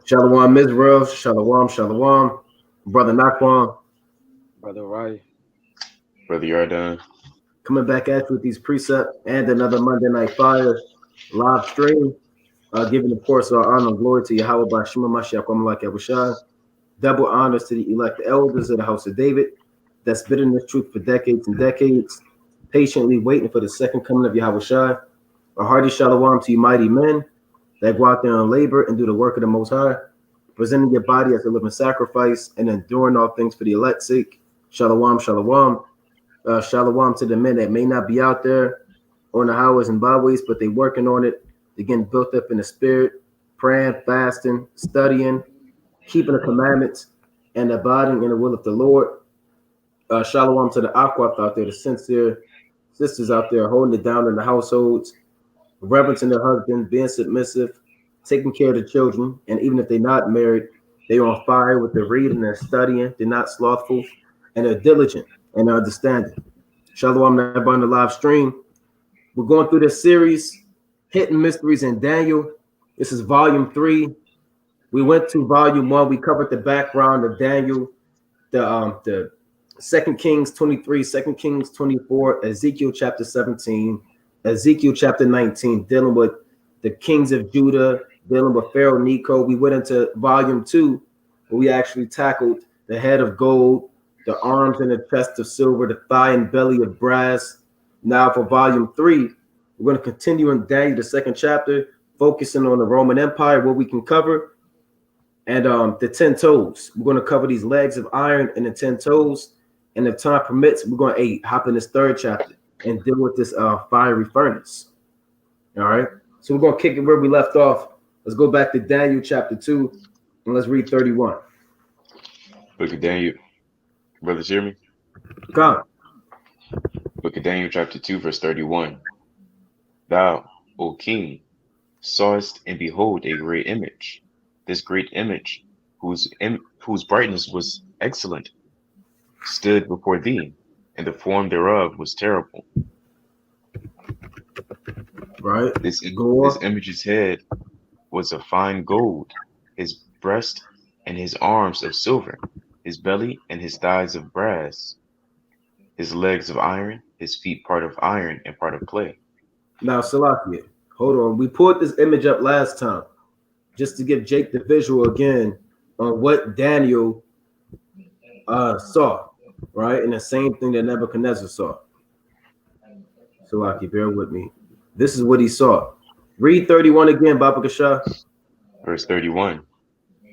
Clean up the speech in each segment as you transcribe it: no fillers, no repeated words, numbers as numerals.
Shalom Israel, Shalom, Shalom, Brother Nakwan, Brother Rai. Brother Yardan. coming back at you with these precepts and another Monday Night Fire live stream. Giving, of course, our honor and glory to Yahweh by Shema Mashiach, Amalek Yahushua. Double honors to the elect elders of the house of David that's been in this truth for decades and decades, patiently waiting for the second coming of Yahushua. A hearty shalom to you mighty men that go out there and labor and do the work of the Most High, presenting your body as a living sacrifice and enduring all things for the elect's sake. Shalom, shalom. Shalom to the men that may not be out there on the highways and byways, but they working on it. They're getting built up in the spirit, praying, fasting, studying, keeping the commandments, and abiding in the will of the Lord. Shalom to the Aquath out there, the sincere sisters out there holding it down in the households, reverencing their husband, being submissive, taking care of the children, and even if they're not married, they're on fire with their reading, they're studying, they're not slothful, and they're diligent and understanding. Shalom, everybody on the live stream. We're going through this series, Hidden Mysteries in Daniel. This is volume 3. We went to volume 1. We covered the background of Daniel, the 2 Kings 23, 2 Kings 24, Ezekiel chapter 17, Ezekiel chapter 19, dealing with the kings of Judah, dealing with Pharaoh Necho. We went into volume 2, where we actually tackled the head of gold, the arms and the chest of silver, the thigh and belly of brass. Now for volume 3, we're going to continue in Daniel, the 2nd chapter, focusing on the Roman Empire, what we can cover, and the 10 toes. We're going to cover these legs of iron and the 10 toes. And if time permits, we're going to hop in this 3rd chapter and deal with this fiery furnace. All right. So we're going to kick it where we left off. Let's go back to Daniel chapter 2 and let's read 31. Book of Daniel. Brothers, hear me? Come. Book of Daniel, chapter 2, verse 31. Thou, O king, sawest and behold a great image. This great image, whose brightness was excellent, stood before thee, and the form thereof was terrible. Right. This image's head was of fine gold, his breast and his arms of silver, his belly and his thighs of brass, his legs of iron, his feet part of iron and part of clay. Now, Salakia, hold on. We pulled this image up last time just to give Jake the visual again on what Daniel saw, right? And the same thing that Nebuchadnezzar saw. Salaki, bear with me. This is what he saw. Read 31 again, Baba Kasha. Verse 31.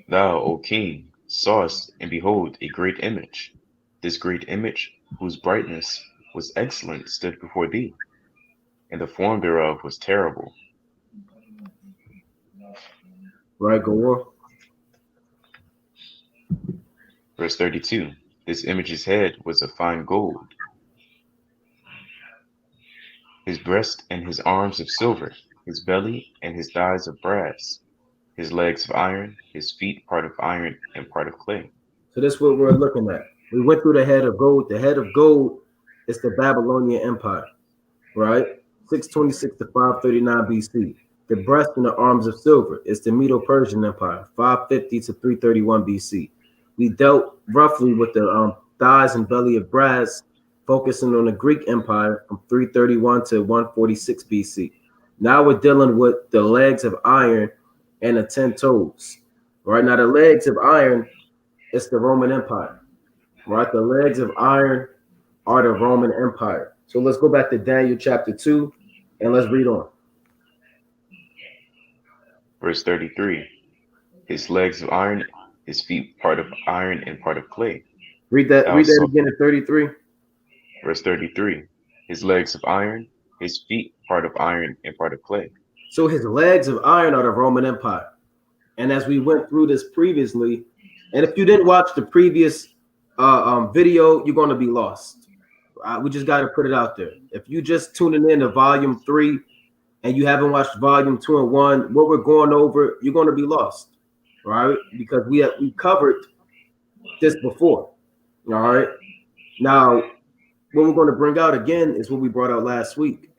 Thou, O king, sawest and behold a great image. This great image, whose brightness was excellent, stood before thee, and the form thereof was terrible. Right, go on. Verse 32. This image's head was of fine gold, his breast and his arms of silver, his belly and his thighs of brass, his legs of iron, his feet part of iron and part of clay. So that's what we're looking at. We went through the head of gold. The head of gold is the Babylonian Empire, right? 626 to 539 BC. The breast and the arms of silver is the Medo-Persian Empire, 550 to 331 BC. We dealt roughly with the thighs and belly of brass, focusing on the Greek Empire from 331 to 146 BC. Now we're dealing with the legs of iron and the 10 toes. Right now, the legs of iron is the Roman Empire. Right, the legs of iron are the Roman Empire. So let's go back to Daniel chapter 2 and let's read on. Verse 33. His legs of iron, his feet part of iron and part of clay. Read that again at 33. Verse 33. His legs of iron, his feet part of iron and part of clay. So his legs of iron are the Roman Empire. And as we went through this previously, and if you didn't watch the previous video, you're going to be lost. We just got to put it out there. If you just tuning in to volume 3 and you haven't watched volume 2 and 1, what we're going over, you're going to be lost, right? Because we covered this before, all right? Now, what we're going to bring out again is what we brought out last week.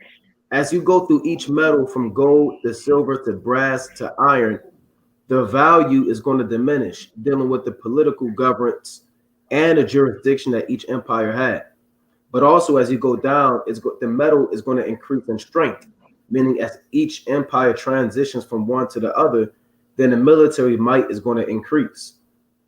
As you go through each metal from gold to silver to brass to iron, the value is going to diminish, dealing with the political governance and the jurisdiction that each empire had. But also, as you go down, the metal is going to increase in strength, meaning as each empire transitions from one to the other, then the military might is going to increase.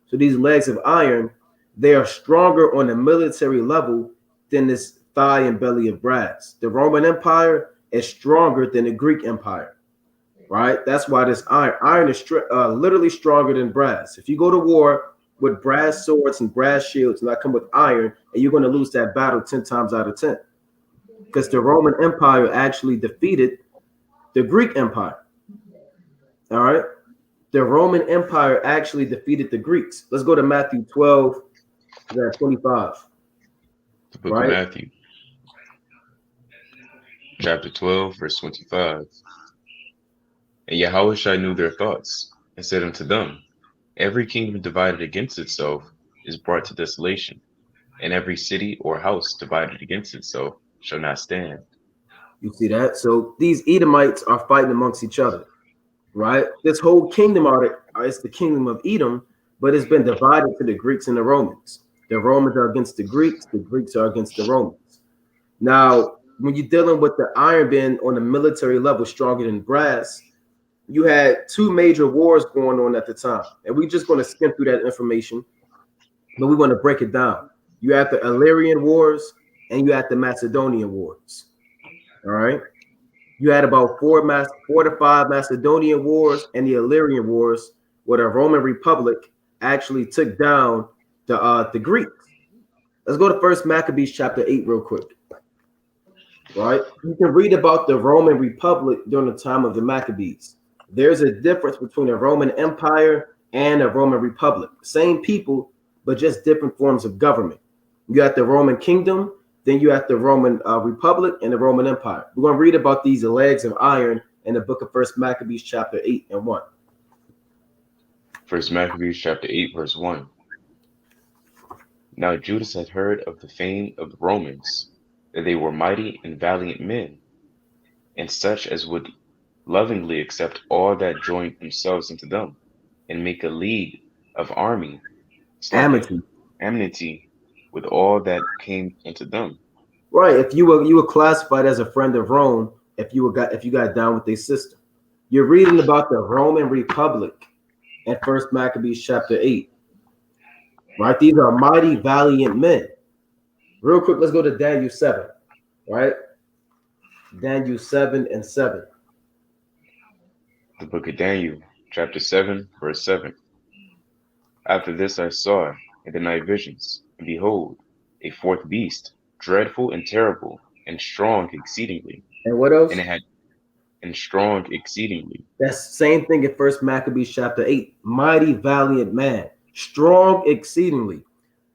So these legs of iron, they are stronger on the military level than this thigh and belly of brass. The Roman Empire is stronger than the Greek Empire, right? That's why this iron is literally stronger than brass. If you go to war with brass swords and brass shields, and I come with iron, and you're going to lose that battle 10 times out of 10, because the Roman Empire actually defeated the Greek Empire. All right. The Roman Empire actually defeated the Greeks. Let's go to Matthew 12, 25. The book of Right? Matthew, chapter 12, verse 25. And Yahushua knew their thoughts, and said unto them, Every kingdom divided against itself is brought to desolation, and every city or house divided against itself shall not stand. You see that? So these Edomites are fighting amongst each other, right? This whole kingdom is the kingdom of Edom, but it's been divided to the Greeks and the Romans. The Romans are against the Greeks are against the Romans. Now, when you're dealing with the iron being on the military level stronger than brass, you had two major wars going on at the time. And we're just going to skim through that information, but we want to break it down. You had the Illyrian Wars and you had the Macedonian Wars. All right. You had about 4 to 5 Macedonian Wars and the Illyrian Wars, where the Roman Republic actually took down the Greeks. Let's go to First Maccabees chapter 8 real quick. Right? You can read about the Roman Republic during the time of the Maccabees. There's a difference between a Roman Empire and a Roman Republic. Same people, but just different forms of government. You got the Roman Kingdom, then you have the Roman Republic and the Roman Empire. We're going to read about these legs of iron in the book of First Maccabees chapter 8 and 1. First Maccabees chapter 8, verse 1. Now Judas had heard of the fame of the Romans, that they were mighty and valiant men, and such as would lovingly accept all that joined themselves into them, and make a league of enmity with all that came into them. Right. If you were classified as a friend of Rome, if you got down with their system. You're reading about the Roman Republic in First Maccabees chapter 8. Right? These are mighty, valiant men. Real quick, let's go to Daniel 7. Right? Daniel 7 and 7. The book of Daniel, chapter 7, verse 7. After this I saw in the night visions, and behold, a fourth beast, dreadful and terrible, and strong exceedingly. And what else? And strong exceedingly. That's the same thing in First Maccabees chapter 8. Mighty, valiant man, strong exceedingly.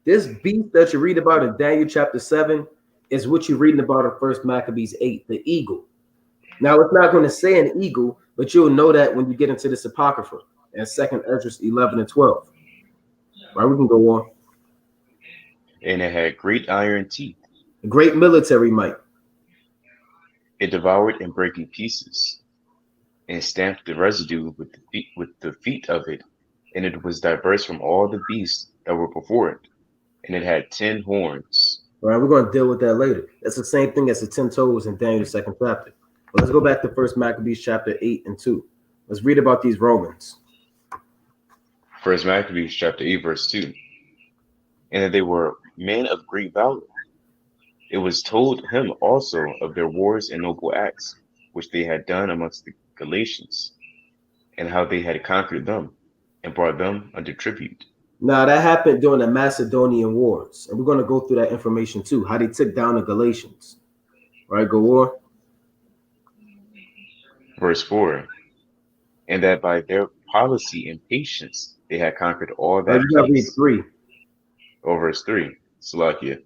This beast that you read about in Daniel chapter 7 is what you're reading about in First Maccabees 8, the eagle. Now, it's not going to say an eagle, but you'll know that when you get into this Apocrypha and 2nd Esdras 11 and 12. Right, we can go on. And it had great iron teeth. Great military might. It devoured and brake in pieces, and stamped the residue with the feet of it, and it was diverse from all the beasts that were before it, and it had 10 horns. All right, we're going to deal with that later. That's the same thing as the 10 toes in Daniel's 2nd chapter. But let's go back to First Maccabees chapter 8 and 2. Let's read about these Romans. First Maccabees chapter 8, verse 2. And that they were men of great valor. It was told him also of their wars and noble acts, which they had done amongst the Galatians, and how they had conquered them, and brought them under tribute. Now, that happened during the Macedonian Wars, and we're going to go through that information too, how they took down the Galatians. Right, go on. Verse 4. And that by their policy and patience they had conquered all that You got to read 3. Oh, verse 3. Salakia.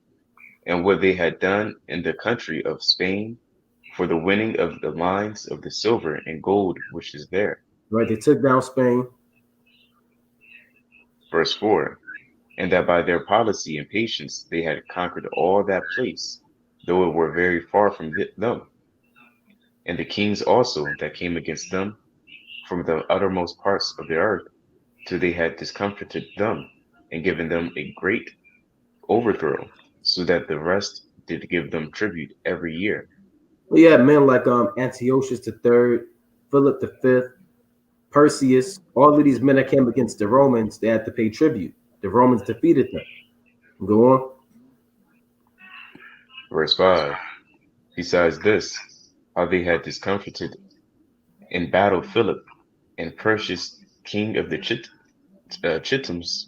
And what they had done in the country of Spain for the winning of the mines of the silver and gold which is there. Right, they took down Spain. Verse 4. And that by their policy and patience they had conquered all that place, though it were very far from them. And the kings also that came against them from the uttermost parts of the earth, till they had discomfited them, and given them a great overthrow, so that the rest did give them tribute every year. Well, you had men like Antiochus the third, Philip the fifth, Perseus. All of these men that came against the Romans, they had to pay tribute. The Romans defeated them. Go on. Verse 5. Besides this, how they had discomfited in battle Philip and Perseus, king of the Chittims,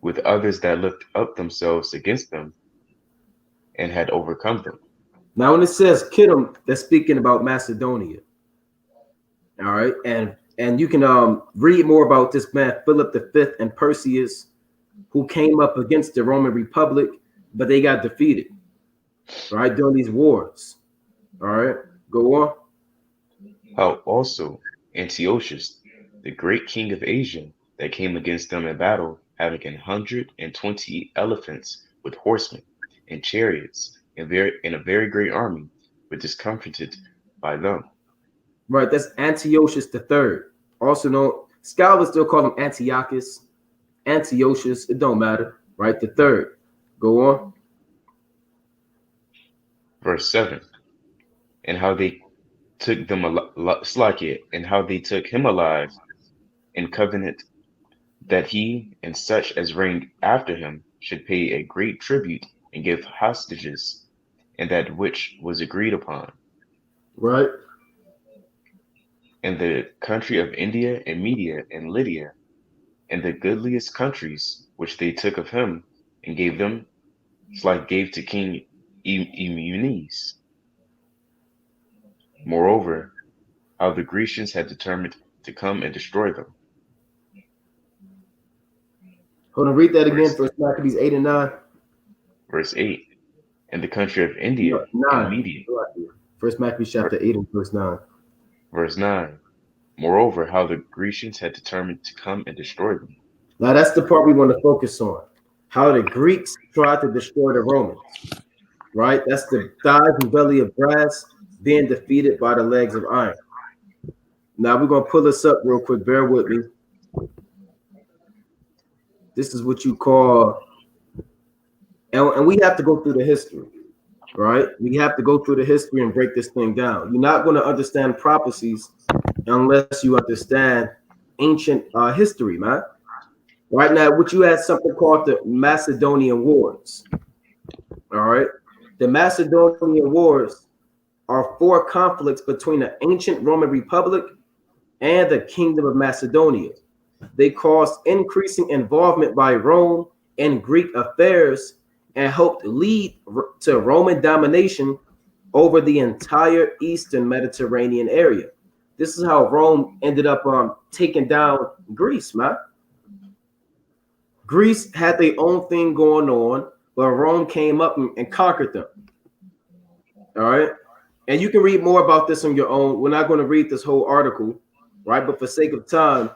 with others that looked up themselves against them, and had overcome them. Now, when it says Kittim, that's speaking about Macedonia. All right, and you can read more about this man Philip the fifth and Perseus, who came up against the Roman Republic, but they got defeated. Right during these wars. All right, go on. How also Antiochus, the great king of Asia, that came against them in battle, having 120 elephants with horsemen and chariots, and a very great army, but discomfited by them. Right, that's Antiochus the third, also known. Scholars still call him Antiochus, Antiochus. It don't matter. Right, the third. Go on. Verse 7. And how they took them Slakia, and how they took him alive in covenant, that he and such as reigned after him should pay a great tribute and give hostages, and that which was agreed upon. Right. And the country of India and Media and Lydia, and the goodliest countries which they took of him, and gave them, like gave to King Eumenes. Moreover, how the Grecians had determined to come and destroy them. Hold on, read that again. First Maccabees 8 and 9. Verse 8. And the country of India No, and Media. First Maccabees chapter 8 and verse 9. Verse 9. Moreover, how the Grecians had determined to come and destroy them. Now that's the part we want to focus on. How the Greeks tried to destroy the Romans. Right? That's the thighs and belly of brass being defeated by the legs of iron. Now we're going to pull this up real quick. Bear with me. This is what you call, and we have to go through the history, right? We have to go through the history and break this thing down. You're not going to understand prophecies unless you understand ancient history, man. Right now, what you had something called the Macedonian Wars. All right. The Macedonian Wars are 4 conflicts between the ancient Roman Republic and the Kingdom of Macedonia. They caused increasing involvement by Rome in Greek affairs and helped lead to Roman domination over the entire Eastern Mediterranean area. This is how Rome ended up taking down Greece, man. Greece had their own thing going on, but Rome came up and conquered them. All right. And you can read more about this on your own. We're not going to read this whole article, right? But for sake of time,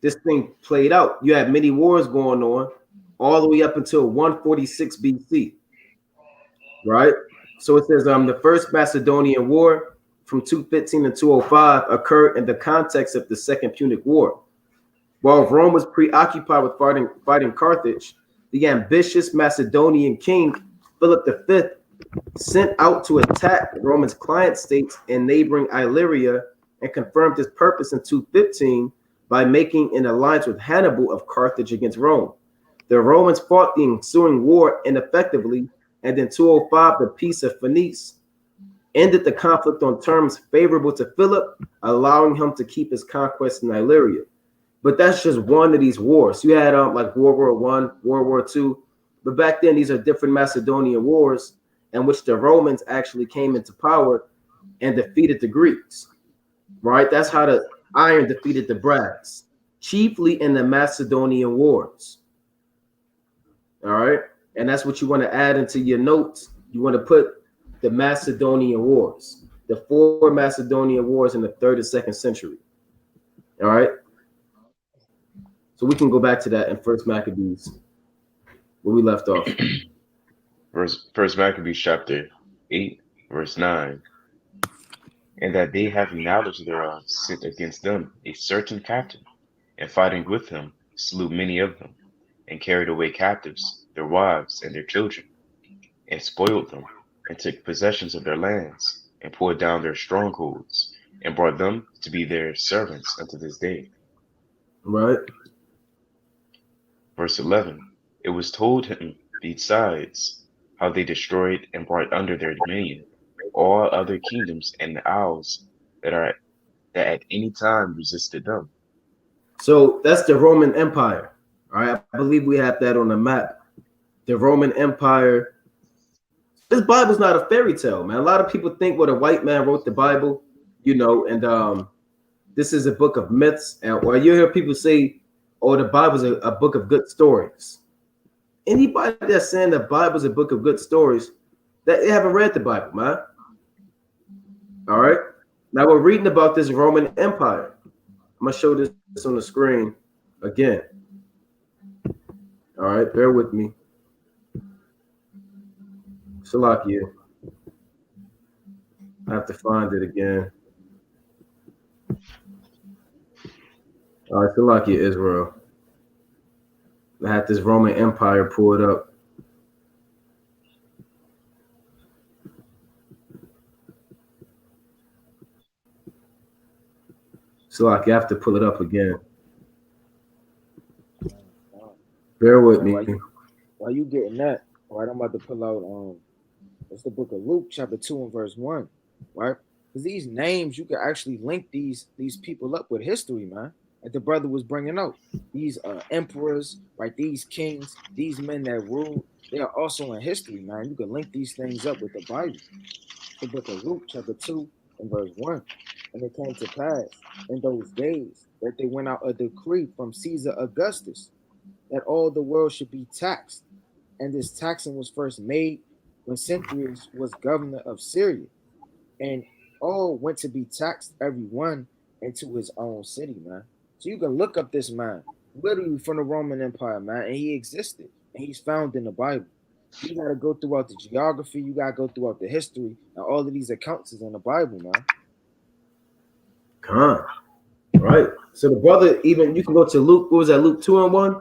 this thing played out. You had many wars going on all the way up until 146 BC, right? So it says the First Macedonian War from 215 to 205 occurred in the context of the Second Punic War. While Rome was preoccupied with fighting Carthage, the ambitious Macedonian king Philip V sent out to attack Rome's client states in neighboring Illyria and confirmed his purpose in 215 by making an alliance with Hannibal of Carthage against Rome. The Romans fought the ensuing war ineffectively, and in 205, the Peace of Phoenice ended the conflict on terms favorable to Philip, allowing him to keep his conquest in Illyria. But that's just one of these wars. You had like World War I, World War II, but back then these are different Macedonian wars in which the Romans actually came into power and defeated the Greeks, right? That's how the iron defeated the brass, chiefly in the Macedonian Wars. All right. And that's what you want to add into your notes. You want to put the Macedonian Wars, the 4 Macedonian Wars in the 3rd and 2nd century. All right. So we can go back to that in First Maccabees, where we left off. First Maccabees chapter 8, verse 9. and that they having knowledge thereof sent against them a certain captain, and fighting with him slew many of them, and carried away captives their wives and their children, and spoiled them, and took possessions of their lands, and pulled down their strongholds, and brought them to be their servants unto this day. Right. Verse 11. It was told him besides how they destroyed and brought under their dominion all other kingdoms and isles that at any time resisted them. So that's the Roman Empire. All right. I believe we have that on the map. The Roman Empire. This Bible's not a fairy tale, man. A lot of people think what a white man wrote the Bible, and this is a book of myths. And or you hear people say, oh, the Bible's a book of good stories. Anybody that's saying the Bible's a book of good stories, that they haven't read the Bible, man. All right. Now we're reading about this Roman Empire. I'm gonna show this on the screen again. All right, bear with me. Salakia. I have to find it again. All right, Salakia, Israel. I had this Roman Empire pulled up. Salakia, I have to pull it up again. Bear with me. While you getting that, all right, I'm about to pull out it's the book of Luke, chapter 2 and verse 1, right? Because these names, you can actually link these people up with history, man. Like the brother was bringing out. These emperors, right? These kings, these men that ruled, they are also in history, man. You can link these things up with the Bible. The book of Luke, chapter 2 and verse 1. And it came to pass in those days that they went out a decree from Caesar Augustus that all the world should be taxed. And this taxing was first made when Cyrus was governor of Syria. And all went to be taxed, every one into his own city, man. So you can look up this man, literally from the Roman Empire, man, and he existed, and he's found in the Bible. You got to go throughout the geography, you got to go throughout the history, and all of these accounts is in the Bible, man. Come on. Right. So the brother, even you can go to Luke, what was that, Luke 2 and 1?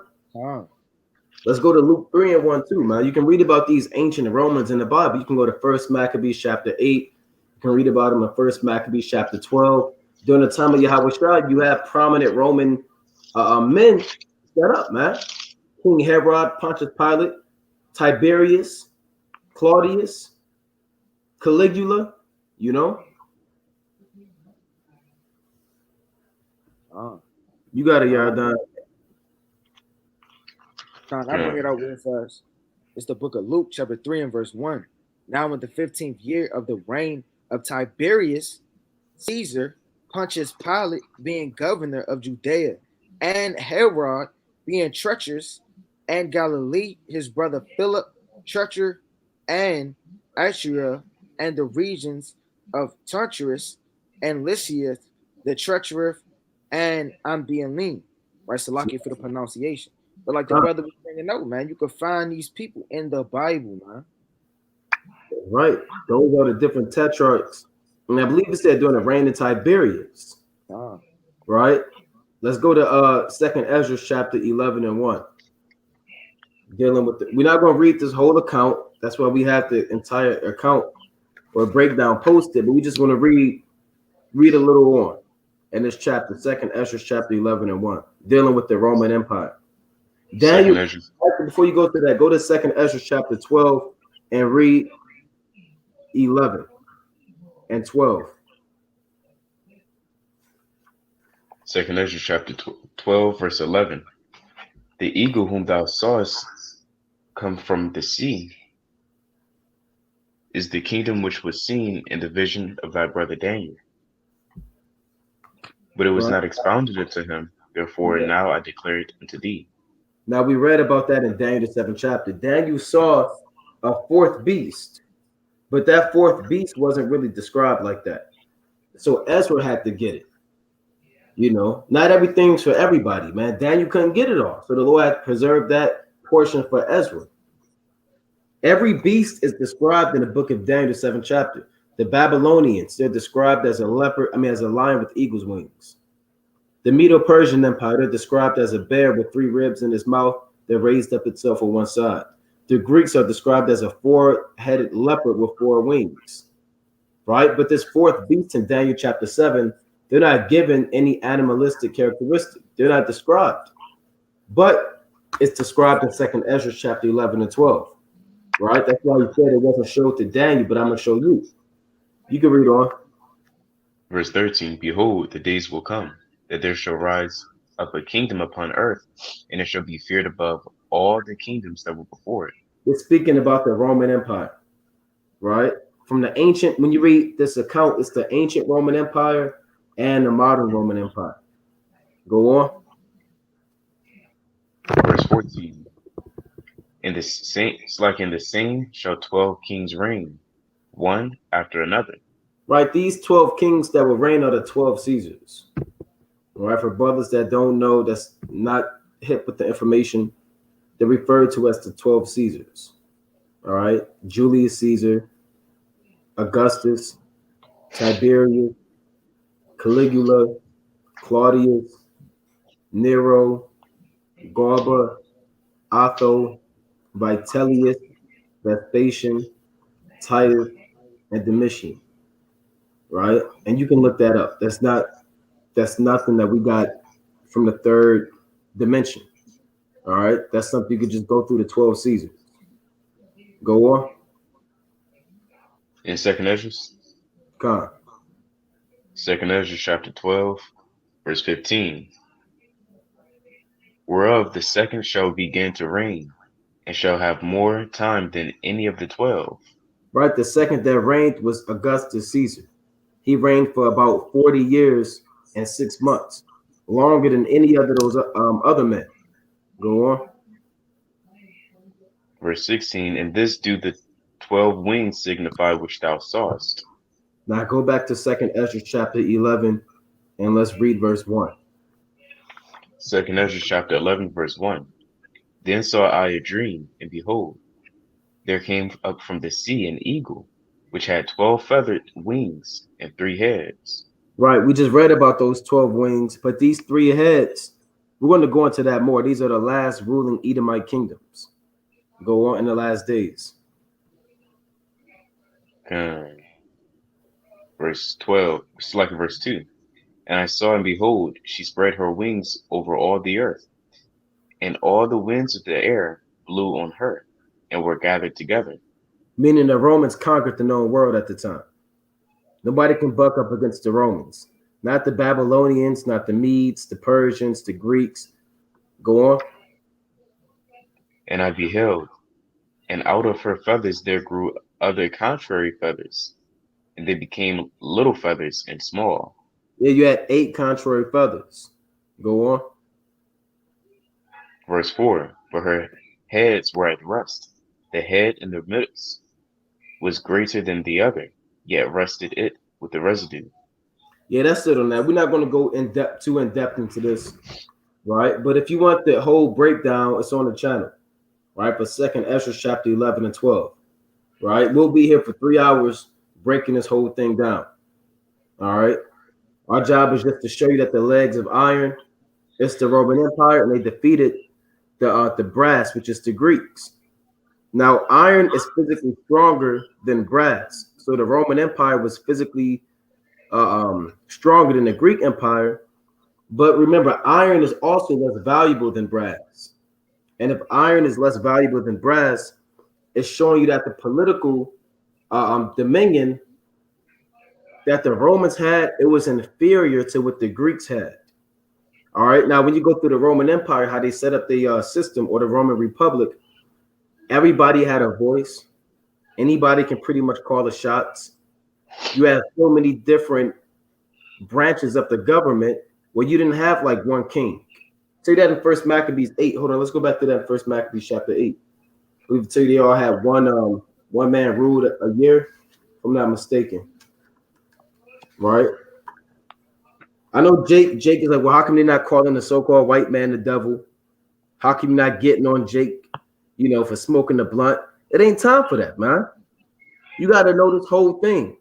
Let's go to Luke 3 and 1 too, man. You can read about these ancient Romans in the Bible. You can go to 1 Maccabees chapter 8. You can read about them in 1 Maccabees chapter 12. During the time of Yahweh, you have prominent Roman men set up, man. King Herod, Pontius Pilate, Tiberius, Claudius, Caligula, you know. You got it, Yardan. I bring it out real fast. It's the book of Luke, chapter 3 and verse 1. Now in the 15th year of the reign of Tiberius Caesar, Pontius Pilate being governor of Judea, and Herod being treacherous, and Galilee, his brother Philip, treacherous, and Asherah, and the regions of Tartarus, and Lycia, the treacherous, and Ambialine. Right, so lucky for the pronunciation. But like the brother was bringing out, man, you can find these people in the Bible, man. Right. Those are the different tetrarchs. And I believe it said during the reign of Tiberius. Right. Let's go to Second Esdras chapter 11 and 1. Dealing with we're not going to read this whole account. That's why we have the entire account or breakdown posted, but we just want to read a little on in this chapter, Second Esdras chapter 11 and 1, dealing with the Roman Empire. Daniel, before you go to that, go to Second Esdras chapter 12 and read 11 and 12. Second Esdras chapter 12, verse 11. The eagle whom thou sawest come from the sea is the kingdom which was seen in the vision of thy brother Daniel. But it was not expounded unto him, therefore now I declare it unto thee. Now we read about that in Daniel 7th chapter. Daniel saw a fourth beast, but that fourth beast wasn't really described like that. So Ezra had to get it. You know, not everything's for everybody, man. Daniel couldn't get it all. So the Lord had preserved that portion for Ezra. Every beast is described in the book of Daniel 7th chapter. The Babylonians, they're described as a leopard, as a lion with eagle's wings. The Medo-Persian Empire, they're described as a bear with 3 ribs in his mouth that raised up itself on one side. The Greeks are described as a 4-headed leopard with 4 wings, right? But this 4th beast in Daniel chapter 7, they're not given any animalistic characteristic. They're not described. But it's described in 2nd Esdras chapter 11 and 12, right? That's why he said it wasn't showed to Daniel, but I'm going to show you. You can read on. Verse 13, behold, the days will come, that there shall rise up a kingdom upon earth, and it shall be feared above all the kingdoms that were before it. It's speaking about the Roman Empire, right? From the ancient, when you read this account, it's the ancient Roman Empire and the modern Roman Empire. Go on. Verse 14, in the same shall 12 kings reign, one after another. Right, these 12 kings that will reign are the 12 Caesars. All right, for brothers that don't know, that's not hip with the information, they're referred to as the 12 Caesars. All right, Julius Caesar, Augustus, Tiberius, Caligula, Claudius, Nero, Galba, Otho, Vitellius, Vespasian, Titus, and Domitian. Right, and you can look that up. That's nothing that we got from the 3rd dimension. All right, that's something you could just go through the 12 Caesars. Go on. In 2nd Esdras? Come. 2nd Esdras chapter 12, verse 15. Whereof the second shall begin to reign, and shall have more time than any of the 12. Right, the second that reigned was Augustus Caesar. He reigned for about 40 years and 6 months, longer than any other of those other men. Go on. Verse 16, and this do the 12 wings signify which thou sawest. Now go back to 2nd Esdras chapter 11 and let's read verse 1. 2nd Esdras chapter 11, verse 1. Then saw I a dream, and behold, there came up from the sea an eagle, which had 12 feathered wings and 3 heads. Right, we just read about those 12 wings, but these 3 heads, we're going to go into that more. These are the last ruling Edomite kingdoms. Go on in the last days. Verse 12, it's like verse 2. And I saw, and behold, she spread her wings over all the earth, and all the winds of the air blew on her, and were gathered together. Meaning the Romans conquered the known world at the time. Nobody can buck up against the Romans. Not the Babylonians, not the Medes, the Persians, the Greeks. Go on. And I beheld, and out of her feathers there grew other contrary feathers, and they became little feathers and small. Yeah, you had 8 contrary feathers. Go on. Verse 4, for her heads were at rest. The head in the midst was greater than the other, yet rested it with the residue. Yeah, that's it on that. We're not going to go too in depth into this, right? But if you want the whole breakdown, it's on the channel, right? For 2nd Esdras chapter 11 and 12, right? We'll be here for 3 hours breaking this whole thing down. All right. Our job is just to show you that the legs of iron, it's the Roman Empire, and they defeated the brass, which is the Greeks. Now, iron is physically stronger than brass. So the Roman Empire was physically stronger than the Greek Empire. But remember, iron is also less valuable than brass. And if iron is less valuable than brass, it's showing you that the political dominion that the Romans had, it was inferior to what the Greeks had. All right. Now, when you go through the Roman Empire, how they set up the system, or the Roman Republic, everybody had a voice. Anybody can pretty much call the shots. You have so many different branches of the government where you didn't have like one king. Say that in 1 Maccabees 8. Hold on, let's go back to that 1 Maccabees chapter 8. We've told you they all had one man ruled a year, if I'm not mistaken. Right? I know Jake is like, well, how come they're not calling the so-called white man the devil? How come you're not getting on Jake, for smoking the blunt? It ain't time for that, man. You got to know this whole thing.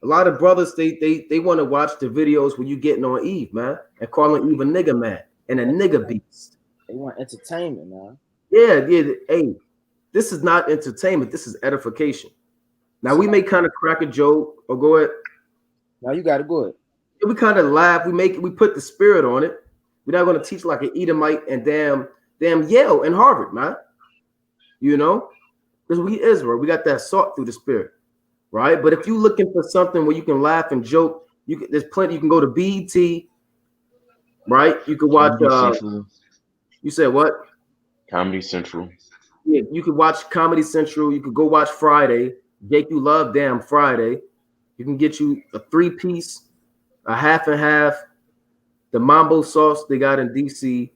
A lot of brothers they want to watch the videos when you getting on Eve, man, and calling Eve a nigga man and a nigga beast. They want entertainment, man. Yeah, yeah. Hey, this is not entertainment. This is edification. Now we may kind of crack a joke or go ahead. Now you got to go ahead. We kind of laugh. We put the spirit on it. We're not going to teach like an Edomite and damn Yale and Harvard, man. You know, because we Israel, we got that salt through the spirit, right? But if you're looking for something where you can laugh and joke, there's plenty. You can go to BET, right? You can watch. Comedy Central. You said what? Comedy Central. Yeah, you could watch Comedy Central. You could go watch Friday. Jake, you love damn Friday. You can get you a 3-piece, a half and half, the mambo sauce they got in DC,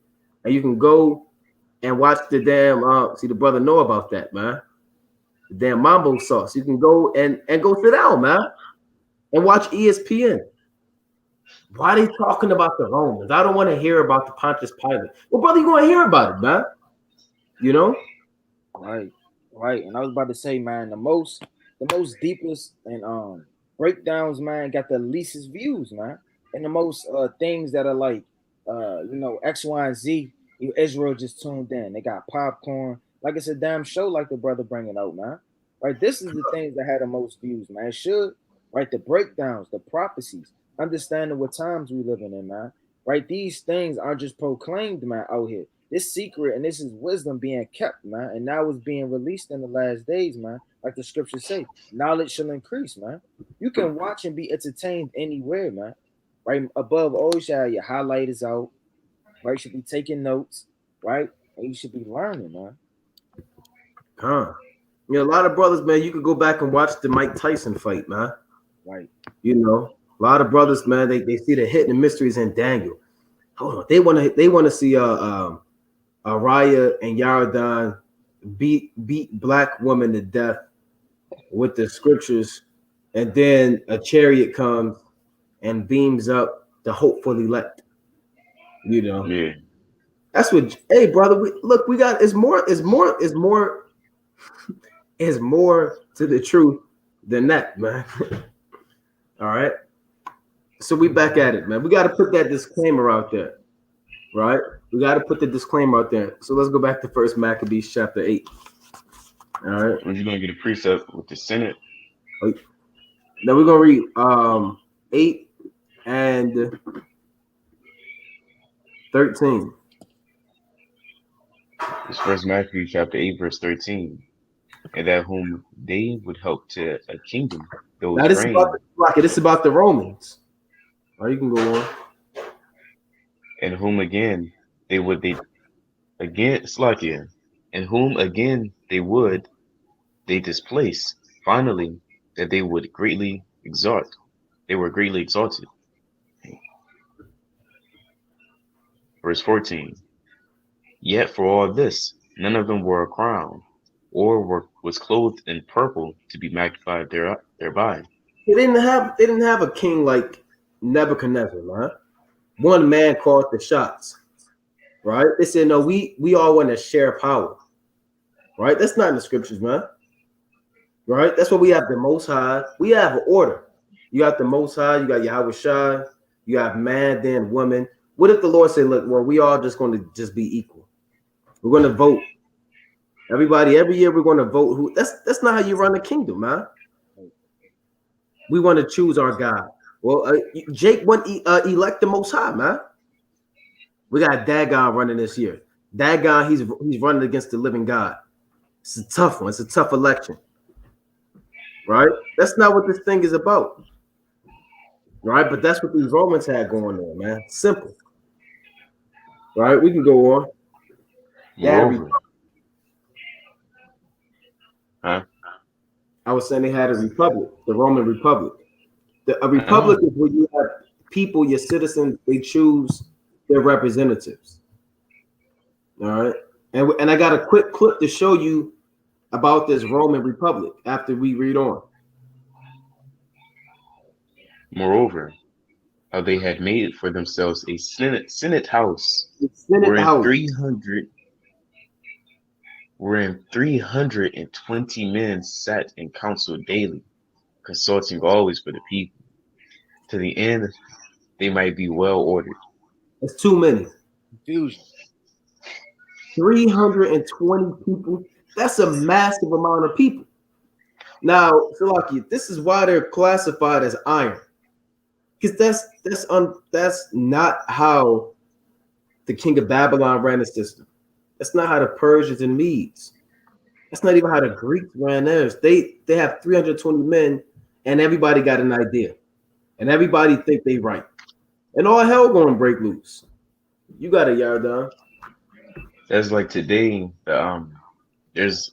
and you can go and watch the damn. See, the brother know about that, man. The damn mambo sauce. You can go and go sit down, man, and watch ESPN. Why are they talking about the Romans? I don't want to hear about the Pontius Pilate. Well, brother, you going to hear about it, man. You know? Right, right. And I was about to say, man, the most deepest and breakdowns, man, got the leastest views, man. And the most things that are like X, Y, and Z. Israel just tuned in. They got popcorn. Like it's a damn show, like the brother bringing out, man. Right, this is the things that had the most views, man. It should, right? The breakdowns, the prophecies, understanding what times we living in, man. Right, these things aren't just proclaimed, man, out here. This secret and this is wisdom being kept, man, and now it's being released in the last days, man. Like the scriptures say, knowledge shall increase, man. You can watch and be entertained anywhere, man. Right, above all, you should have your highlighters out. Right, you should be taking notes, right, and you should be learning, man. Huh. You know, a lot of brothers, man, you could go back and watch the Mike Tyson fight, man. Right. You know, a lot of brothers, man, they see the hidden mysteries in Daniel. Hold on, they want to see Araya and Yardan beat black women to death with the scriptures, and then a chariot comes and beams up the hopeful elect. You know, Yeah. That's what. Hey, brother, we got is more to the truth than that, man. All right. So we back at it, man. We got to put that disclaimer out there, right? We got to put the disclaimer out there. So let's go back to First Maccabees chapter 8. All right. When you're gonna get a precept with the Senate. Now we're gonna read 8 and 13. It's First Maccabees chapter 8, verse 13. And that whom they would help to a kingdom, those Now this is about the Romans. Or you can go on. And whom again they displace, finally, that they would greatly exalt. They were greatly exalted. Verse 14. Yet for all this, none of them wore a crown, or was clothed in purple to be magnified thereby. They didn't have a king like Nebuchadnezzar, man. One man called the shots, right? They said, no, we all want to share power, right? That's not in the scriptures, man. Right? That's what we have the Most High. We have an order. You got the Most High, you got Yahweh Shai, you have man, then woman. What if the Lord said, look, well, we all just going to just be equal. We're going to vote. Everybody, every year we're going to vote. That's not how you run the kingdom, man. We want to choose our God. Well, Jake wouldn't elect the Most High, man. We got Dagon running this year. Dagon, he's running against the living God. It's a tough one. It's a tough election. Right? That's not what this thing is about. Right? But that's what these Romans had going on, man. Simple. Right? We can go on. Moreover, huh? I was saying they had a republic, the Roman Republic. A republic is where you have people, your citizens, they choose their representatives. All right. And I got a quick clip to show you about this Roman Republic after we read on. Moreover, how they had made for themselves a Senate house, Senate wherein 320 men sat in council daily, consulting always for the people. To the end, they might be well ordered. It's too many. Confusion. 320 people. That's a massive amount of people. Now, Salaki, this is why they're classified as iron. Because that's not how the king of Babylon ran the system. That's not how the Persians and Medes. That's not even how the Greeks ran theirs. They have 320 men, and everybody got an idea, and everybody think they right, and all hell going to break loose. You got a Yardan. That's like today. There's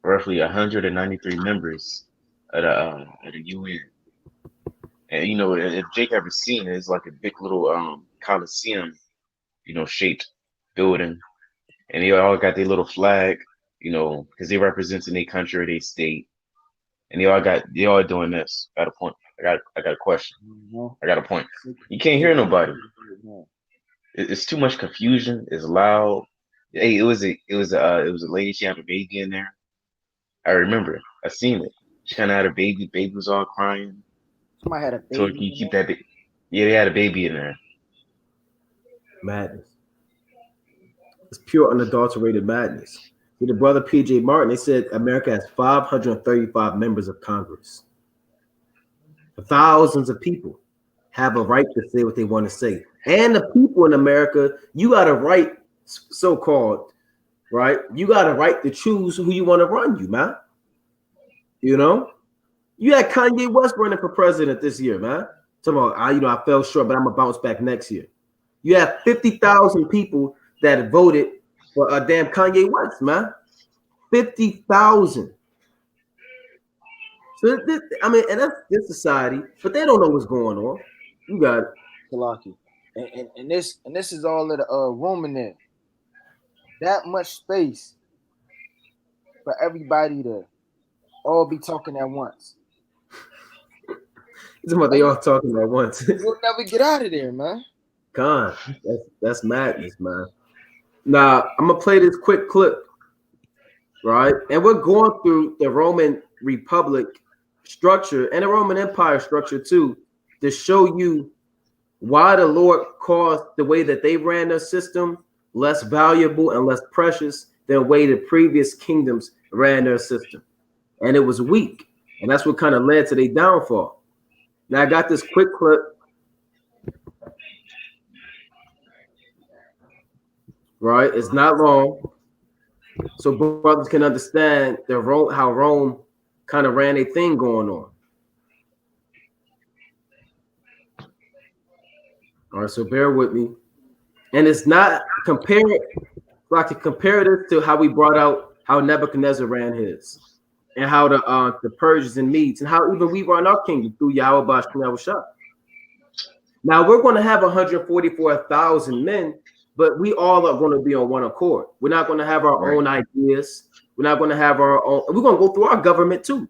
roughly 193 members at the UN, and if Jake ever seen it, it's like a big little coliseum, shaped building, and they all got their little flag, because they represent in their country or their state, and they all doing this. Got a point. I got a question. I got a point. You can't hear nobody. It's too much confusion. It's loud. Hey, it was a lady. She had a baby in there. I remember it. I seen it. She kind of had a baby. Baby was all crying. Somebody had a So baby. can you keep that? Yeah, they had a baby in there. Madness. It's pure unadulterated madness. With the brother P.J. Martin, they said America has 535 members of Congress. Thousands of people have a right to say what they want to say. And the people in America, you got a right, so-called, right? You got a right to choose who you want to run you, man. You had Kanye West running for president this year, man. Talking about, I fell short, but I'm going to bounce back next year. You have 50,000 people that voted for a damn Kanye West, man. 50,000. So and that's this society, but they don't know what's going on. You got it, Salaki. And this is all of the room in there. That much space for everybody to all be talking at once. it's about they all talking at once. We'll never get out of there, man. God, that's madness, man. Now I'm gonna play this quick clip, right? And we're going through the Roman Republic structure and the Roman Empire structure too, to show you why the Lord caused the way that they ran their system less valuable and less precious than the way the previous kingdoms ran their system. And it was weak. And that's what kind of led to their downfall. Now I got this quick clip. Right? It's not long. So brothers can understand how Rome kind of ran a thing going on. All right, so bear with me. And it's not compare this to how we brought out how Nebuchadnezzar ran his, and how the Persians and Medes, and how even we run our kingdom through Yahweh Bashkim Yahushua. Now we're going to have 144,000 men, but we all are going to be on one accord. We're not going to have our own ideas. We're not going to have our own. We're going to go through our government too.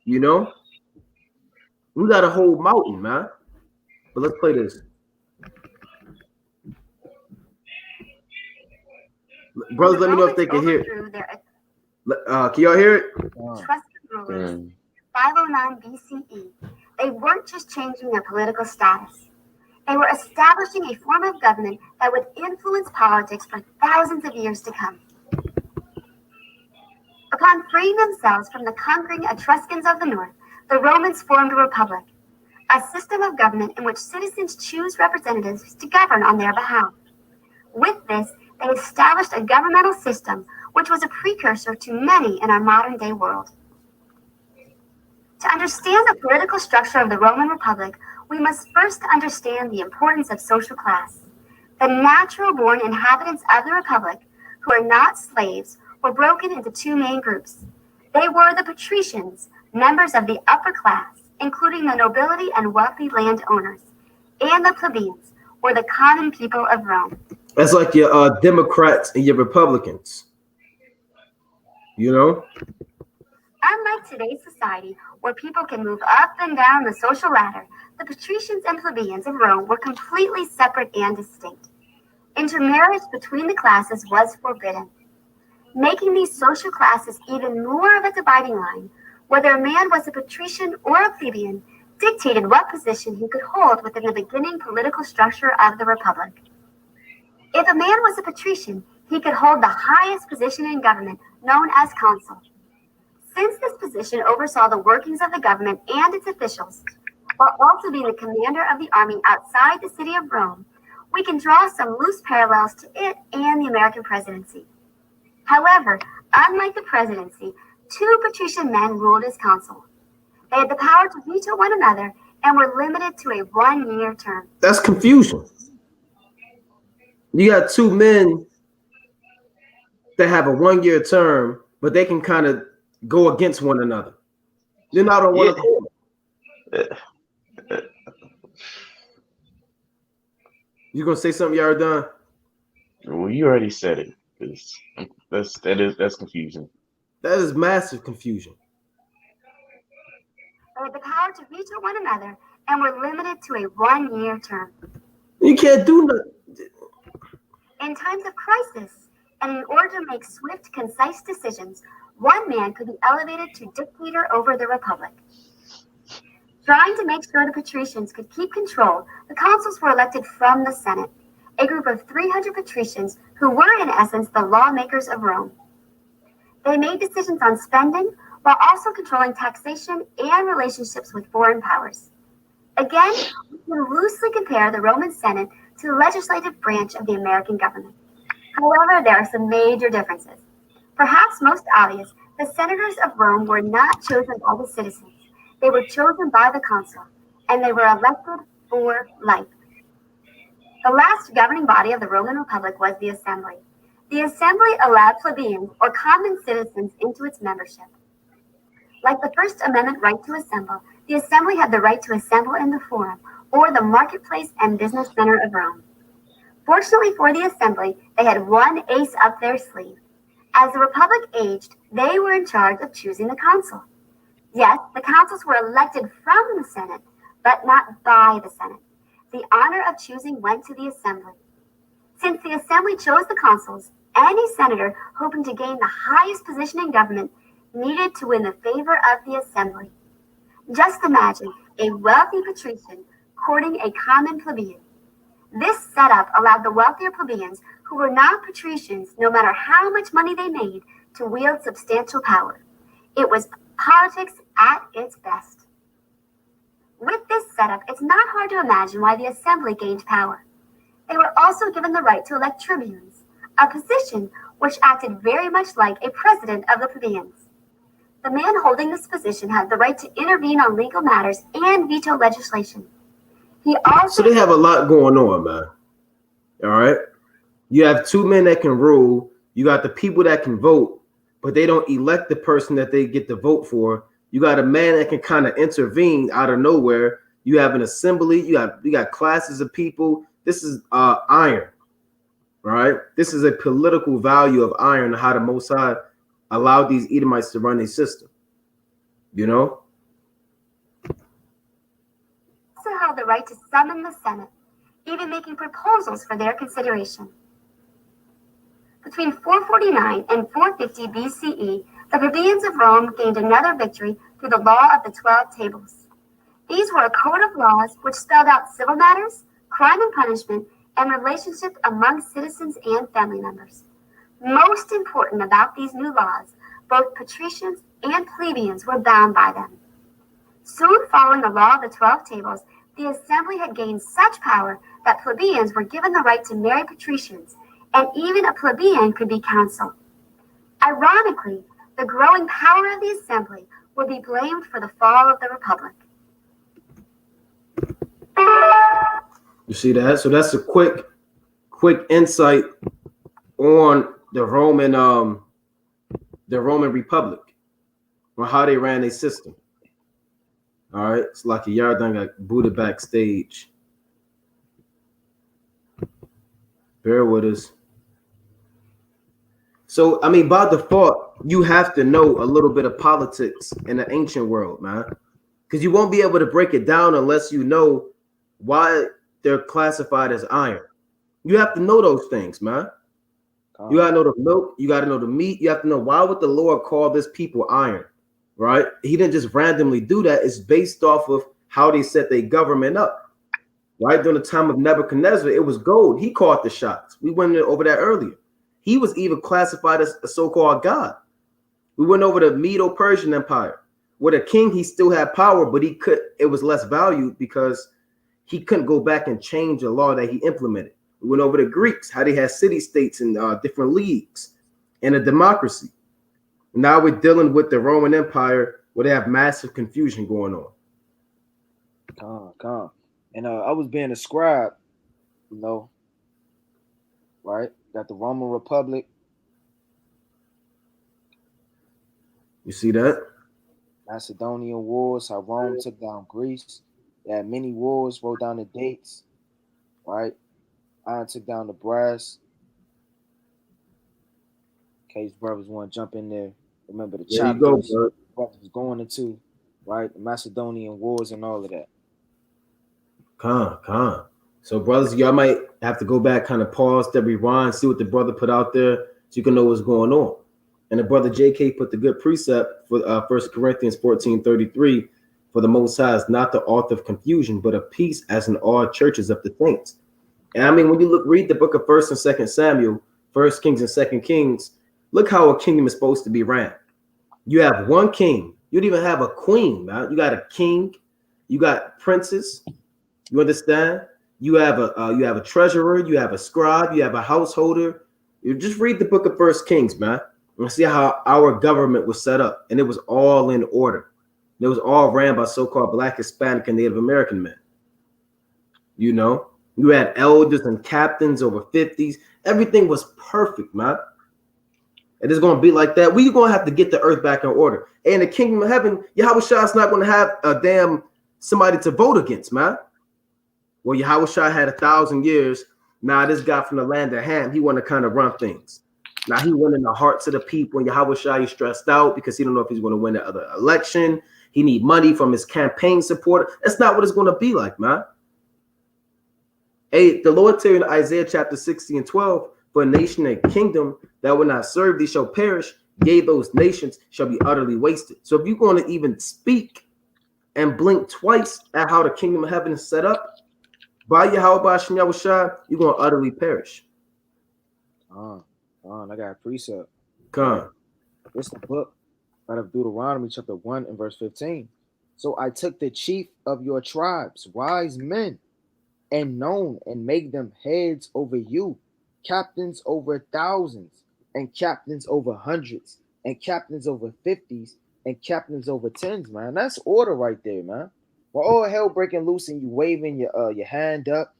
We got a whole mountain, man. But let's play this. Brothers, let me know if they can hear it. Can y'all hear it? Trusted rulers, 509 BCE. They weren't just changing their political status. They were establishing a form of government that would influence politics for thousands of years to come. Upon freeing themselves from the conquering Etruscans of the north, the Romans formed a republic, a system of government in which citizens choose representatives to govern on their behalf. With this, they established a governmental system which was a precursor to many in our modern-day world. To understand the political structure of the Roman Republic, we must first understand the importance of social class. The natural-born inhabitants of the Republic, who are not slaves, were broken into two main groups. They were the patricians, members of the upper class, including the nobility and wealthy landowners, and the plebeians, or the common people of Rome. That's like your Democrats and your Republicans. Unlike today's society, where people can move up and down the social ladder, the patricians and plebeians of Rome were completely separate and distinct. Intermarriage between the classes was forbidden. Making these social classes even more of a dividing line whether a man was a patrician or a plebeian, dictated what position he could hold within the beginning political structure of the republic. If a man was a patrician, he could hold the highest position in government, known as consul. Since this position oversaw the workings of the government and its officials, while also being the commander of the army outside the city of Rome, we can draw some loose parallels to it and the American presidency. However, unlike the presidency, two patrician men ruled as consul. They had the power to veto one another and were limited to a 1-year term. That's confusion. You got two men that have a 1-year term, but they can kind of go against one another. They're not on one accord. You gonna say something, Yardan? Well, you already said it. That's confusing. That is massive confusion. They had the power to veto one another and were limited to a 1-year term. You can't do nothing. In times of crisis, and in order to make swift, concise decisions, one man could be elevated to dictator over the republic. Trying to make sure the patricians could keep control, the consuls were elected from the Senate, a group of 300 patricians who were, in essence, the lawmakers of Rome. They made decisions on spending while also controlling taxation and relationships with foreign powers. Again, we can loosely compare the Roman Senate to the legislative branch of the American government. However, there are some major differences. Perhaps most obvious, the senators of Rome were not chosen by the citizens. They were chosen by the consul, and they were elected for life. The last governing body of the Roman Republic was the Assembly. The Assembly allowed plebeians or common citizens into its membership. Like the First Amendment right to assemble, the Assembly had the right to assemble in the Forum, or the marketplace and business center of Rome. Fortunately for the Assembly, they had one ace up their sleeve. As the Republic aged, they were in charge of choosing the consul. Yes, the consuls were elected from the Senate, but not by the Senate. The honor of choosing went to the Assembly. Since the Assembly chose the consuls, any senator hoping to gain the highest position in government needed to win the favor of the Assembly. Just imagine a wealthy patrician courting a common plebeian. This setup allowed the wealthier plebeians, who were not patricians no matter how much money they made, to wield substantial power. It was politics at its best. With this setup, it's not hard to imagine why the Assembly gained power. They were also given the right to elect tribunes, a position which acted very much like a president of the plebeians. The man holding this position had the right to intervene on legal matters and veto legislation. He also So they have a lot going on, man. All right. You have two men that can rule. You got the people that can vote, but they don't elect the person that they get to vote for. You got a man that can kind of intervene out of nowhere. You have an assembly. You got classes of people. This is iron, right? This is a political value of iron, how the Most High allowed these Edomites to run a system. You know? also held the right to summon the Senate, even making proposals for their consideration. Between 449 and 450 BCE, the plebeians of Rome gained another victory through the law of the 12 tables. These were a code of laws which spelled out civil matters, crime and punishment, and relationships among citizens and family members. Most important about these new laws, both patricians and plebeians were bound by them. Soon following the law of the 12 tables, the assembly had gained such power that plebeians were given the right to marry patricians, and even a plebeian could be consul. Ironically, the growing power of the assembly would be blamed for the fall of the republic. You see that? So that's a quick insight on the Roman Republic, on how they ran their system. All right, it's like a Yardan got booted backstage. Bear with us. So, I mean, by default, you have to know a little bit of politics in the ancient world, man, because you won't be able to break it down unless you know why they're classified as iron. You have to know those things, man. You gotta know the milk. You gotta know the meat. You have to know why would the Lord call this people iron, right? He didn't just randomly do that. It's based off of how they set their government up, right? During the time of Nebuchadnezzar, it was gold. He called the shots. We went over that earlier. He was even classified as a so-called god. We went over the Medo-Persian Empire. With a king, he still had power, but it was less valued because he couldn't go back and change the law that he implemented. We went over the Greeks, how they had city-states and different leagues and a democracy. Now we're dealing with the Roman Empire where they have massive confusion going on. Calm. And I was being a scribe, right? Got the Roman Republic. You see that? Macedonian Wars, how Rome took down Greece. They had many wars, wrote down the dates, right? Iron took down the brass. In case brothers want to jump in there. Remember the chapters brothers was going into, right? The Macedonian Wars and all of that. Con. So, brothers, y'all might have to go back, kind of pause, to rewind, see what the brother put out there so you can know what's going on. And the brother JK put the good precept for 1 Corinthians 14:33, for the Most High is not the author of confusion, but of peace, as in all churches of the saints. And I mean, when you read the book of 1st and 2nd Samuel, 1st Kings and 2nd Kings, look how a kingdom is supposed to be ran. You have one king. You don't even have a queen, man. You got a king. You got princes. You understand? You have a treasurer. You have a scribe. You have a householder. You just read the book of 1st Kings, man, and see how our government was set up, and it was all in order. It was all ran by so-called Black, Hispanic, and Native American men. You had elders and captains over 50s. Everything was perfect, man. And it's going to be like that. We're going to have to get the earth back in order. And the kingdom of heaven, Yahweh Shah is not going to have a damn somebody to vote against, man. Well, Yahweh Shah had 1,000 years. Now, this guy from the land of Ham, he want to kind of run things. Now, he won in the hearts of the people. And Yahweh Shah, he's stressed out because he don't know if he's going to win the other election. He need money from his campaign support. That's not what it's going to be like, man. Hey, the Lord tell you in Isaiah chapter 60 and 12, for a nation and kingdom that will not serve thee shall perish, yea, those nations shall be utterly wasted. So if you're going to even speak and blink twice at how the kingdom of heaven is set up, by Yahweh Ba'ashem Yahweh Shai, you're going to utterly perish. I got a precept. Come. It's the book out of Deuteronomy chapter 1 and verse 15. So I took the chief of your tribes, wise men, and known, and make them heads over you, captains over thousands, and captains over hundreds, and captains over 50s, and captains over 10s, man. That's order right there, man. Well, all hell breaking loose and you waving your hand up,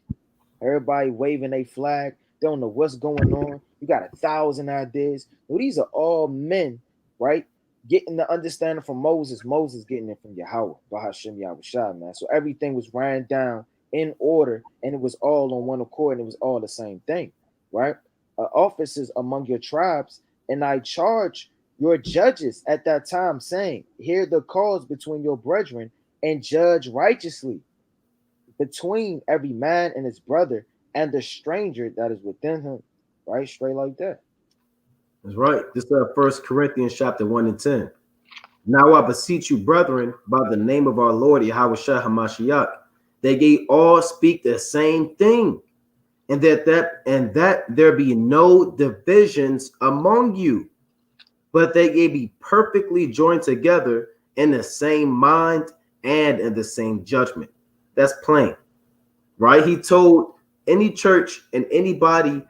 everybody waving a flag, they don't know what's going on. You got 1,000 ideas. Well, these are all men, right? Getting the understanding from Moses getting it from Yahweh, Bahashem Yahweh Shah, man. So everything was ran down in order, and it was all on one accord, and it was all the same thing, right? Officers among your tribes, and I charge your judges at that time, saying, hear the cause between your brethren, and judge righteously between every man and his brother, and the stranger that is within him, right? Straight like that. That's right. This is 1 Corinthians chapter 1 and 10. Now I beseech you, brethren, by the name of our Lord Yahweh Shah HaMashiach, that ye all speak the same thing, and that there be no divisions among you, but that ye be perfectly joined together in the same mind and in the same judgment. That's plain, right? He told any church and anybody,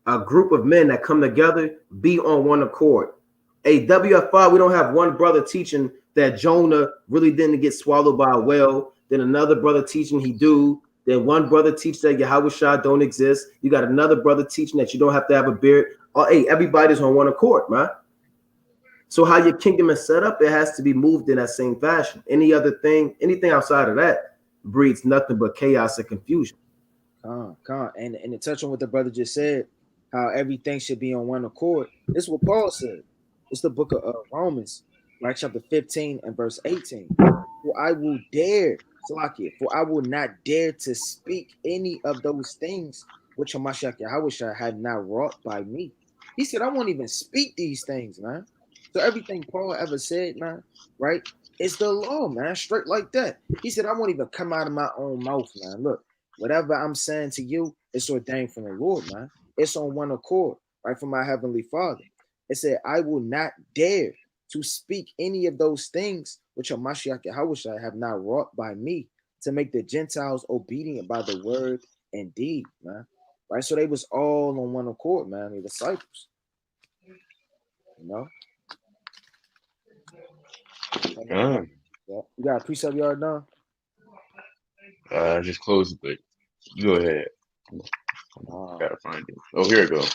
a group of men that come together, be on one accord. A WFI, we don't have one brother teaching that Jonah really didn't get swallowed by a whale. Then another brother teaching he do. Then one brother teaches that Yahweh Shah don't exist. You got another brother teaching that you don't have to have a beard. Hey, everybody's on one accord, man. So how your kingdom is set up, it has to be moved in that same fashion. Any other thing, anything outside of that breeds nothing but chaos and confusion. And to touch on what the brother just said, how everything should be on one accord. This is what Paul said. It's the book of Romans, right? Chapter 15 and verse 18. For I will not dare to speak any of those things which Hamashiach Yahweh Shah had not wrought by me. He said, I won't even speak these things, man. So everything Paul ever said, man, right? It's the law, man, straight like that. He said, I won't even come out of my own mouth, man. Look, whatever I'm saying to you, it's ordained from the Lord, man. It's on one accord, right, from my heavenly Father. It said, I will not dare to speak any of those things which Mashiach Yahushua have not wrought by me to make the Gentiles obedient by the word and deed, man. Right? So they was all on one accord, man, the disciples. You know? Yeah. You got a precept yard done? I just closed it, but you go ahead. Gotta find it. Oh, here it goes.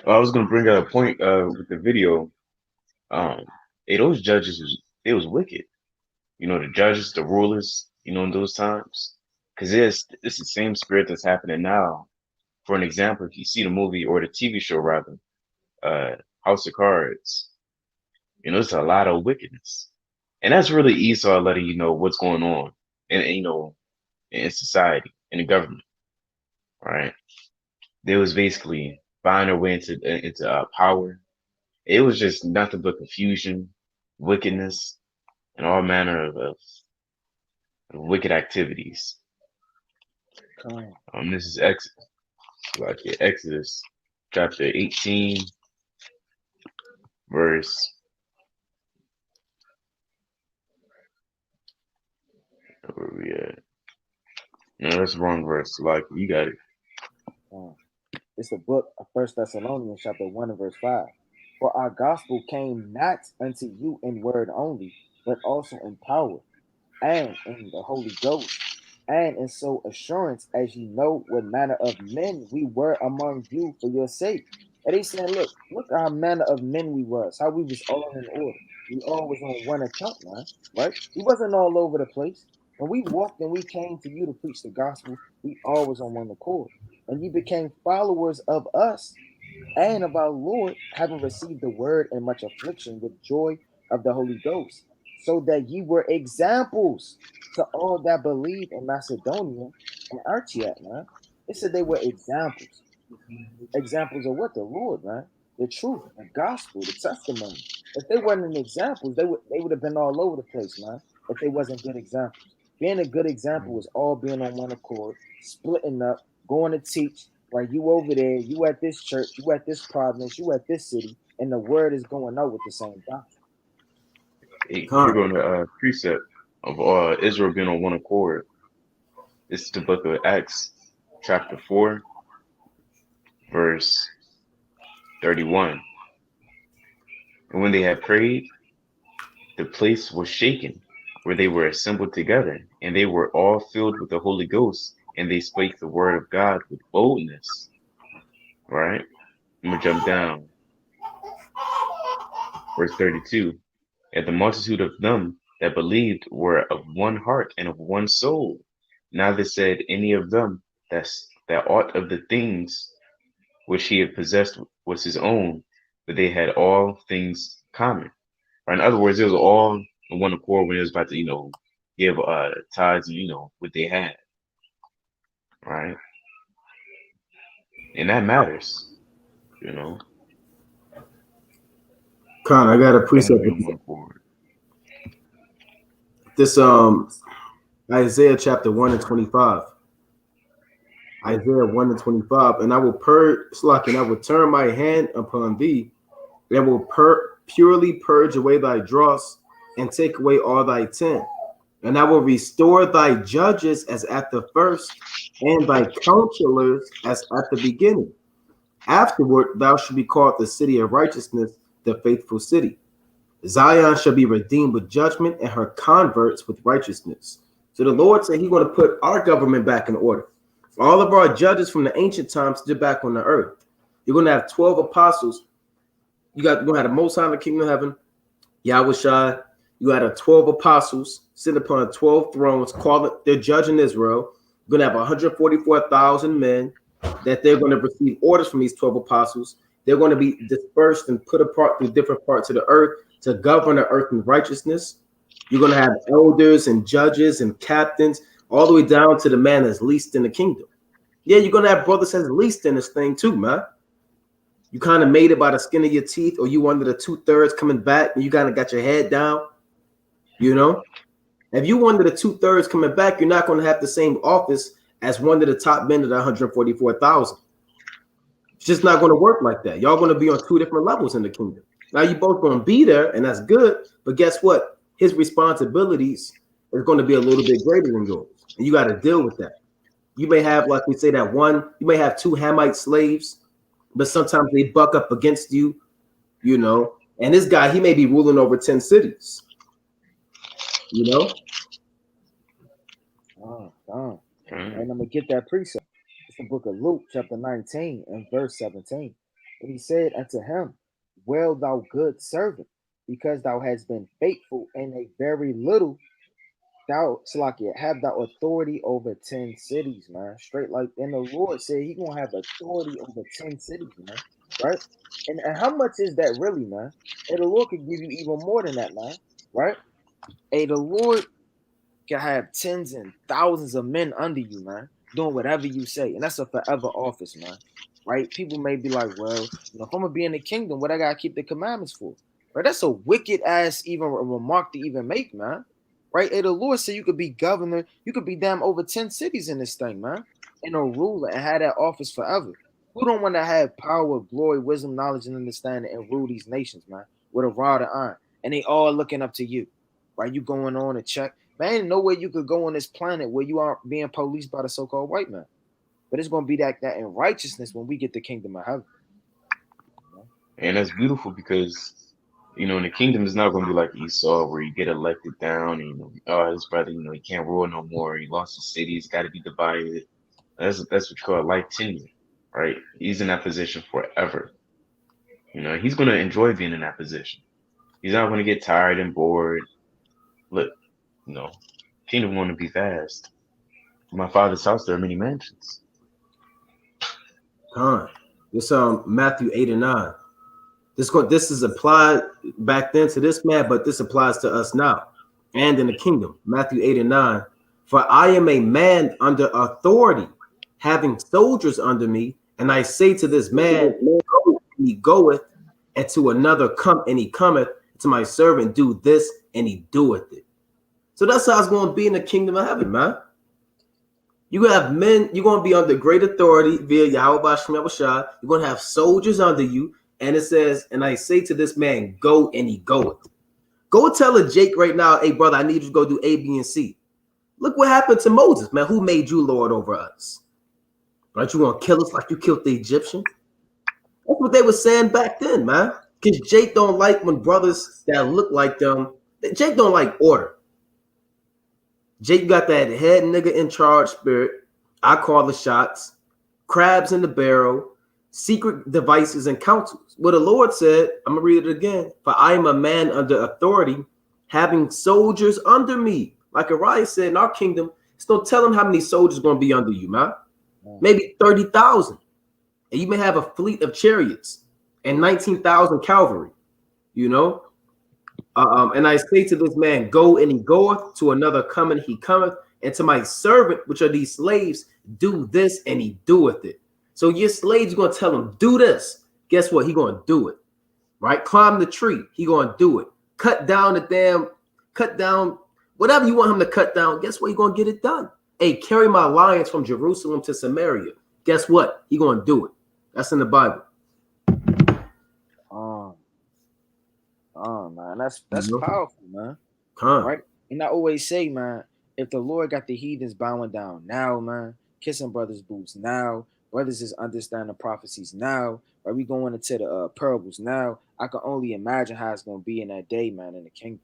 I was gonna bring out a point with the video. Those judges they was wicked. You know, the judges, the rulers, you know, in those times. Because it's the same spirit that's happening now. For an example, if you see the movie or the TV show rather, House of Cards, you know, there's a lot of wickedness. And that's really Esau letting you know what's going on you know, in society, in the government. Right? They was basically buying their way into power. It was just nothing but confusion, wickedness, and all manner of wicked activities. This is Exodus chapter 18, verse. Where we at? No, that's the wrong verse. Like, you got it. It's the book of 1 Thessalonians chapter 1 and verse 5. For our gospel came not unto you in word only, but also in power and in the Holy Ghost, and in so assurance as you know what manner of men we were among you for your sake. And they saying, look our manner of men we was, how we was all in order. We all was on one account, man, right? We wasn't all over the place. When we walked and we came to you to preach the gospel, we always on one accord. And you became followers of us and of our Lord, having received the word in much affliction with joy of the Holy Ghost, so that ye were examples to all that believe in Macedonia and Antioch, man. It said they were examples. Examples of what? The Lord, man. The truth, the gospel, the testimony. If they weren't examples, they would have been all over the place, man. If they wasn't good examples. Being a good example was all being on one accord, splitting up, going to teach. Right, you over there, you at this church, you at this province, you at this city, and the word is going out with the same doctrine. Hey, we're going to precept of Israel being on one accord. It's the book of Acts, chapter 4, verse 31. And when they had prayed, the place was shaken where they were assembled together, and they were all filled with the Holy Ghost, and they spake the word of God with boldness. Right? I'm going to jump down. Verse 32. And the multitude of them that believed were of one heart and of one soul. Neither said any of them that aught of the things which he had possessed was his own, but they had all things common. Right? In other words, it was all in one accord when it was about to, you know, give tithes, you know, what they had. Right? And that matters, you know. Con, I got a precept. This Isaiah chapter 1 and 25. Isaiah 1 and 25. And I will and I will turn my hand upon thee, and will purely purge away thy dross, and take away all thy tin. And I will restore thy judges as at the first, and thy counselors as at the beginning. Afterward, thou shalt be called the city of righteousness, the faithful city. Zion shall be redeemed with judgment, and her converts with righteousness. So the Lord said he's going to put our government back in order. All of our judges from the ancient times, they're back on the earth. You're going to have 12 apostles. You're going to have the Most High in the kingdom of heaven, Yahushua. You had 12 apostles sitting upon 12 thrones, they're judging Israel. You're going to have 144,000 men that they're going to receive orders from these 12 apostles. They're going to be dispersed and put apart through different parts of the earth to govern the earth in righteousness. You're going to have elders and judges and captains all the way down to the man that's least in the kingdom. Yeah, you're going to have brothers that's least in this thing too, man. You kind of made it by the skin of your teeth, or you one of the 2/3 coming back, and you kind of got your head down. You know, if you one of the 2/3 coming back, you're not going to have the same office as one of the top men of the 144,000. It's just not going to work like that. Y'all going to be on two different levels in the kingdom. Now you both going to be there, and that's good. But guess what? His responsibilities are going to be a little bit greater than yours, and you got to deal with that. You may have, like we say, that one. You may have 2 Hamite slaves, but sometimes they buck up against you, you know. And this guy, he may be ruling over 10 cities, you know. And I'm gonna get that precept. It's the book of Luke, chapter 19, and verse 17. And he said unto him, well, thou good servant, because thou hast been faithful in a very little, thou, Salakia, have thou authority over 10 cities, man. Straight like, and the Lord said he gonna have authority over 10 cities, man. Right? And how much is that really, man? And the Lord could give you even more than that, man. Right? Hey, the Lord can have tens and thousands of men under you, man, doing whatever you say. And that's a forever office, man. Right? People may be like, well, you know, if I'm gonna be in the kingdom, what I gotta keep the commandments for? Right? That's a wicked ass even remark to even make, man. Right? Hey, the Lord said you could be governor, you could be damn over 10 cities in this thing, man, and a ruler and have that office forever. Who don't want to have power, glory, wisdom, knowledge, and understanding and rule these nations, man, with a rod of iron? And they all looking up to you. Right? You going on a check. Man, ain't no way you could go on this planet where you aren't being policed by the so-called white man. But it's going to be that in righteousness when we get the kingdom of heaven. And that's beautiful because, you know, in the kingdom is not going to be like Esau where you get elected down and, you know, oh, his brother, you know, he can't rule no more. He lost his city. He's got to be divided. That's what you call a life tenure, right? He's in that position forever. You know, he's going to enjoy being in that position. He's not going to get tired and bored. Look, you know, kingdom want to be fast. In my father's house, there are many mansions. This Matthew 8 and 9. This is applied back then to this man, but this applies to us now and in the kingdom. Matthew 8 and 9. For I am a man under authority, having soldiers under me, and I say to this man, go, and he goeth, and to another come, and he cometh, to my servant do this, and he doeth it. So that's how it's going to be in the kingdom of heaven, man. You have men, you're going to be under great authority via Yahweh Bashem Yahushua. You're going to have soldiers under you. And it says, and I say to this man, go, and he goeth. Go tell a Jake right now, hey, brother, I need you to go do A, B, and C. Look what happened to Moses, man. Who made you Lord over us? Aren't you going to kill us like you killed the Egyptian? That's what they were saying back then, man. Because Jake don't like when brothers that look like them, Jake don't like order. Jake got that head nigga in charge spirit. I call the shots. Crabs in the barrel. Secret devices and counsels. What the Lord said, I'm going to read it again. For I am a man under authority, having soldiers under me. Like Ariah said in our kingdom, it's no telling how many soldiers are going to be under you, man. Maybe 30,000. And you may have a fleet of chariots and 19,000 cavalry, you know. And I say to this man, go, and he goeth, to another come, and he cometh, and to my servant, which are these slaves, do this, and he doeth it. So your slaves, you're going to tell him, do this. Guess what? He going to do it, right? Climb the tree. He going to do it. Cut down, whatever you want him to cut down. Guess what? He going to get it done. Hey, carry my lions from Jerusalem to Samaria. Guess what? He going to do it. That's in the Bible. Man, that's powerful, man. Right? And I always say, man, if the Lord got the heathens bowing down now, man, kissing brothers' boots now, brothers is understanding prophecies now, are we going into the parables now? I can only imagine how it's going to be in that day, man, in the kingdom.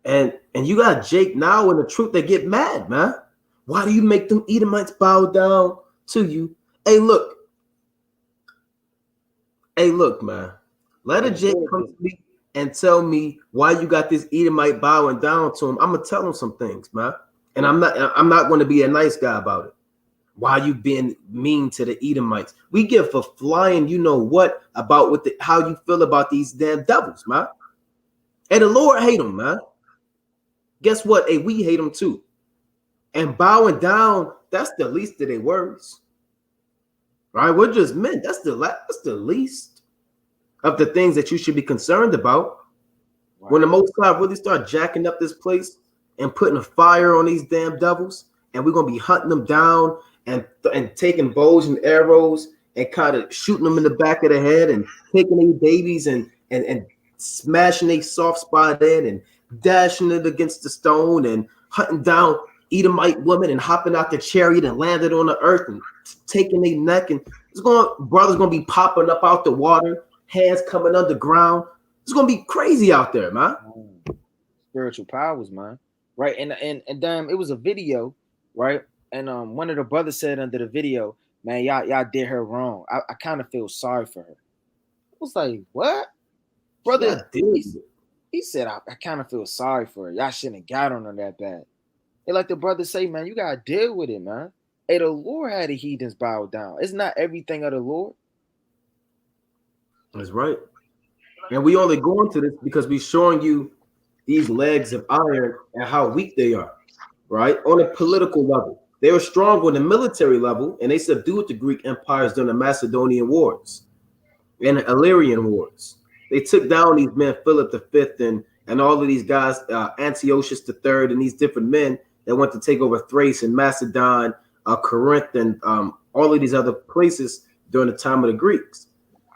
And you got Jake now in the truth. They get mad, man. Why do you make them Edomites bow down to you? Hey, look, man. Let a Jake come to me and tell me why you got this Edomite bowing down to him. I'm gonna tell him some things, man. And I'm not going to be a nice guy about it. Why you being mean to the Edomites? We give for flying, you know what, about how you feel about these damn devils, man. And the Lord hate them, man. Guess what? Hey, we hate them too. And bowing down, that's the least of their worries. right? We're just men. That's the least of the things that you should be concerned about. Right. When the Most High really start jacking up this place and putting a fire on these damn devils, and we're gonna be hunting them down and taking bows and arrows and kind of shooting them in the back of the head and taking their babies and smashing a soft spot in and dashing it against the stone and hunting down Edomite women and hopping out the chariot and landing on the earth and taking their neck, and brothers gonna be popping up out the water, hands coming underground. It's gonna be crazy out there, man. Spiritual powers, man. Right. And damn, it was a video, right? And one of the brothers said under the video, man, y'all did her wrong. I kind of feel sorry for her. I was like, what? Brother, he said, I kind of feel sorry for her. Y'all shouldn't have got on her that bad. And like the brother say, man, you gotta deal with it, man. Hey, the Lord had the heathens bow down. It's not everything of the Lord. That's right. And we only go into this because we're showing you these legs of iron and how weak they are, right? On a political level. They were strong on the military level, and they subdued the Greek empires during the Macedonian Wars and the Illyrian Wars. They took down these men, Philip V and all of these guys, Antiochus III, and these different men that went to take over Thrace and Macedon, Corinth, and all of these other places during the time of the Greeks.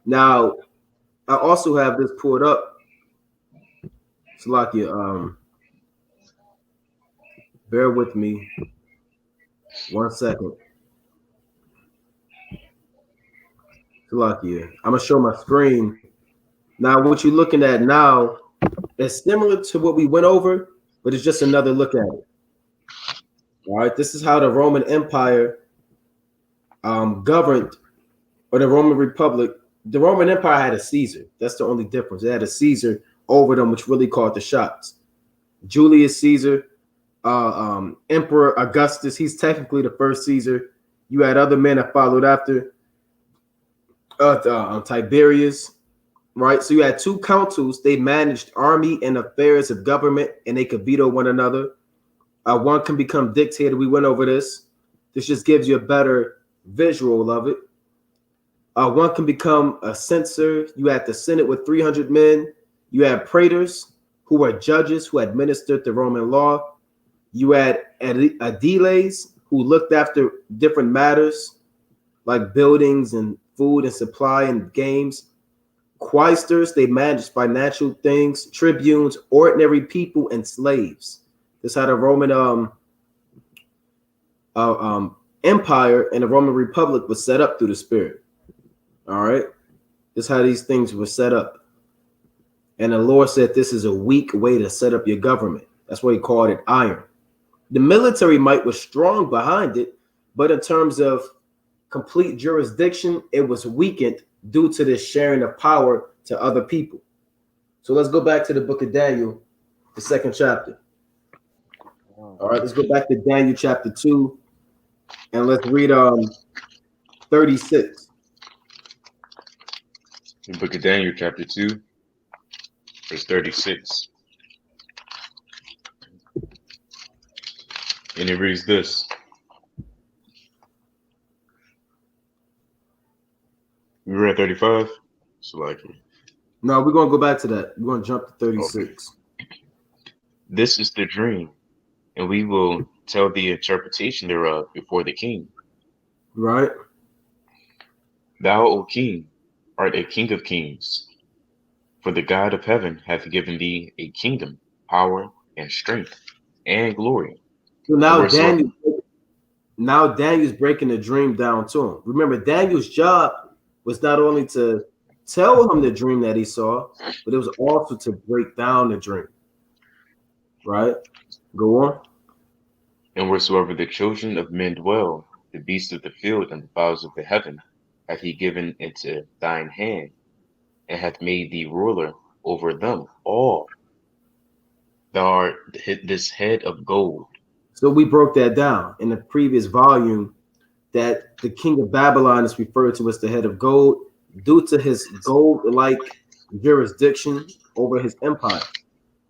Now, I also have this pulled up. Salakia, bear with me 1 second. Salakia, I'm gonna show my screen. Now, what you're looking at now is similar to what we went over, but it's just another look at it. All right, this is how the Roman Empire governed, or the Roman Republic. The Roman Empire had a Caesar. That's the only difference. They had a Caesar over them, which really called the shots. Julius Caesar, Emperor Augustus, he's technically the first Caesar. You had other men that followed after, Tiberius, right? So you had two consuls. They managed army and affairs of government, and they could veto one another. One can become dictator. We went over this. This just gives you a better visual of it. One can become a censor. You had the Senate with 300 men. You had praetors, who were judges who administered the Roman law. You had aediles, who looked after different matters like buildings and food and supply and games. Quaestors, they managed financial things. Tribunes, ordinary people, and slaves. This had a Roman empire, and the Roman Republic was set up through the Spirit. All right, this is how these things were set up. And the Lord said this is a weak way to set up your government. That's why he called it iron. The military might was strong behind it, but in terms of complete jurisdiction, it was weakened due to this sharing of power to other people. So let's go back to the book of Daniel, the 2nd chapter. All right, let's go back to Daniel chapter 2, and let's read 36. The book of Daniel, chapter 2, verse 36. And it reads this. We were at 35? So like, no, we're going to go back to that. We're going to jump to 36. Okay. This is the dream, and we will tell the interpretation thereof before the king. Right. Thou, O king, art a king of kings, for the God of heaven hath given thee a kingdom, power, and strength, and glory. So now Daniel's breaking the dream down to him. Remember, Daniel's job was not only to tell him the dream that he saw, but it was also to break down the dream. Right? Go on. And wheresoever the children of men dwell, the beasts of the field and the fowls of the heaven, hath he given into thine hand, and hath made thee ruler over them all. Thou art this head of gold. So we broke that down in the previous volume, that the king of Babylon is referred to as the head of gold due to his gold-like jurisdiction over his empire.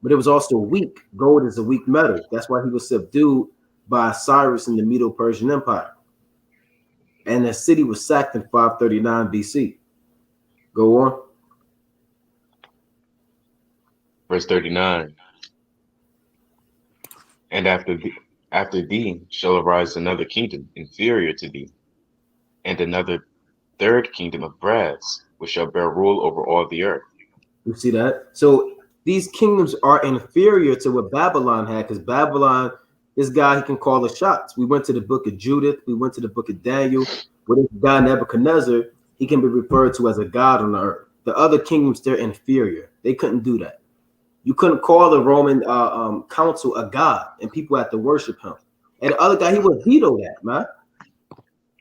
But it was also weak. Gold is a weak metal. That's why he was subdued by Cyrus in the Medo-Persian Empire. and the city was sacked in 539 BC. Go on. Verse 39. And after thee shall arise another kingdom inferior to thee, and another third kingdom of brass, which shall bear rule over all the earth. You see that? So these kingdoms are inferior to what Babylon had, because Babylon, this guy, he can call the shots. We went to the book of Judith, we went to the book of Daniel, where this guy Nebuchadnezzar, he can be referred to as a god on the earth. The other kingdoms, they're inferior. They couldn't do that. You couldn't call the Roman council a god, and people had to worship him. And the other guy, he would veto that, man.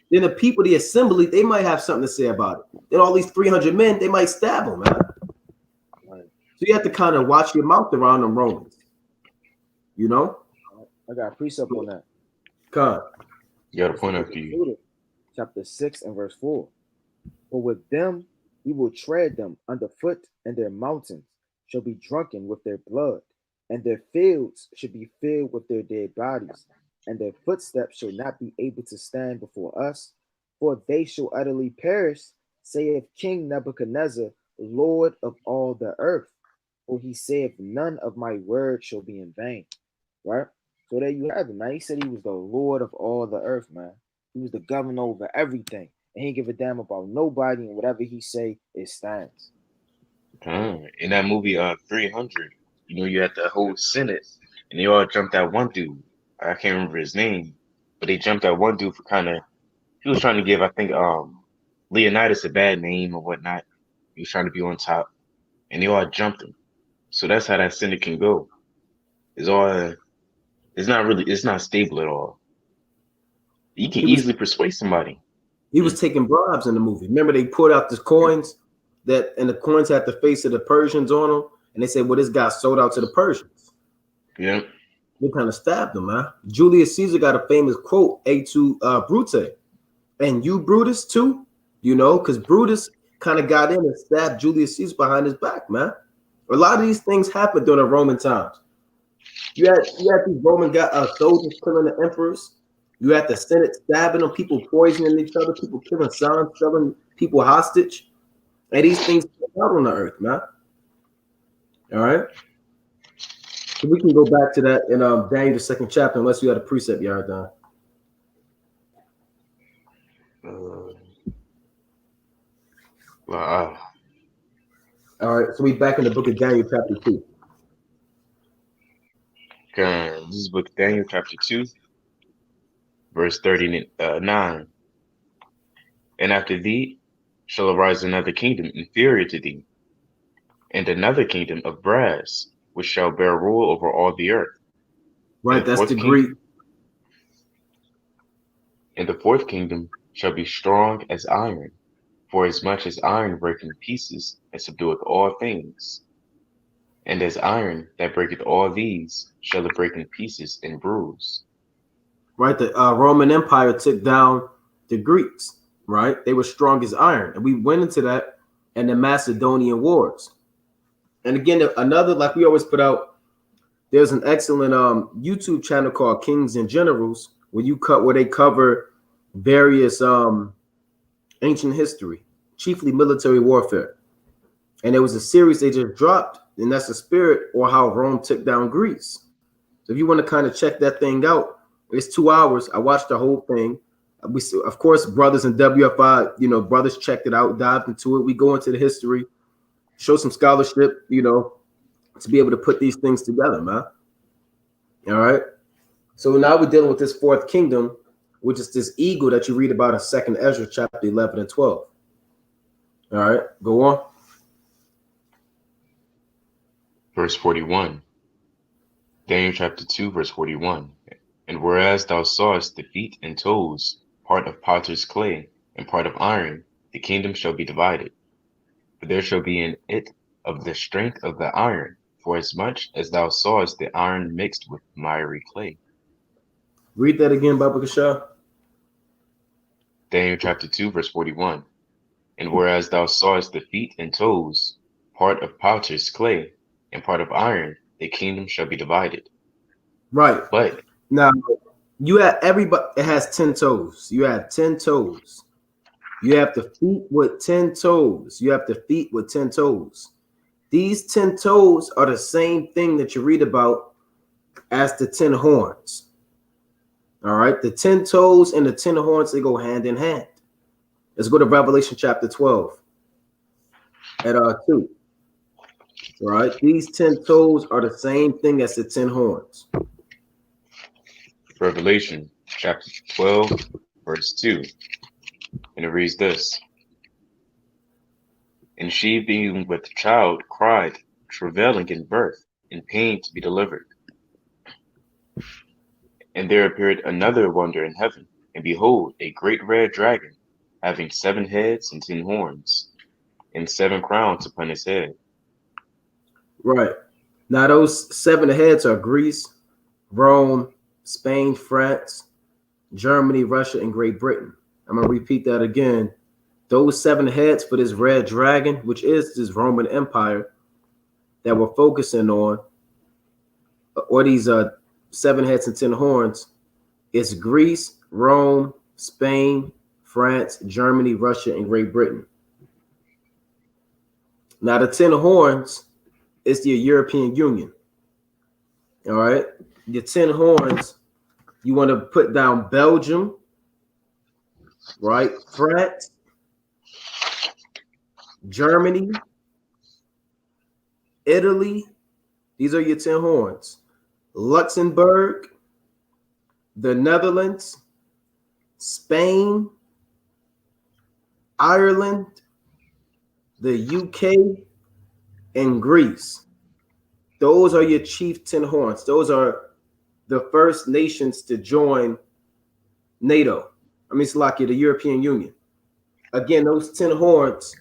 Then the people, the assembly, they might have something to say about it. Then all these 300 men, they might stab him, man. So you have to kind of watch your mouth around them Romans. You know? I got a precept on that. God. You got a point out for you. Chapter 6 and verse 4. For with them we will tread them underfoot, and their mountains shall be drunken with their blood, and their fields should be filled with their dead bodies, and their footsteps shall not be able to stand before us, for they shall utterly perish, saith King Nebuchadnezzar, Lord of all the earth. For he saith, none of my words shall be in vain. Right? So there you have it, man. He said he was the Lord of all the earth, man. He was the governor over everything. And he didn't give a damn about nobody, and whatever he say, it stands. In that movie 300, you know, you had the whole Senate, and they all jumped at one dude. I can't remember his name, but they jumped at one dude for he was trying to give, I think, Leonidas a bad name or whatnot. He was trying to be on top, and they all jumped him. So that's how that Senate can go. It's not stable at all. You can easily persuade somebody. He was taking bribes in the movie. Remember, they pulled out the coins and the coins had the face of the Persians on them, and they said, well, this guy sold out to the Persians. Yeah. They kind of stabbed him, man. Julius Caesar got a famous quote, "A to Brute." And you, Brutus, too, you know, because Brutus kind of got in and stabbed Julius Caesar behind his back, man. A lot of these things happened during the Roman times. You had these Roman soldiers killing the emperors. You had the Senate stabbing them, people poisoning each other, people killing sons, selling people hostage. And these things out on the earth, man. All right. So we can go back to that in Daniel, the 2nd chapter, unless you had a precept, Yardan. All right, so we back in the book of Daniel, chapter 2. Okay, this is book of Daniel, chapter 2, verse 39. And after thee shall arise another kingdom inferior to thee, and another kingdom of brass, which shall bear rule over all the earth. Right, that's the Greek. And the fourth kingdom shall be strong as iron, for as much as iron breaketh in pieces, and subdueth all things. And as iron that breaketh all these, shall it break in pieces and bruise. Right, the Roman Empire took down the Greeks, right? They were strong as iron. And we went into that in the Macedonian Wars. And again, another, like we always put out, there's an excellent YouTube channel called Kings and Generals, where they cover various ancient history, chiefly military warfare. And there was a series they just dropped, and that's the spirit or how Rome took down Greece. So if you want to kind of check that thing out, it's 2 hours. I watched the whole thing. We, of course, brothers in WFI, you know, brothers checked it out, dived into it. We go into the history, show some scholarship, you know, to be able to put these things together, man. All right. So now we're dealing with this fourth kingdom, which is this eagle that you read about in 2nd Esdras chapter 11 and 12. All right, go on. Verse 41. Daniel chapter 2, verse 41. And whereas thou sawest the feet and toes, part of potter's clay and part of iron, the kingdom shall be divided. For there shall be in it of the strength of the iron, for as much as thou sawest the iron mixed with miry clay. Read that again, Baba Kasha. Daniel chapter 2, verse 41. And whereas thou sawest the feet and toes, part of potter's clay and part of iron, the kingdom shall be divided. Right. But now, You have everybody. It has 10 toes. You have 10 toes. You have the feet with 10 toes. You have the feet with 10 toes. These 10 toes are the same thing that you read about as the 10 horns. All right. The 10 toes and the 10 horns, they go hand in hand. Let's go to Revelation chapter 12 at 2. All right. These 10 toes are the same thing as the 10 horns. Revelation chapter 12, verse 2. And it reads this. And she, being with child, cried, travailing in birth, in pain to be delivered. And there appeared another wonder in heaven, and behold, a great red dragon, having 7 heads and 10 horns, and 7 crowns upon his head. Right. Now those 7 heads are Greece, Rome, Spain, France, Germany, Russia, and Great Britain. I'm going to repeat that again. Those 7 heads for this red dragon, which is this Roman Empire that we're focusing on, or these 7 heads and 10 horns, is Greece, Rome, Spain, France, Germany, Russia, and Great Britain. Now the 10 horns is the European Union. All right. The 10 horns, you want to put down Belgium, right? France, Germany, Italy. These are your 10 horns. Luxembourg, the Netherlands, Spain, Ireland, the UK, and Greece. Those are your chief 10 horns. Those are the first nations to join NATO. It's like the European Union. Again, those 10 horns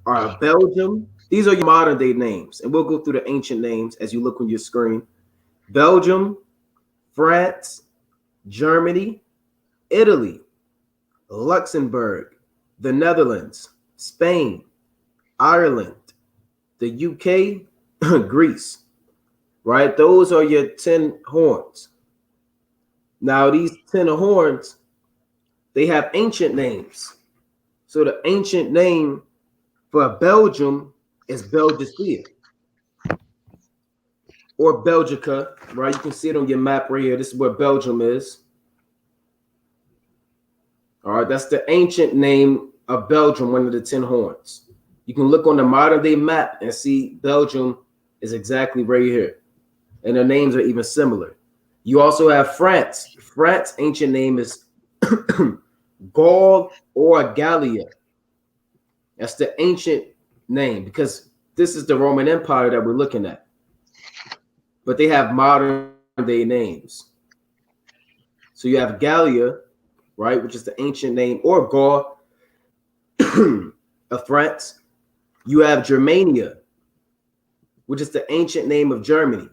are Belgium. These are your modern day names. And we'll go through the ancient names as you look on your screen. Belgium, France, Germany, Italy, Luxembourg, the Netherlands, Spain, Ireland, the UK, Greece. Right? Those are your 10 horns. Now, these 10 horns, they have ancient names. So the ancient name for Belgium is Belgica or Belgica, right? You can see it on your map right here. This is where Belgium is. All right, that's the ancient name of Belgium, one of the 10 horns. You can look on the modern day map and see Belgium is exactly right here. And their names are even similar. You also have France. France ancient name is Gaul or Gallia. That's the ancient name because this is the Roman Empire that we're looking at. But they have modern day names. So you have Gallia, right, which is the ancient name, or Gaul of France. You have Germania, which is the ancient name of Germany.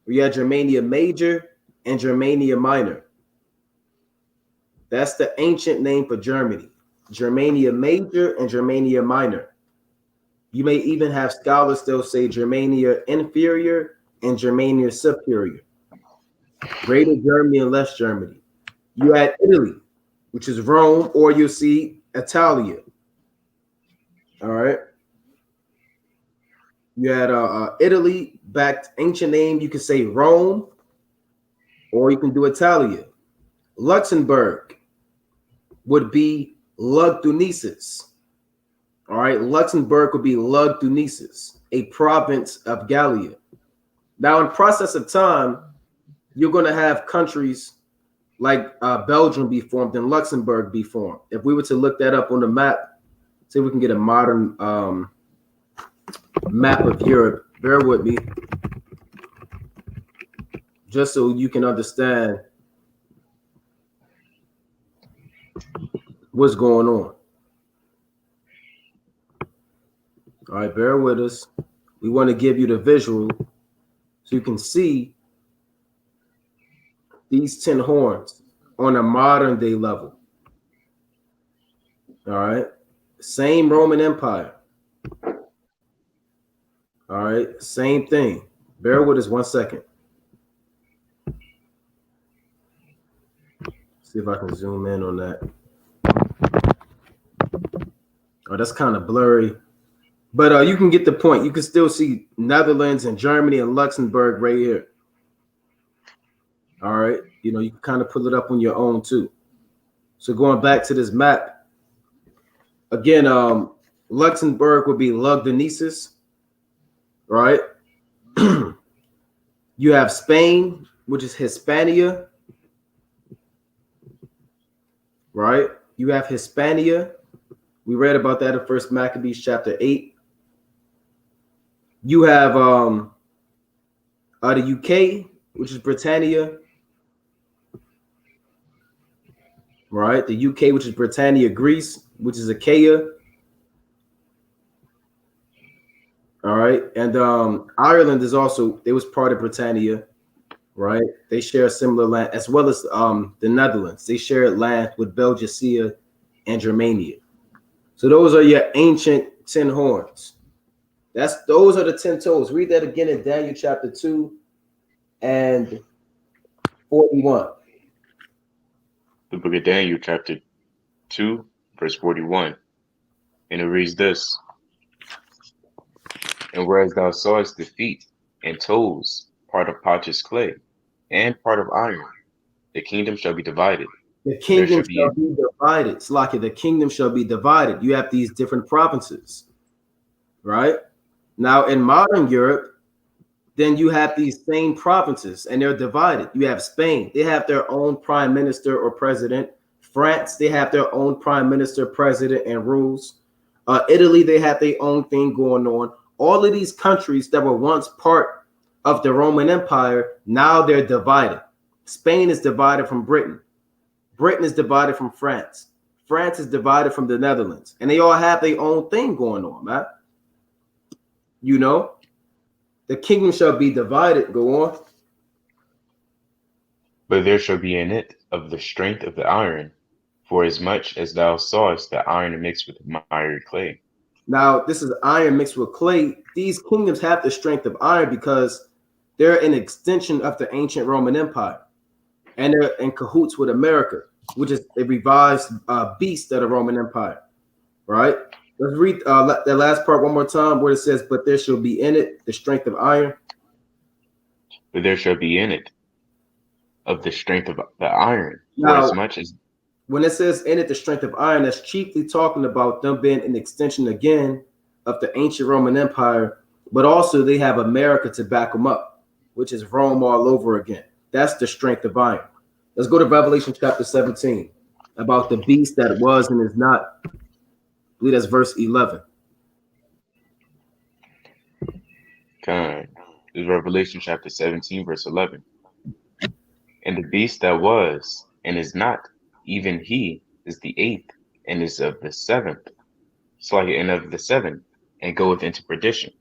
You have Germania Major and Germania Minor. That's the ancient name for Germany. Germania Major and Germania Minor. You may even have scholars still say Germania Inferior and Germania Superior. Greater Germany and less Germany. You had Italy, which is Rome, or you'll see Italia. All right. You had Italy, back ancient name. You could say Rome, or you can do Italia. Luxembourg would be Lugdunensis. All right. Luxembourg would be Lugdunensis, a province of Gallia. Now, in process of time, you're going to have countries like Belgium be formed and Luxembourg be formed. If we were to look that up on the map, see if we can get a modern map of Europe. Bear with me, just so you can understand what's going on. All right, bear with us. We want to give you the visual so you can see these 10 horns on a modern day level. All right, same Roman Empire. All right, same thing. Bear with us 1 second. See if I can zoom in on that. Oh, that's kind of blurry. But you can get the point. You can still see Netherlands and Germany and Luxembourg right here. All right. You know, you can kind of pull it up on your own too. So going back to this map, again, Luxembourg would be Lugdunensis, right? You have Spain, which is Hispania, right? You have Hispania. We read about that in 1 Maccabees chapter 8. You have the UK, which is Britannia, right? The UK, which is Britannia, Greece, which is Achaia. All right. And Ireland is also, they was part of Britannia, right? They share a similar land, as well as the Netherlands. They share land with Belgicia and Germania. So those are your ancient 10 horns. Those are the 10 toes. Read that again in Daniel chapter 2 and 41. The book of Daniel, chapter 2, verse 41. And it reads this. And whereas thou sawest the feet and toes, part of potter's clay, and part of iron, the kingdom shall be divided. The kingdom shall be divided. It's like the kingdom shall be divided. You have these different provinces, right? Now in modern Europe, then you have these same provinces and they're divided. You have Spain, they have their own prime minister or president. France, they have their own prime minister, president, and rules. Italy, they have their own thing going on. All of these countries that were once part of the Roman Empire, now they're divided. Spain is divided from Britain. Britain is divided from France. France is divided from the Netherlands. And they all have their own thing going on, man. You know, the kingdom shall be divided. Go on. But there shall be in it of the strength of the iron, for as much as thou sawest the iron mixed with miry clay. Now, this is iron mixed with clay. These kingdoms have the strength of iron because they're an extension of the ancient Roman Empire. And they're in cahoots with America, which is a revised beast of the Roman Empire, right? Let's read that last part one more time where it says, but there shall be in it the strength of iron. But there shall be in it of the strength of the iron, Now, for as much as... When it says in it the strength of iron, that's chiefly talking about them being an extension again of the ancient Roman Empire, but also they have America to back them up, which is Rome all over again. That's the strength of iron. Let's go to Revelation chapter 17 about the beast that was and is not. I believe that's verse 11. God, this is Revelation chapter 17, verse 11. And the beast that was and is not, even he is the 8th and is of the 7th, and of the 7th, and goeth into perdition.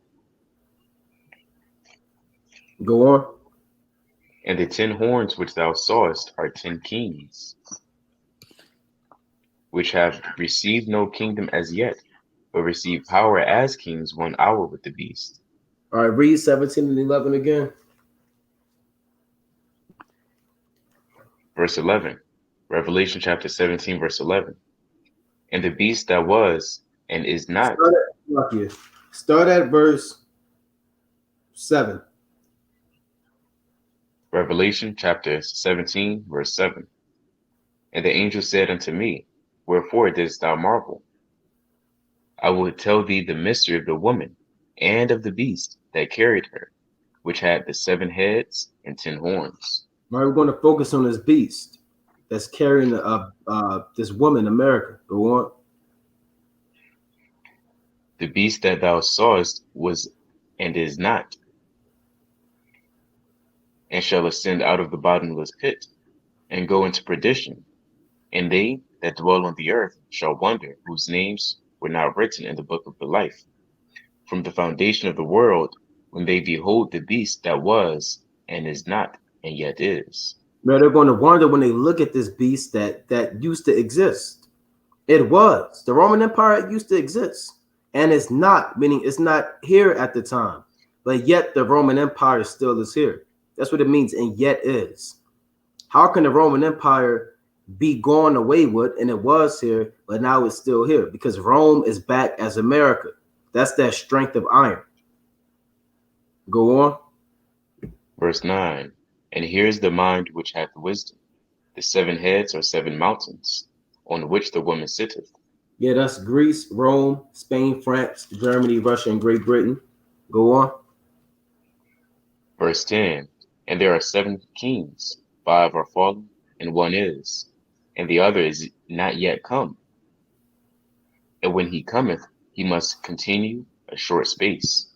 Go on. And the 10 horns which thou sawest are 10 kings, which have received no kingdom as yet, but receive power as kings 1 hour with the beast. All right, read 17 and 11 again. Verse 11, Revelation chapter 17, verse 11. And the beast that was and is not. Start at verse 7. Revelation chapter 17, verse 7. And the angel said unto me, wherefore didst thou marvel? I will tell thee the mystery of the woman and of the beast that carried her, which had the 7 heads and 10 horns. All right, we're going to focus on this beast that's carrying this woman, America. Go on. The beast that thou sawest was and is not, and shall ascend out of the bottomless pit, and go into perdition. And they that dwell on the earth shall wonder, whose names were not written in the book of the life, from the foundation of the world, when they behold the beast that was and is not, and yet is. Now they're going to wonder when they look at this beast that used to exist. It was. The Roman Empire used to exist. And it's not, meaning it's not here at the time. But yet the Roman Empire still is here. That's what it means, and yet is. How can the Roman Empire be gone away with, and it was here, but now it's still here because Rome is back as America. That's that strength of iron. Go on. Verse 9. And here's the mind which hath wisdom. The 7 heads are 7 mountains, on which the woman sitteth. Yeah, that's Greece, Rome, Spain, France, Germany, Russia, and Great Britain. Go on. Verse 10. And there are 7 kings, 5 are fallen, and 1 is, and the other is not yet come. And when he cometh, he must continue a short space.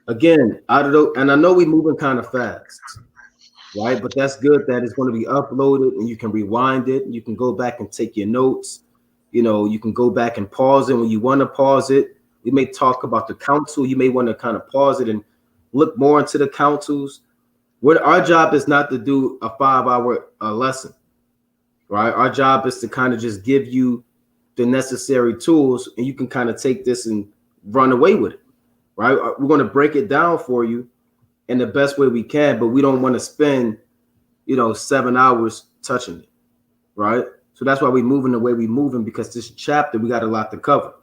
Again, out of those, and I know we're moving kind of fast, right? But that's good that it's going to be uploaded and you can rewind it. You can go back and take your notes. You know, you can go back and pause it when you want to pause it. We may talk about the council. You may want to kind of pause it and look more into the councils. What our job is not to do a 5-hour lesson, right? Our job is to kind of just give you the necessary tools, and you can kind of take this and run away with it, right? We're going to break it down for you in the best way we can, but we don't want to spend, 7 hours touching it, right? So that's why we're moving the way we're moving, because this chapter, we got a lot to cover.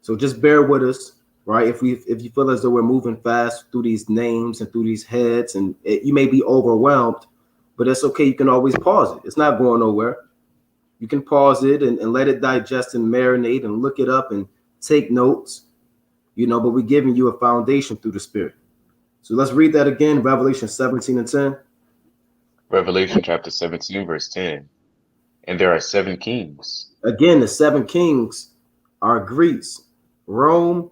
So just bear with us, right? If you feel as though we're moving fast through these names and through these heads, and you may be overwhelmed, but it's okay. You can always pause it. It's not going nowhere. You can pause it and let it digest and marinate and look it up and take notes, but we're giving you a foundation through the Spirit. So let's read that again, Revelation 17 and 10. Revelation chapter 17, verse 10. And there are 7 kings. Again, the 7 kings are Greece, Rome,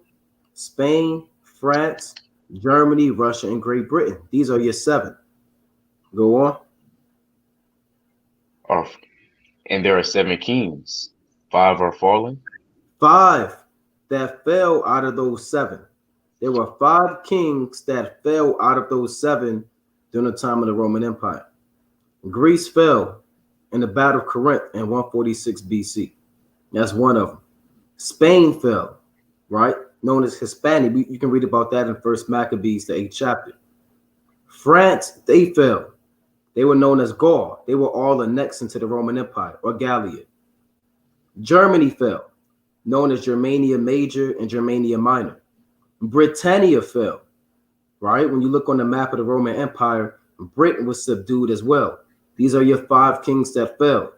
Spain, France, Germany, Russia, and Great Britain. These are your 7. Go on. And there are 7 kings. 5 are fallen. 5 that fell out of those 7. There were 5 kings that fell out of those 7 during the time of the Roman Empire. Greece fell in the Battle of Corinth in 146 BC. That's one of them. Spain fell, right? Known as Hispanic. You can read about that in 1 Maccabees, the 8th chapter. France, they fell. They were known as Gaul. They were all annexed into the Roman Empire, or Gallia. Germany fell, known as Germania Major and Germania Minor. Britannia fell, right? When you look on the map of the Roman Empire, Britain was subdued as well. These are your 5 kings that fell,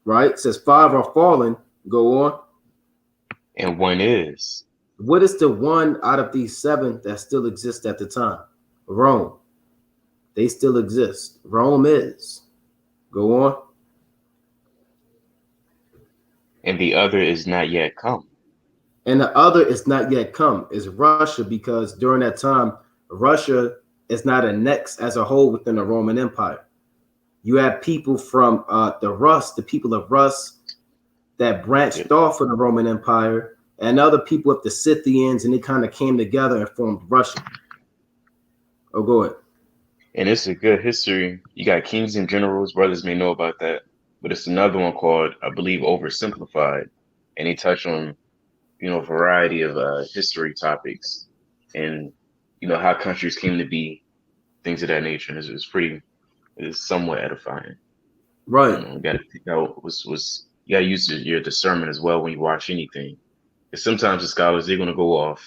right? It says 5 are fallen. Go on. And 1 is. What is the 1 out of these 7 that still exists at the time? Rome. They still exist. Rome is. Go on. And the other is not yet come. And the other is not yet come is Russia, because during that time, Russia is not annexed as a whole within the Roman Empire. You have people from the people of Rus that branched off from the Roman Empire, and other people of the Scythians, and they kind of came together and formed Russia. Oh, go ahead. And it's a good history. You got kings and generals. Brothers may know about that. But it's another one called, I believe, Oversimplified. And they touch on, a variety of history topics and, how countries came to be, things of that nature. It's somewhat edifying. Right. You got to pick out you got to use your discernment as well when you watch anything. Because sometimes the scholars, they're going to go off.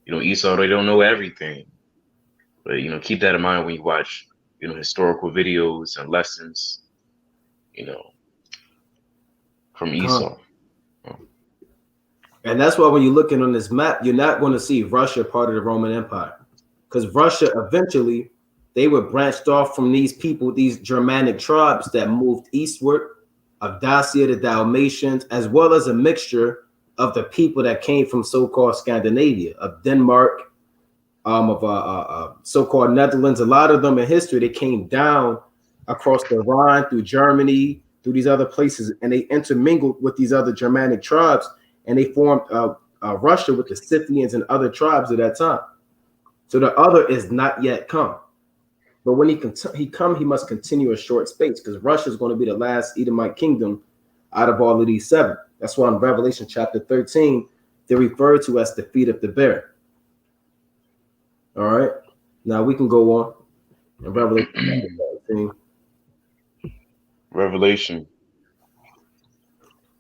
Esau, they don't know everything. But, keep that in mind when you watch, historical videos and lessons, from Esau. And that's why when you're looking on this map, you're not going to see Russia part of the Roman Empire. Because Russia, eventually, they were branched off from these people, these Germanic tribes that moved eastward, of Dacia, the Dalmatians, as well as a mixture of the people that came from so-called Scandinavia, of Denmark, of so-called Netherlands. A lot of them in history, they came down across the Rhine through Germany, through these other places, and they intermingled with these other Germanic tribes, and they formed Russia with the Scythians and other tribes at that time. So the other is not yet come. But when he must continue a short space, because Russia is going to be the last Edomite kingdom out of all of these 7. That's why in Revelation chapter 13, they're referred to as the feet of the bear. All right. Now we can go on in Revelation chapter 13. Revelation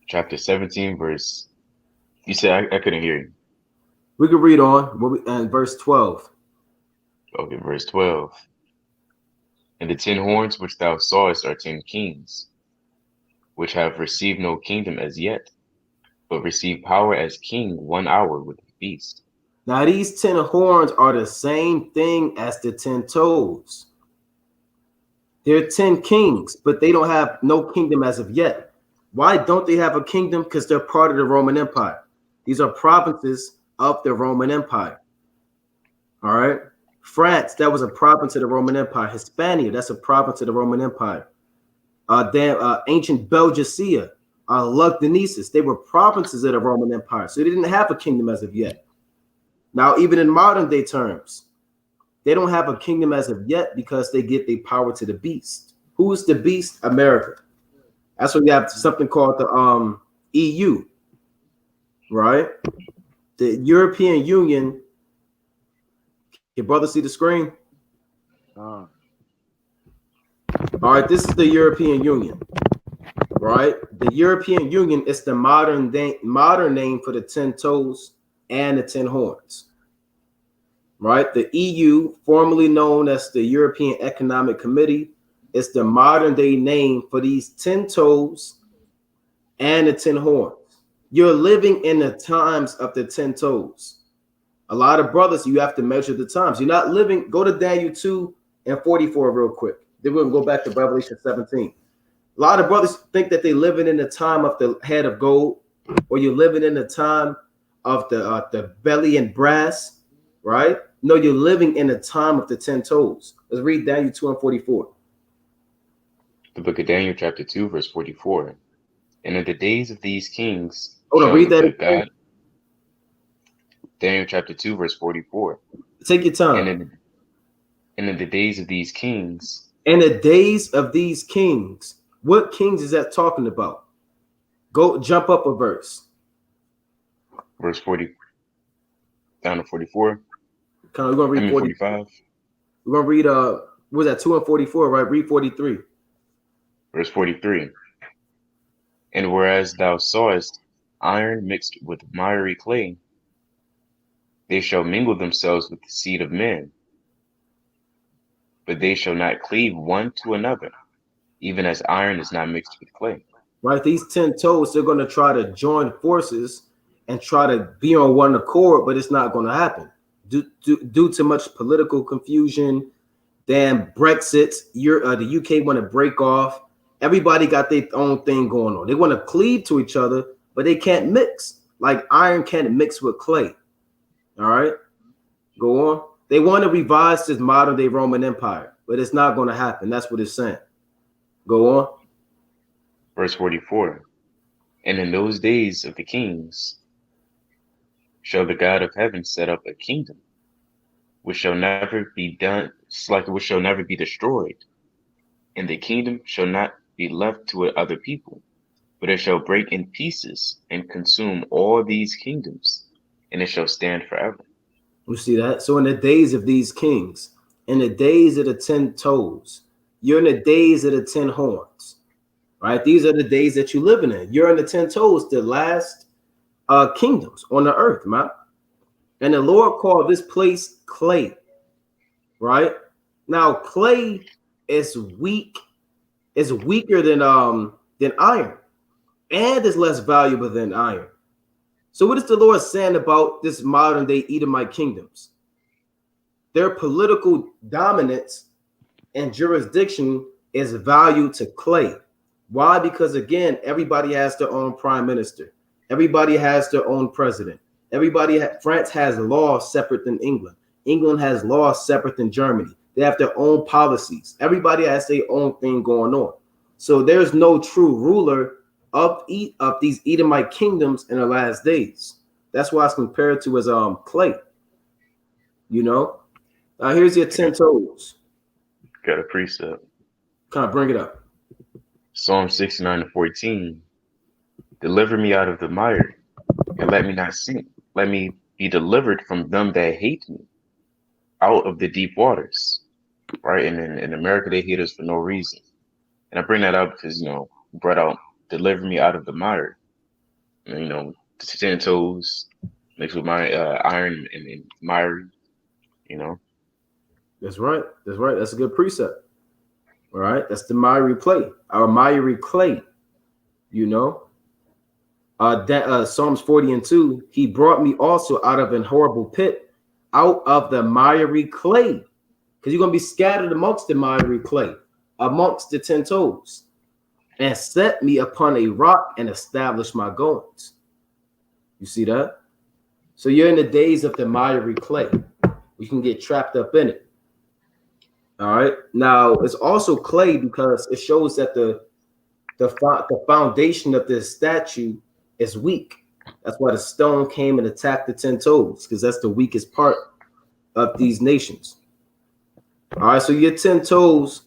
chapter 17, verse. You said I couldn't hear you. We can read on and verse 12. Okay, verse 12. And the 10 horns which thou sawest are 10 kings, which have received no kingdom as yet, but receive power as king 1 hour with the beast. Now these 10 horns are the same thing as the 10 toes. They're 10 kings, but they don't have no kingdom as of yet. Why don't they have a kingdom? Because they're part of the Roman Empire. These are provinces of the Roman Empire. All right. France, that was a province of the Roman Empire. Hispania, that's a province of the Roman Empire. Ancient Belgicia, Lugdunensis, they were provinces of the Roman Empire. So they didn't have a kingdom as of yet. Now, even in modern day terms, they don't have a kingdom as of yet because they get their power to the beast. Who is the beast? America. That's why we have something called the EU, right? The European Union. Your brother see the screen? All right, this is the European Union, right? The European Union is the modern name for the 10 toes and the 10 horns. Right, the EU, formerly known as the European Economic Committee, is the modern day name for these 10 toes and the 10 horns. You're living in the times of the 10 toes. A lot of brothers, you have to measure the times. You're not living. Go to Daniel 2 and 44 real quick. Then we're going to go back to Revelation 17. A lot of brothers think that they're living in the time of the head of gold, or you're living in the time of the belly and brass, right? No, you're living in the time of the 10 toes. Let's read Daniel 2 and 44. The book of Daniel, chapter 2, verse 44. And in the days of these kings, Hold on, read that again. God. Daniel, chapter 2, verse 44. Take your time. And in the days of these kings. In the days of these kings. What kings is that talking about? Go jump up a verse. Verse 40. Down to 44. We're gonna read 45. We're gonna read what was that 2 and 44, right? Read 43. Verse 43. And whereas thou sawest iron mixed with miry clay, they shall mingle themselves with the seed of men, but they shall not cleave one to another, even as iron is not mixed with clay. Right, these 10 toes, they're gonna try to join forces and try to be on one accord, but it's not gonna happen. Due to much political confusion, then Brexit, the UK want to break off. Everybody got their own thing going on. They want to cleave to each other, but they can't mix. Like iron can't mix with clay. All right, go on. They want to revise this modern day Roman Empire, but it's not going to happen. That's what it's saying. Go on. Verse 44. And in those days of the kings shall the God of heaven set up a kingdom which shall never be done, which shall never be destroyed, and the kingdom shall not be left to other people, but it shall break in pieces and consume all these kingdoms, and it shall stand forever. You see that? So in the days of these kings, in the days of the 10 toes, you're in the days of the 10 horns, right? These are the days that you're living in. You're in the 10 toes, the last kingdoms on the earth, man. And the Lord called this place clay, right? Now clay is weak, is weaker than iron, and is less valuable than iron. So what is the Lord saying about this modern day Edomite kingdoms? Their political dominance and jurisdiction is valued to clay. Why? Because again, everybody has their own prime minister. Everybody has their own president. France has laws separate than England. England has laws separate than Germany. They have their own policies. Everybody has their own thing going on. So there's no true ruler of these Edomite kingdoms in the last days. That's why it's compared to as clay. You know. Now here's your 10 toes. Got a precept. Kind of bring it up. Psalm 69:14. Deliver me out of the mire, and let me not sink. Let me be delivered from them that hate me, out of the deep waters. Right? And in America, they hate us for no reason. And I bring that up because, you brought out, deliver me out of the mire. And, the 10 toes mixed with my iron and miry, you know. That's right. That's right. That's a good precept. All right. That's the miry clay. Our miry clay, you know. Psalms 40:2, he brought me also out of an horrible pit, out of the miry clay. Because you're going to be scattered amongst the miry clay, amongst the 10 toes, and set me upon a rock and established my goings. You see that? So you're in the days of the miry clay. You can get trapped up in it. All right. Now, it's also clay because it shows that the foundation of this statue is weak. That's why the stone came and attacked the 10 toes, because that's the weakest part of these nations. All right, so your 10 toes,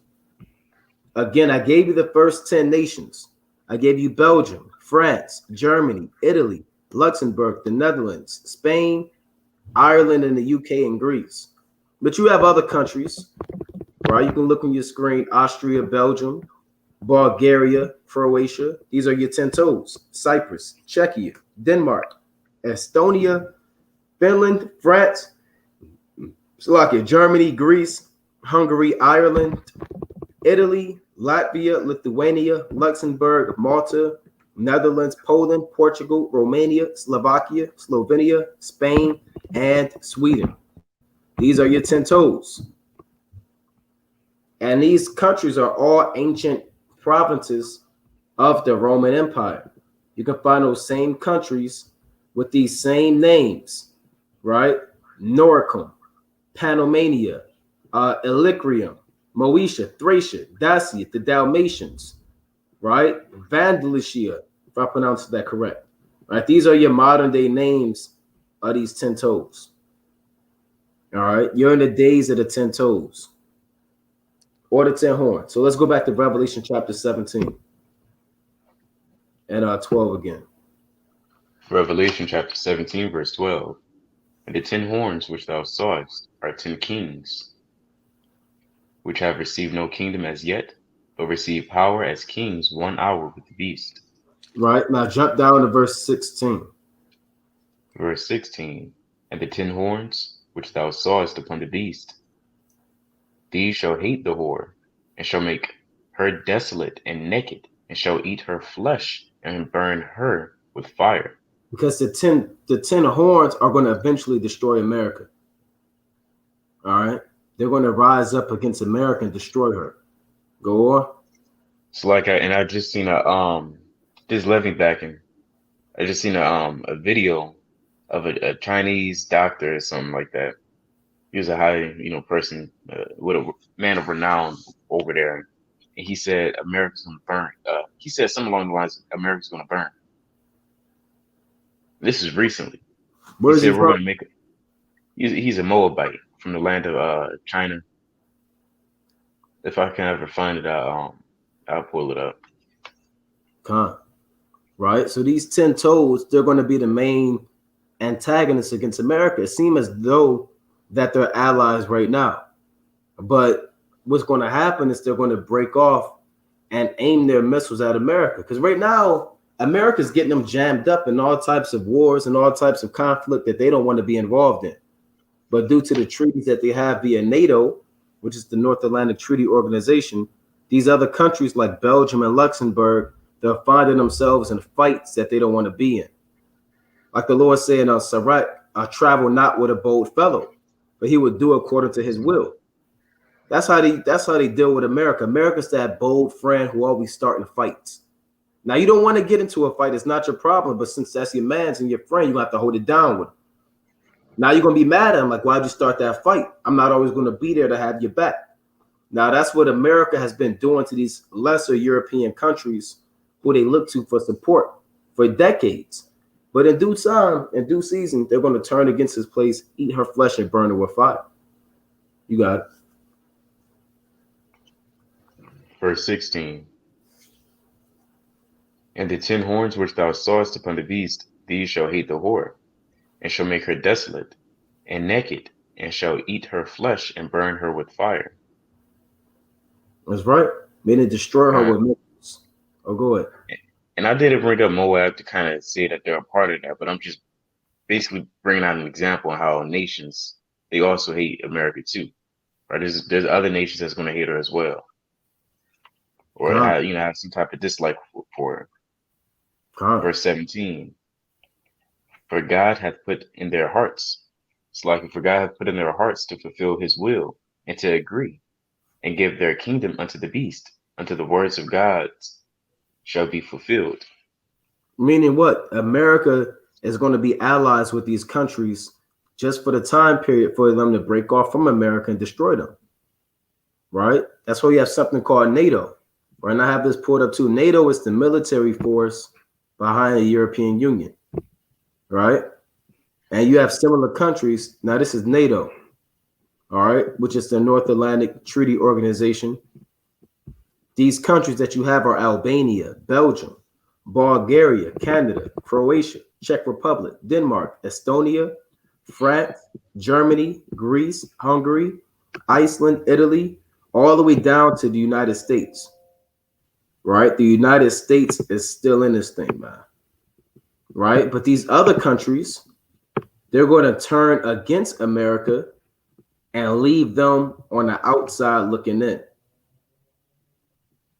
again, I gave you the first 10 nations. I gave you Belgium, France, Germany, Italy, Luxembourg, the Netherlands, Spain, Ireland, and the UK and Greece. But you have other countries, right? You can look on your screen: Austria, Belgium, Bulgaria, Croatia. These are your 10 toes. Cyprus, Czechia, Denmark, Estonia, Finland, France, Slovakia, Germany, Greece, Hungary, Ireland, Italy, Latvia, Lithuania, Luxembourg, Malta, Netherlands, Poland, Portugal, Romania, Slovakia, Slovenia, Spain, and Sweden. These are your 10 toes. And these countries are all ancient provinces of the Roman Empire. You can find those same countries with these same names, right? Noricum, Pannonia, Illyricum, Moesia, Thracia, Dacia, the Dalmatians, right? Vandalicia, if I pronounced that correct. Right? These are your modern day names of these 10 toes. All right. You're in the days of the 10 toes or the 10 horns. So let's go back to Revelation chapter 17 and 12 again. Revelation chapter 17, verse 12. And the 10 horns which thou sawest are 10 kings, which have received no kingdom as yet, but receive power as kings 1 hour with the beast. Right. Now jump down to verse 16. Verse 16. And the 10 horns which thou sawest upon the beast, these shall hate the whore, and shall make her desolate and naked, and shall eat her flesh, and burn her with fire. Because the 10 horns are going to eventually destroy America. All right. They're going to rise up against America and destroy her. Go on. So I just seen this living backing. I just seen a video of a Chinese doctor or something like that. He was a high, person with a man of renown over there, and he said America's gonna burn. He said something along the lines of America's gonna burn. This is recently. Where He is he said we're from? gonna make it. He's a Moabite from the land of China. If I can ever find it, I'll pull it up. Right. So these 10 toes, they're going to be the main antagonists against America. It seems as though that they're allies right now. But what's going to happen is they're going to break off and aim their missiles at America. Because right now, America's getting them jammed up in all types of wars and all types of conflict that they don't want to be involved in. But due to the treaties that they have via NATO, which is the North Atlantic Treaty Organization, these other countries like Belgium and Luxembourg, they're finding themselves in fights that they don't want to be in. Like the Lord said in Sirach, I travel not with a bold fellow, but he would do according to his will. That's how they deal with America. America's that bold friend who always starting fights. Now, you don't want to get into a fight. It's not your problem. But since that's your man's and your friend, you have to hold it down with him. Now, you're going to be mad at him. Like, why'd you start that fight? I'm not always going to be there to have your back. Now, that's what America has been doing to these lesser European countries who they look to for support for decades. But in due time, in due season, they're going to turn against this place, eat her flesh, and burn her with fire. You got it. Verse 16. And the 10 horns which thou sawest upon the beast, these shall hate the whore, and shall make her desolate and naked, and shall eat her flesh and burn her with fire. That's right. Meaning destroy her Right. with missiles. Oh, go ahead. And I didn't bring up Moab to kind of say that they're a part of that, but I'm just basically bringing out an example of how nations, they also hate America too. Right? There's other nations that's going to hate her as well, or Con, have some type of dislike for her. con. Verse 17, for God hath put in their hearts. It's like for God hath put in their hearts to fulfill his will and to agree and give their kingdom unto the beast, unto the words of God shall be fulfilled. Meaning what? America is going to be allies with these countries just for the time period for them to break off from America and destroy them. Right? That's why you have something called NATO. Right? And I have this pulled up too. NATO is the military force behind the European Union. Right? And you have similar countries. Now, this is NATO. All right, which is the North Atlantic Treaty Organization. These countries that you have are Albania, Belgium, Bulgaria, Canada, Croatia, Czech Republic, Denmark, Estonia, France, Germany, Greece, Hungary, Iceland, Italy, all the way down to the United States. Right? The United States is still in this thing, man. Right? But these other countries, they're going to turn against America and leave them on the outside looking in.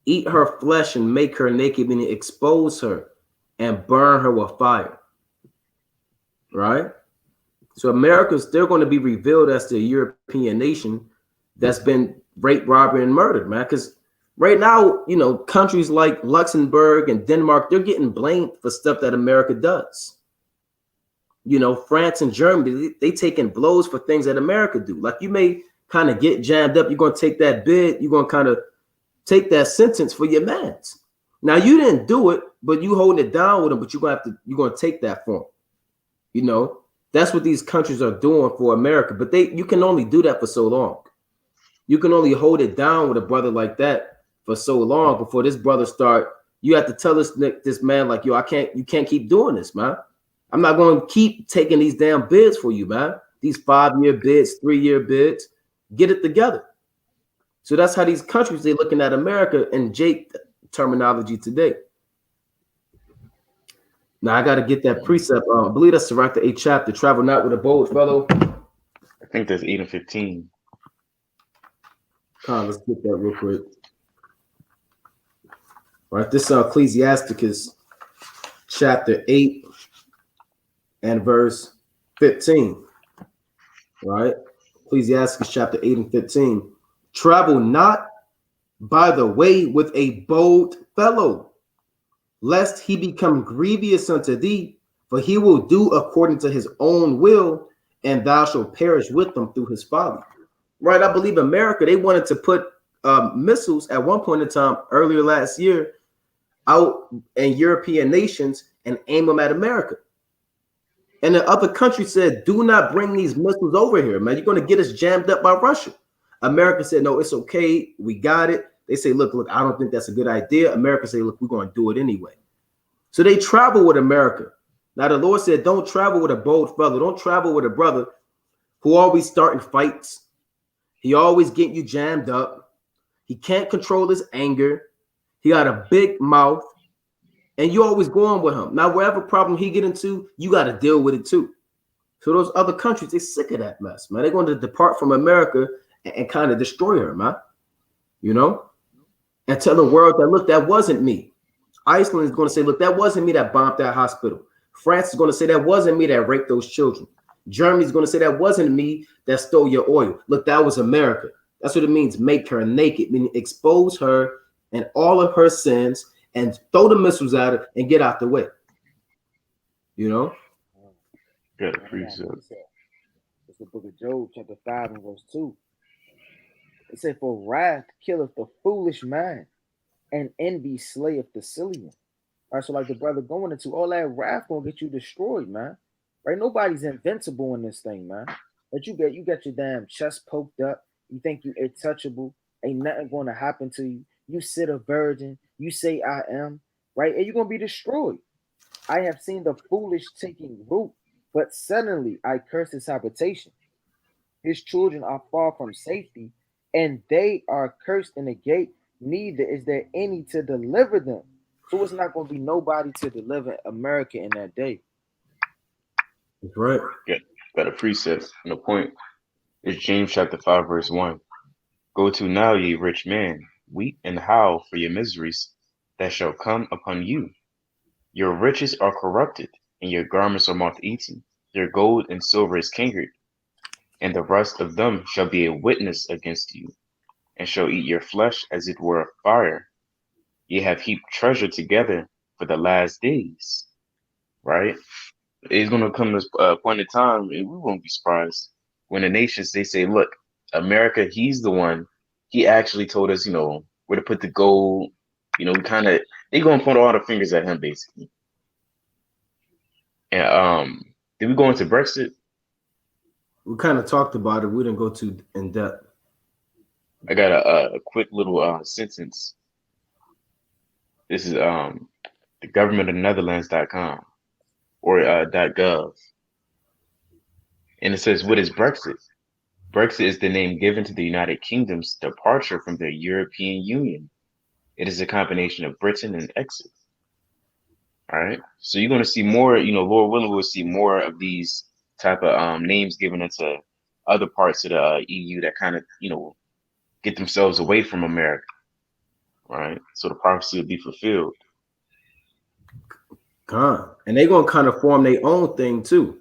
Eat her flesh and make her naked, meaning expose her and burn her with fire. Right? So America's, they're going to be revealed as the European nation that's been raped, robbed, and murdered, man. Because right now, countries like Luxembourg and Denmark, they're getting blamed for stuff that America does. France and Germany, they taking blows for things that America do. Like you may kind of get jammed up. You're going to take that bid. You're going to kind of take that sentence for your mans. Now you didn't do it, but you holding it down with them. But you're going to take that for them. That's what these countries are doing for America. But you can only do that for so long. You can only hold it down with a brother like that for so long before this brother start. You have to tell this man like, yo, you can't keep doing this, man. I'm not going to keep taking these damn bids for you, man. These 5-year bids, 3-year bids, get it together. So that's how these countries, they're looking at America in Jake terminology today. Now I got to get that precept. I believe that's Sirach the 8th chapter. Travel not with a bold fellow. I think that's 8 and 15. Let's get that real quick. All right, this is Ecclesiasticus chapter 8 and verse 15. Right? Ecclesiastes chapter 8 and 15. Travel not by the way with a bold fellow, lest he become grievous unto thee, for he will do according to his own will, and thou shalt perish with them through his folly. Right? I believe America, they wanted to put missiles at one point in time earlier last year out in European nations and aim them at America. And the other country said, do not bring these missiles over here, man. You're going to get us jammed up by Russia. America said, no, it's okay. We got it. They say, look, I don't think that's a good idea. America say, look, we're going to do it anyway. So they travel with America. Now, the Lord said, don't travel with a bold fellow. Don't travel with a brother who always starting fights. He always getting you jammed up. He can't control his anger. He got a big mouth. And you always going with him. Now, whatever problem he get into, you got to deal with it too. So those other countries, they're sick of that mess, man. They're going to depart from America and kind of destroy her, man. And tell the world that, look, that wasn't me. Iceland is going to say, look, that wasn't me that bombed that hospital. France is going to say, that wasn't me that raped those children. Germany is going to say, that wasn't me that stole your oil. Look, that was America. That's what it means, make her naked, meaning expose her and all of her sins and throw the missiles at her and get out the way. Got a precept. It's the book of Job, chapter 5 and verse 2. It said, for wrath killeth the foolish man, and envy slayeth the silly one. All right, so like the brother going into all that wrath gonna get you destroyed, man. Right? Nobody's invincible in this thing, man. But you got your damn chest poked up. You think you untouchable. Ain't nothing gonna happen to you. You sit a virgin. You say I am, right? And you're gonna be destroyed. I have seen the foolish taking root, but suddenly I curse his habitation. His children are far from safety, and they are cursed in the gate. neither is there any to deliver them. So it's not going to be nobody to deliver America in that day. That's right. Got a precept and a point. It's James chapter 5, verse 1. Go to now, ye rich man, weep and howl for your miseries that shall come upon you. Your riches are corrupted, and your garments are moth-eaten. Your gold and silver is cankered, and the rust of them shall be a witness against you, and shall eat your flesh as it were fire. Ye have heaped treasure together for the last days. Right? It's going to come to a point in time, and we won't be surprised when the nations, they say, look, America, he's the one. He actually told us, where to put the gold. We kind of, they're going to point all the fingers at him, basically. And did we go into Brexit? We kind of talked about it. We didn't go too in depth. I got a quick little sentence. This is the government of Netherlands.com or .gov. And it says, what is Brexit? Brexit is the name given to the United Kingdom's departure from the European Union. It is a combination of Britain and exit. All right. So you're going to see more, Lord willing, we'll see more of these type of names given into other parts of the EU that kind of, get themselves away from America. All right. So the prophecy will be fulfilled. And they're going to kind of form their own thing too.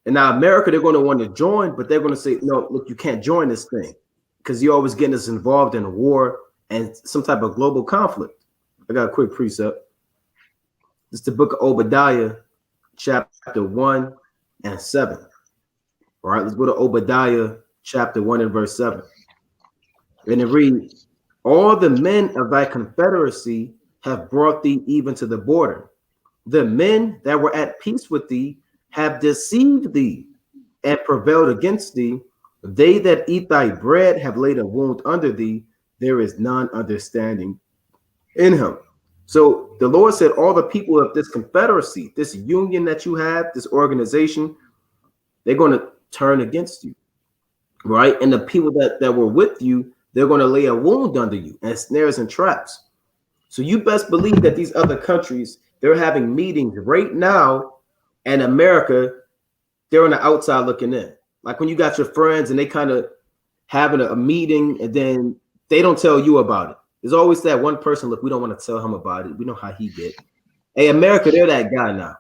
And now America, they're going to want to join, but they're going to say, no, look, you can't join this thing because you're always getting us involved in a war and some type of global conflict. I got a quick precept. It's the book of Obadiah, chapter 1 and 7. All right, let's go to Obadiah, chapter 1 and verse 7. And it reads, all the men of thy confederacy have brought thee even to the border. The men that were at peace with thee have deceived thee and prevailed against thee. They that eat thy bread have laid a wound under thee. There is none understanding in him. So the Lord said, all the people of this confederacy, this union that you have, this organization, they're going to turn against you, right? And the people that were with you, they're going to lay a wound under you and snares and traps. So you best believe that these other countries, they're having meetings right now. And America, they're on the outside looking in. Like when you got your friends and they kind of having a meeting and then they don't tell you about it. There's always that one person, look, we don't want to tell him about it. We know how he get. Hey, America, they're that guy now.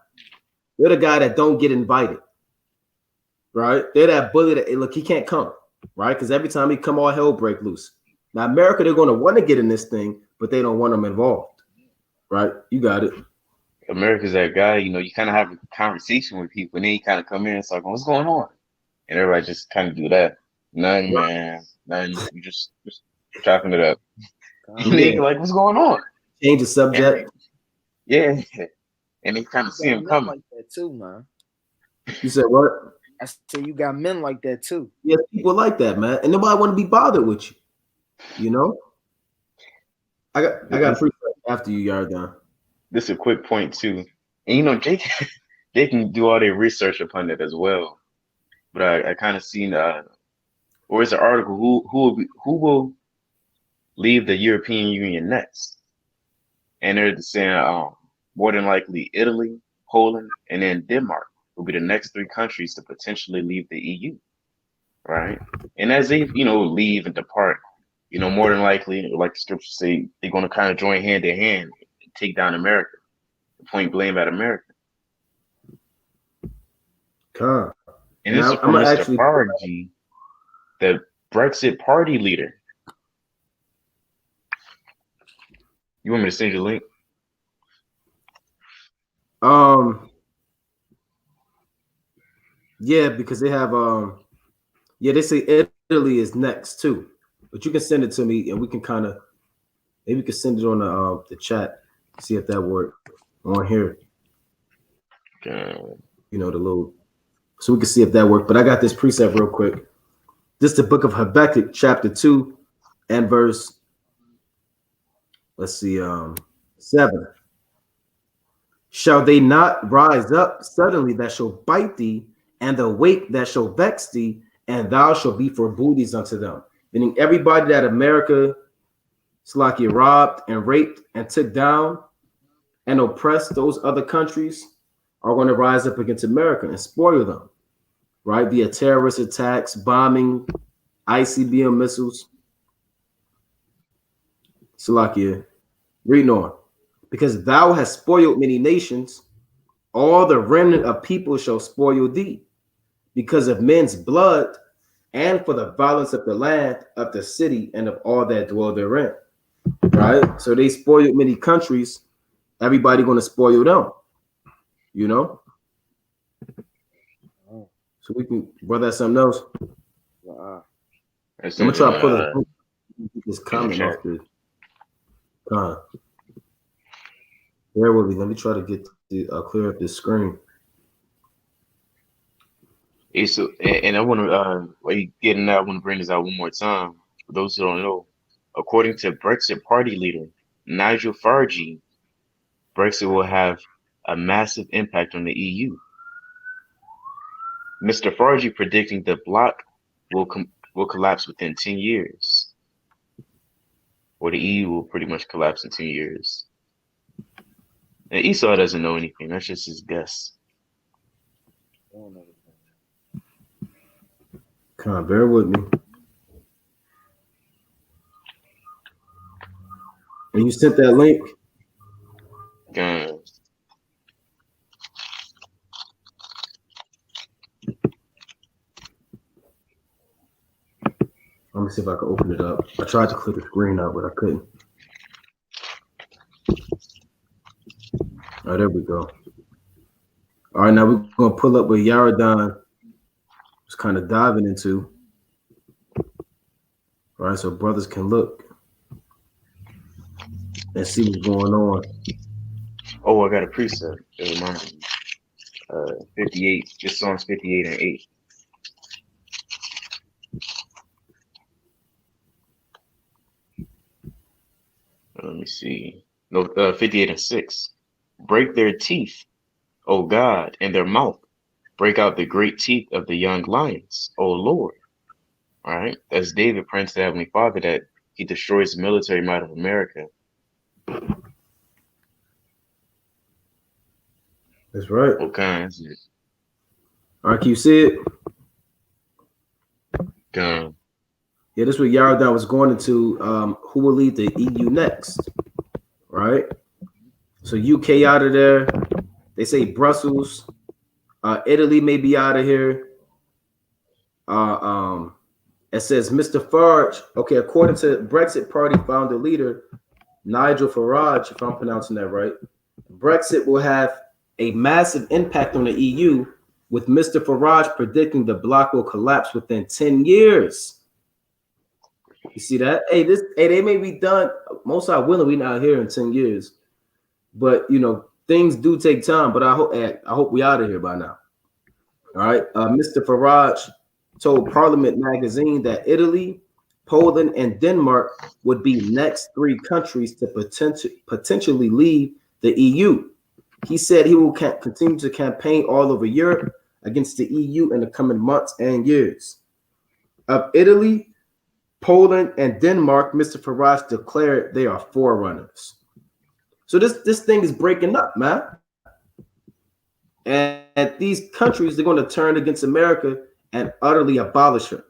They're the guy that don't get invited, right? They're that bully that, hey, look, he can't come, right? Because every time he come, all hell break loose. Now, America, they're going to want to get in this thing, but they don't want them involved, right? You got it. America's that guy, you kind of have a conversation with people, and then you kind of come in and start going, what's going on? And everybody just kind of do that. Nothing, man. Nothing. You just chopping it up. And then you're like, what's going on? Change the subject. Yeah. And they kind of see him coming. Like that too, man. You said what? I said you got men like that too. Yeah, people like that, man. And nobody want to be bothered with you. I got free after you, Yardan. This is a quick point too. And Jake they can do all their research upon it as well. But I kind of seen or it's an article who will leave the European Union next. And they're saying more than likely Italy, Poland, and then Denmark will be the next three countries to potentially leave the EU. Right? And as they, leave and depart, more than likely, like the scriptures say, they're gonna kind of join hand in hand. Take down America, point blame at America. And this is from Mr. Farage, the Brexit party leader. You want me to send you a link? Yeah, because they have they say Italy is next too. But you can send it to me and we can kind of maybe we can send it on the chat. See if that works on here. Okay. The little, so we can see if that worked. But I got this precept real quick. This is the book of Habakkuk, chapter 2 and verse, let's see, 7. Shall they not rise up suddenly that shall bite thee, and the weight that shall vex thee, and thou shalt be for booties unto them? Meaning everybody that America Salakia robbed and raped and took down and oppressed those other countries are going to rise up against America and spoil them, right? Via terrorist attacks, bombing, ICBM missiles. Salakia, reading on. Because thou hast spoiled many nations, all the remnant of people shall spoil thee, because of men's blood, and for the violence of the land, of the city, and of all that dwell therein. Right? So they spoiled many countries. Everybody going to spoil them. You know? Oh, So we can, brother, that's something else. That's I'm going to try to pull in this the comment chat. off the con. Bear with me. Let me try to get clear up this screen. Hey, so, and I want to, while you getting that, I want to bring this out one more time. For those who don't know, according to Brexit party leader Nigel Farage, Brexit will have a massive impact on the EU. Mr. Farage predicting the bloc will collapse within 10 years, or the EU will pretty much collapse in 10 years. And Esau doesn't know anything. That's just his guess. I don't know. Come on, bear with me. And you sent that link? God. Let me see if I can open it up. I tried to clear the screen out, but I couldn't. All right, there we go. All right, now we're going to pull up what Yaradon was kind of diving into. All right, so brothers can look and see what's going on. Oh, I got a precept. It reminds me. 58, just Psalms 58 and 8. Let me see. No, 58 and 6. Break their teeth, O God, in their mouth. Break out the great teeth of the young lions, O Lord. All right. That's David praying to the Heavenly Father that he destroys the military might of America. That's right. What kind is it? All right, can you see it? Gun. Yeah, this is what Yaradon was going into. Who will lead the EU next? Right? So UK out of there. They say Brussels. Italy may be out of here. It says Mr. Farage. Okay, according to Brexit Party founder leader Nigel Farage, if I'm pronouncing that right, Brexit will have a massive impact on the EU, with Mr. Farage predicting the bloc will collapse within 10 years. You see that? Hey, they may be done. Most are willing we not here in 10 years. But you know, things do take time. But I hope we out of here by now. All right. Mr. Farage told Parliament magazine that Italy, Poland, and Denmark would be next 3 countries to potentially leave the EU. He said he will continue to campaign all over Europe against the EU in the coming months and years. Of Italy, Poland, and Denmark, Mr. Farage declared they are forerunners. So this thing is breaking up, man. And these countries, they're going to turn against America and utterly abolish her.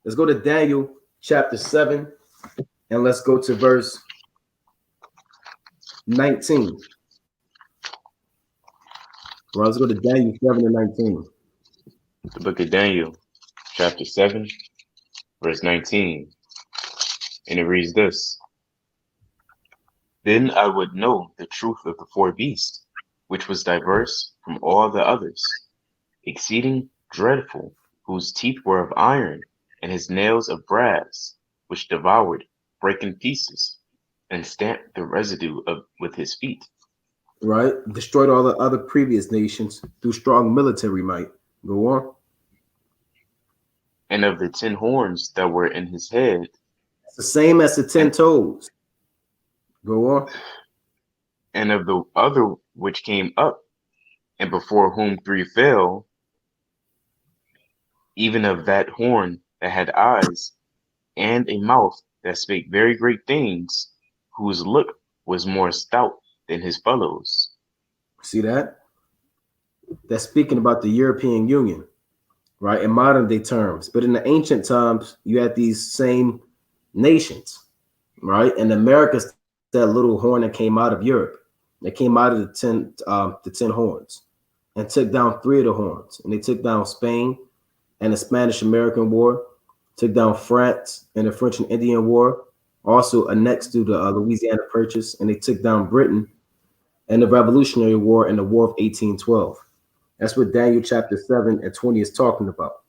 Let's go to Daniel chapter 7, and let's go to verse 19. Well, let's go to Daniel 7 and 19. The book of Daniel, chapter 7, verse 19. And it reads this. Then I would know the truth of the 4 beasts, which was diverse from all the others, exceeding dreadful, whose teeth were of iron, and his nails of brass, which devoured, break in pieces, and stamped the residue with his feet. Right? Destroyed all the other previous nations through strong military might. Go on. And of the 10 horns that were in his head. It's the same as the 10 toes. Go on. And of the other which came up, and before whom 3 fell, even of that horn that had eyes and a mouth that spake very great things, whose look was more stout than his fellows. See that? That's speaking about the European Union, right? In modern day terms. But in the ancient times, you had these same nations, right? And America's that little horn that came out of Europe. That came out of the 10 horns and took down 3 of the horns. And they took down Spain and the Spanish-American War, took down France and the French and Indian War, also annexed to the Louisiana Purchase, and they took down Britain and the Revolutionary War and the War of 1812. That's what Daniel chapter 7 and 20 is talking about.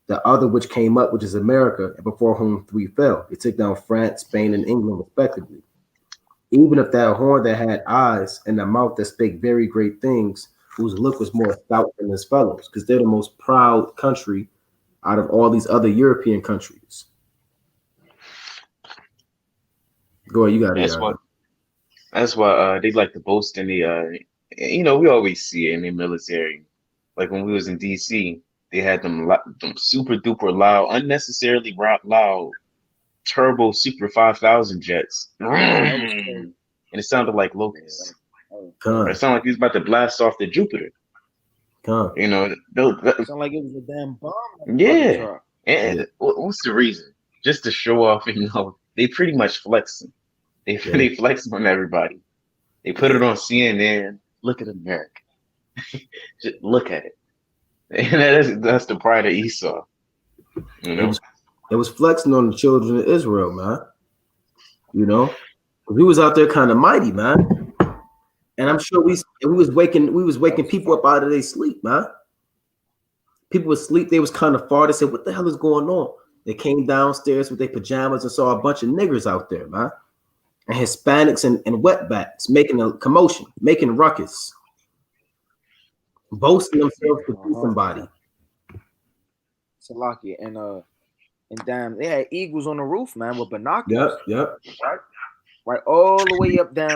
The other which came up, which is America, and before whom 3 fell. They took down France, Spain, and England respectively. Even if that horn that had eyes and a mouth that spake very great things, whose look was more stout than his fellows, because they're the most proud country out of all these other European countries. Go ahead, you got it. That's why they like to boast in the we always see it in the military. Like when we was in DC, they had them super duper loud, unnecessarily loud turbo Super 5000 jets, and it sounded like locusts. It sounded like he was about to blast off the Jupiter. You know, it sounded like it was a damn bomb. Yeah. And what's the reason? Just to show off, they pretty much flexing. They flex on everybody. They put it on CNN. Look at America. Just look at it. And that's the pride of Esau. You know? It was flexing on the children of Israel, man. You know, we was out there kind of mighty, man. And I'm sure we was waking people up out of their sleep, man. People would sleep, they was kind of far. They said, what the hell is going on? They came downstairs with their pajamas and saw a bunch of niggers out there, man. And Hispanics and wetbacks making a commotion, making ruckus, boasting themselves to be somebody. Salakia and damn, they had eagles on the roof, man, with binoculars. Yep. Right, all the way up down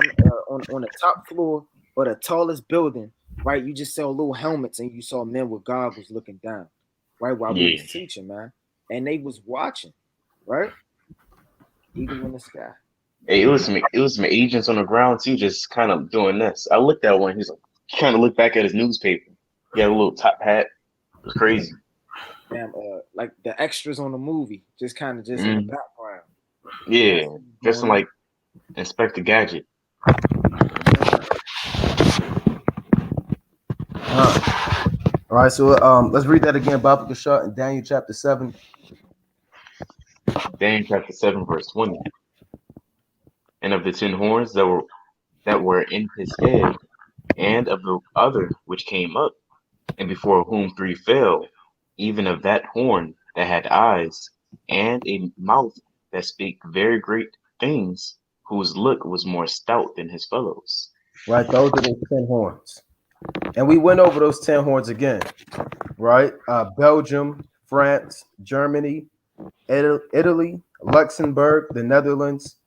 on the top floor or the tallest building. Right, you just saw little helmets and you saw men with goggles looking down. Right, while we was teaching, man, and they was watching. Right, eagles in the sky. Hey, it was some agents on the ground too, just kind of doing this. I looked at one. He's like trying to look back at his newspaper. He had a little top hat. It was crazy. Damn, like the extras on the movie, just in the background. Yeah, just like Inspector Gadget. All right, so let's read that again. Bible Shot in Daniel chapter 7. Daniel chapter 7, verse 20. And of the 10 horns that were in his head, and of the other which came up, and before whom 3 fell, even of that horn that had eyes, and a mouth that spake very great things, whose look was more stout than his fellows. Right, those are the 10 horns. And we went over those 10 horns again, right? Belgium, France, Germany, Italy, Luxembourg, the Netherlands,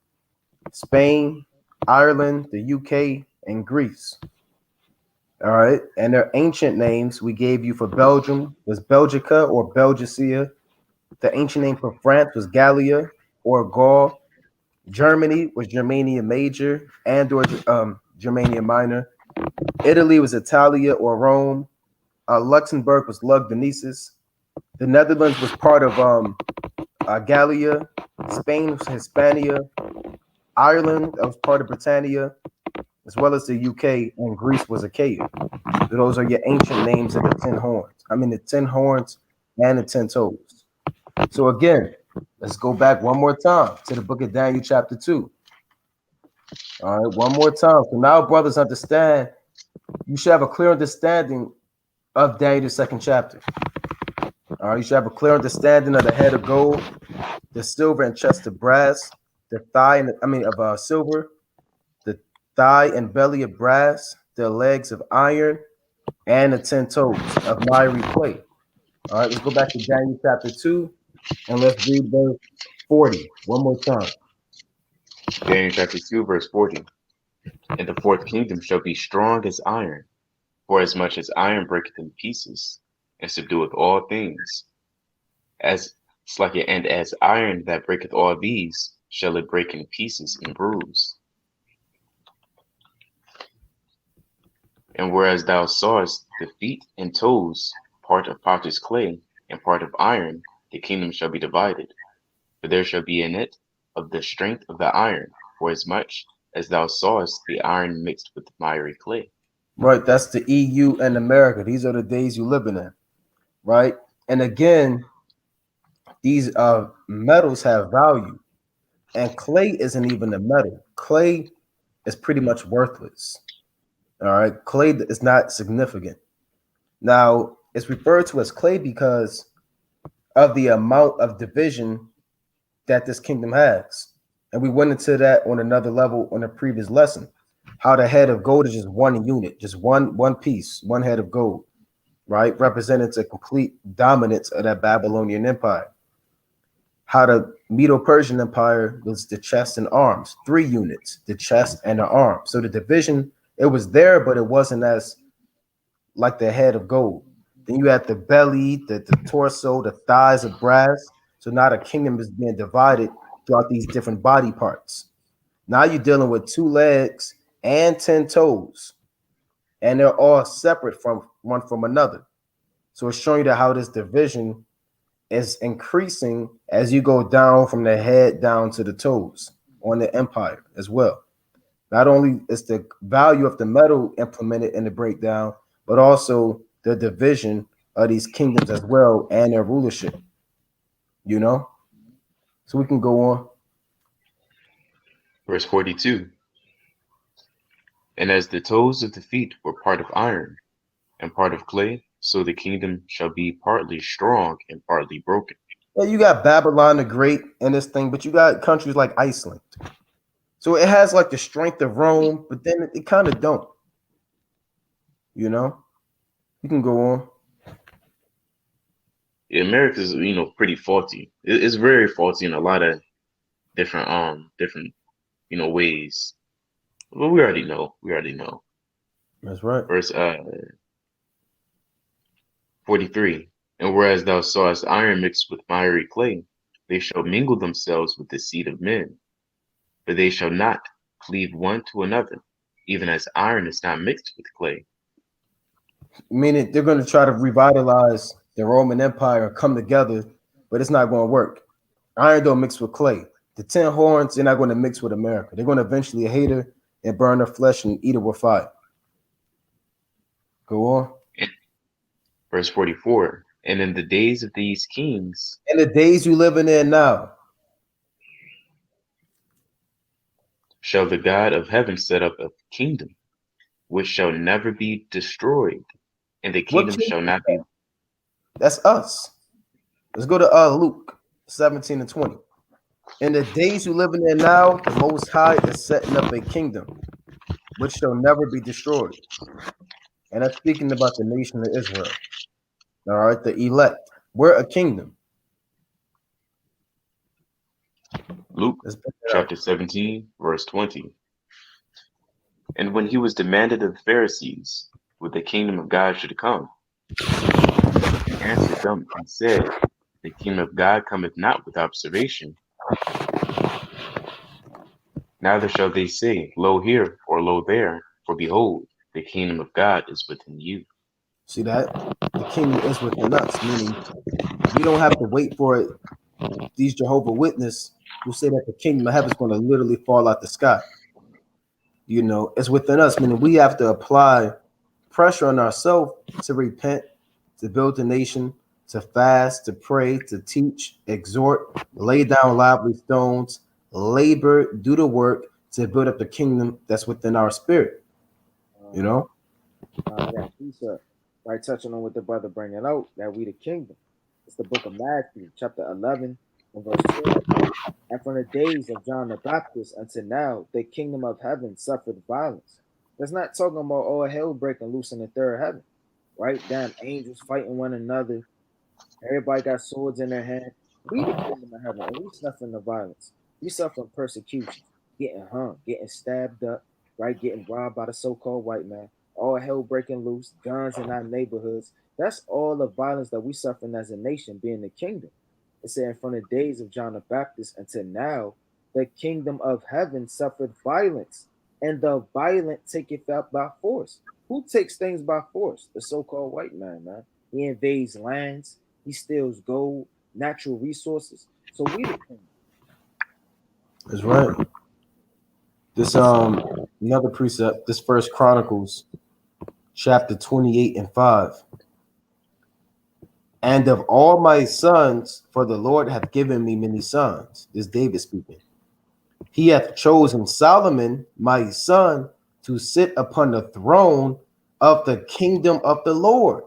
Spain, Ireland, the UK, and Greece. All right, and their ancient names we gave you for Belgium was Belgica or Belgicia. The ancient name for France was Gallia or Gaul. Germany was Germania Major and or Germania Minor. Italy was Italia or Rome. Luxembourg was Lugdunensis. The Netherlands was part of Gallia. Spain was Hispania. Ireland was part of Britannia, as well as the UK, and Greece was Achaia. Those are your ancient names of the 10 horns. I mean, the 10 horns and the 10 toes. So again, let's go back one more time to the book of Daniel chapter 2. All right, one more time. So now, brothers, understand, you should have a clear understanding of Daniel's 2nd chapter. All right, you should have a clear understanding of the head of gold, the silver and chest of brass, the thigh of silver, the thigh and belly of brass, the legs of iron, and the 10 toes of miry clay. All right, let's go back to Daniel chapter 2, and let's read verse 40 one more time. Daniel chapter 2, verse 40. And the 4th kingdom shall be strong as iron, for as much as iron breaketh in pieces, and subdueth all things. And as iron that breaketh all these, shall it break in pieces and bruise. And whereas thou sawest the feet and toes, part of potter's clay, and part of iron, the kingdom shall be divided. For there shall be in it of the strength of the iron, for as much as thou sawest the iron mixed with the miry clay. Right, that's the EU and America. These are the days you living in, right? And again, these metals have value, and clay isn't even a metal. Clay is pretty much worthless. All right, clay is not significant. Now, it's referred to as clay because of the amount of division that this kingdom has. And we went into that on another level on a previous lesson. How the head of gold is just one unit, just one piece, one head of gold, right? Representing the complete dominance of that Babylonian empire. How the Medo-Persian Empire was the chest and arms, 3 units, the chest and the arm. So the division, it was there, but it wasn't as like the head of gold. Then you had the belly, the torso, the thighs of brass. So now the kingdom is being divided throughout these different body parts. Now you're dealing with 2 legs and 10 toes, and they're all separate from one from another. So it's showing you that how this division is increasing as you go down from the head down to the toes on the empire as well. Not only is the value of the metal implemented in the breakdown, but also the division of these kingdoms as well and their rulership. You know, so we can go on. Verse 42. And as the toes of the feet were part of iron and part of clay, so the kingdom shall be partly strong and partly broken. Yeah, you got Babylon the Great and this thing, but you got countries like Iceland. So it has like the strength of Rome, but then it kind of don't. You know, you can go on. Yeah, America's, pretty faulty. It's very faulty in a lot of different ways. Well, we already know. That's right. Verse 43. And whereas thou sawest iron mixed with miry clay, they shall mingle themselves with the seed of men, but they shall not cleave one to another, even as iron is not mixed with clay. Meaning they're going to try to revitalize the Roman Empire and come together, but it's not going to work. Iron don't mix with clay. The 10 horns, they're not going to mix with America. They're going to eventually hate her and burn her flesh and eat her with fire. Go on. Verse 44. And in the days of these kings, In the days you living in now, shall the God of heaven set up a kingdom which shall never be destroyed, and the kingdom shall not be. That's us. Let's go to Luke 17 and 20. In the days you living in now, the Most High is setting up a kingdom which shall never be destroyed. And that's speaking about the nation of Israel. All right, the elect. We're a kingdom. Luke chapter 17, verse 20. And when he was demanded of the Pharisees what the kingdom of God should come, he answered them and said, the kingdom of God cometh not with observation. Neither shall they say, lo here or lo there, for behold, the kingdom of God is within you. See that? The kingdom is within us, meaning we don't have to wait for it. These Jehovah Witnesses who say that the kingdom of heaven is going to literally fall out the sky. You know, it's within us, meaning we have to apply pressure on ourselves to repent, to build the nation, to fast, to pray, to teach, exhort, lay down lively stones, labor, do the work to build up the kingdom that's within our spirit. You know? That precept, right, touching on what the brother bringing out, that we the kingdom. It's the book of Matthew, chapter 11, and verse 12. And from the days of John the Baptist until now, the kingdom of heaven suffered violence. That's not talking about all hell breaking loose in the third heaven, right? Damn angels fighting one another. Everybody got swords in their hand. We the kingdom of heaven, and we suffering the violence. We suffering persecution, getting hung, getting stabbed up, right? Getting robbed by the so-called white man. All hell breaking loose, guns in our neighborhoods. That's all the violence that we suffering as a nation, being the kingdom. It said from the days of John the Baptist until now, the kingdom of heaven suffered violence, and the violent take it up by force. Who takes things by force? The so-called white man, man. He invades lands, he steals gold, natural resources. So we the king. That's right. This another precept, this First Chronicles chapter 28 and 5. And of all my sons, for the Lord hath given me many sons. This is David speaking. He hath chosen Solomon, my son, to sit upon the throne of the kingdom of the Lord.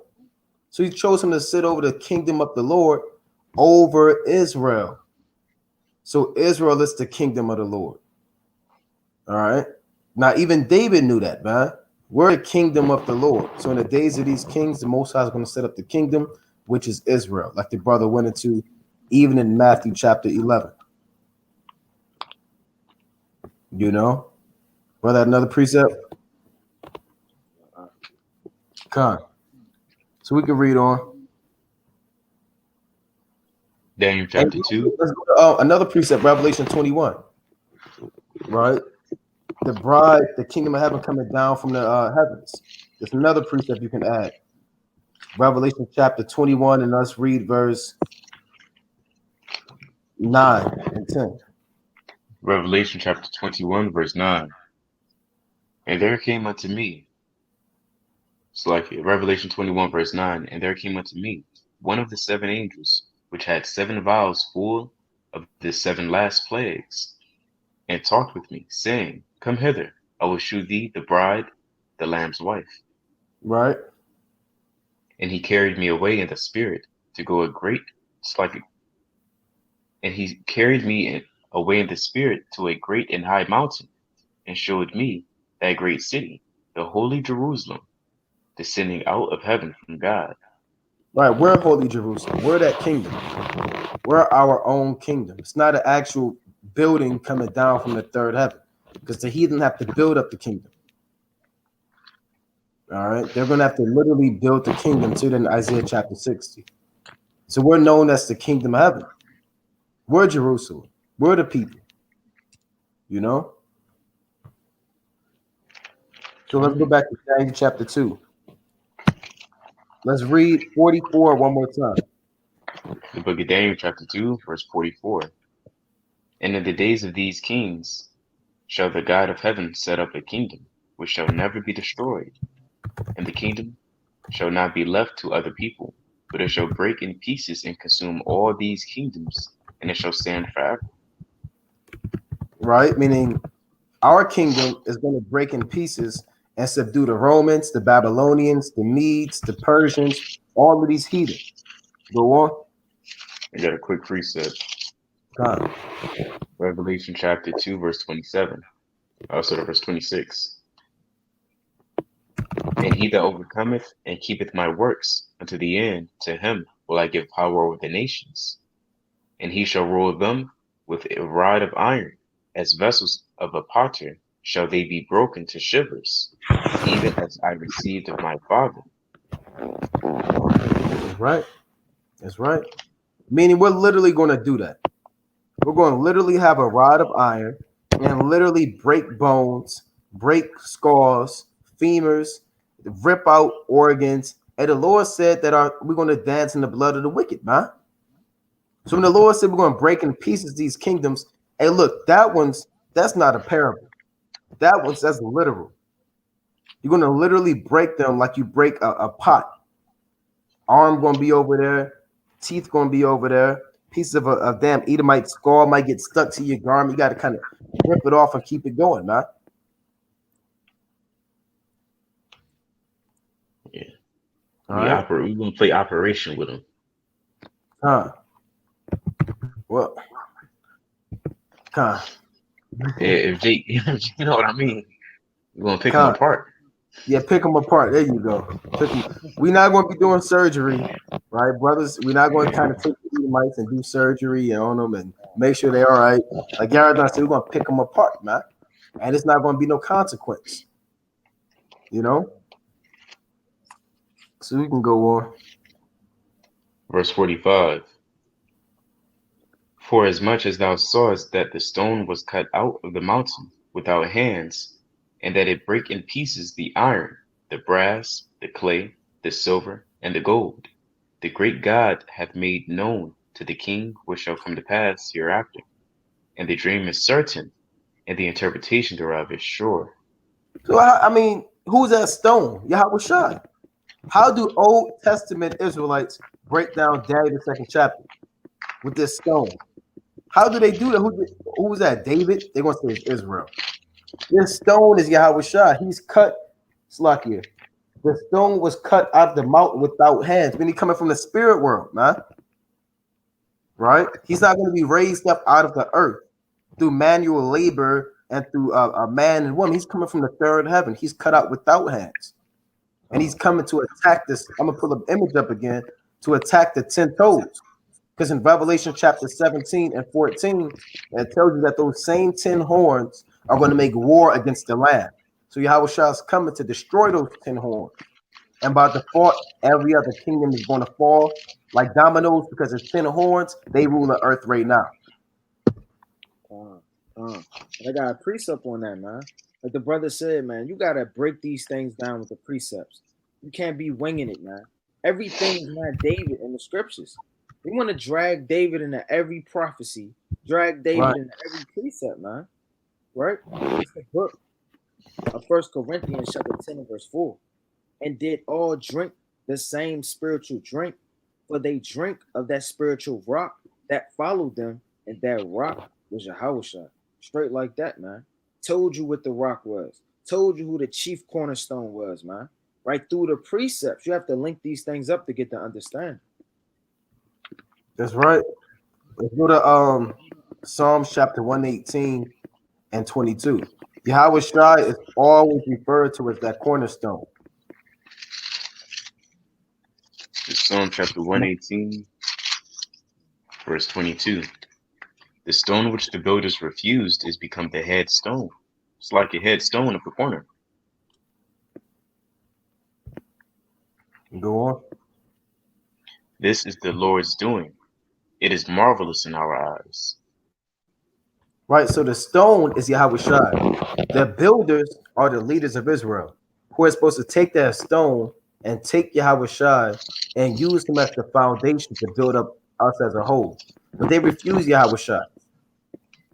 So he chose him to sit over the kingdom of the Lord over Israel. So Israel is the kingdom of the Lord. All right. Now, even David knew that, man. We're the kingdom of the Lord. So in the days of these kings, the Most High is going to set up the kingdom, which is Israel, like the brother went into even in Matthew chapter 11. You know? Brother, another precept? Come on. So we can read on. Daniel chapter 2. Let's go to, another precept, Revelation 21. Right? The bride, the kingdom of heaven coming down from the heavens. There's another precept you can add. Revelation chapter 21, and let's read verse 9 and 10. Revelation chapter 21, verse 9. And there came unto me, it's like Revelation 21, verse 9, and there came unto me one of the seven angels, which had 7 vials full of the 7 last plagues, and talked with me, saying, Come hither, I will shew thee the bride, the Lamb's wife. Right? And he carried me away in the spirit to go a great, and he carried me away in the spirit to a great and high mountain, and showed me that great city, the holy Jerusalem, descending out of heaven from God. Right. We're holy Jerusalem. We're that kingdom. We're our own kingdom. It's not an actual building coming down from the third heaven, because the heathen have to build up the kingdom. All right. They're going to have to literally build the kingdom to in Isaiah chapter 60. So we're known as the kingdom of heaven. We're Jerusalem. We're the people. You know? So let's go back to Daniel chapter 2. Let's read 44 one more time. The book of Daniel chapter 2, verse 44. And in the days of these kings shall the God of heaven set up a kingdom, which shall never be destroyed. And the kingdom shall not be left to other people, but it shall break in pieces and consume all these kingdoms, and it shall stand forever. Right? Meaning our kingdom is going to break in pieces and subdue the Romans, the Babylonians, the Medes, the Persians, all of these heathen. Go on. I got a quick precept. God. Revelation chapter 2, verse 27. Also to verse 26. And he that overcometh and keepeth my works unto the end, to him will I give power over the nations. And he shall rule them with a rod of iron, as vessels of a potter shall they be broken to shivers, even as I received of my Father. That's right. That's right. Meaning we're literally going to do that. We're going to literally have a rod of iron and literally break bones, break skulls, femurs, rip out organs. And the Lord said that we're going to dance in the blood of the wicked, man. So when the Lord said we're going to break in pieces these kingdoms, hey, look, that's not a parable. That's literal. You're going to literally break them like you break a pot. Arm going to be over there, teeth going to be over there. Piece of a damn Edomite skull might get stuck to your garment. You got to kind of rip it off and keep it going, man. Yeah. All right. We're going to play Operation with them. Huh. Well. Huh. Yeah, if Jake, you know what I mean? We're going to pick them apart. Yeah, pick them apart. There you go. We're not going to be doing surgery, right, brothers? We're not going to kind of take the Edomites and do surgery on them and make sure they're all right. Like Yaradon said, we're going to pick them apart, man. And it's not going to be no consequence. You know? So we can go on. Verse 45. For as much as thou sawest that the stone was cut out of the mountain without hands, and that it brake in pieces the iron, the brass, the clay, the silver, and the gold, the great God hath made known to the king what shall come to pass hereafter. And the dream is certain, and the interpretation thereof is sure. So I mean, who's that stone? Yahweh Shai. How do Old Testament Israelites break down Daniel the second chapter with this stone? How do they do that? Who's that? David? They're gonna say it's Israel. This stone is Yahweh Shai. He's cut. Slakia. The stone was cut out of the mountain without hands. When he coming from the spirit world, man. Right? He's not going to be raised up out of the earth through manual labor and through a man and woman. He's coming from the third heaven. He's cut out without hands. And he's coming to attack this. I'm going to pull the image up again to attack the 10 toes. Because in Revelation chapter 17 and 14, it tells you that those same 10 horns are going to make war against the Lamb. So Yahweh Shah is coming to destroy those 10 horns. And by default, every other kingdom is going to fall like dominoes because it's 10 horns. They rule the earth right now. I got a precept on that, man. Like the brother said, man, you got to break these things down with the precepts. You can't be winging it, man. Everything is not David in the scriptures. They want to drag David into every prophecy, drag David into every precept, man. Right? It's the book of 1 Corinthians chapter 10 and verse 4. And did all drink the same spiritual drink, for they drink of that spiritual rock that followed them, and that rock was Yahushua. Straight like that, man. Told you what the rock was. Told you who the chief cornerstone was, man. Right through the precepts. You have to link these things up to get to understand. That's right. Let's go to Psalms chapter 118 and 22. Yahweh Shai is always referred to as that cornerstone. Psalm chapter 118, verse 22. The stone which the builders refused is become the head stone. It's like a headstone of the corner. Go on. This is the Lord's doing. It is marvelous in our eyes. Right, so the stone is Yahweh Shai. The builders are the leaders of Israel, who are supposed to take that stone and take Yahweh Shai and use him as the foundation to build up us as a whole. But they refuse Yahweh Shai.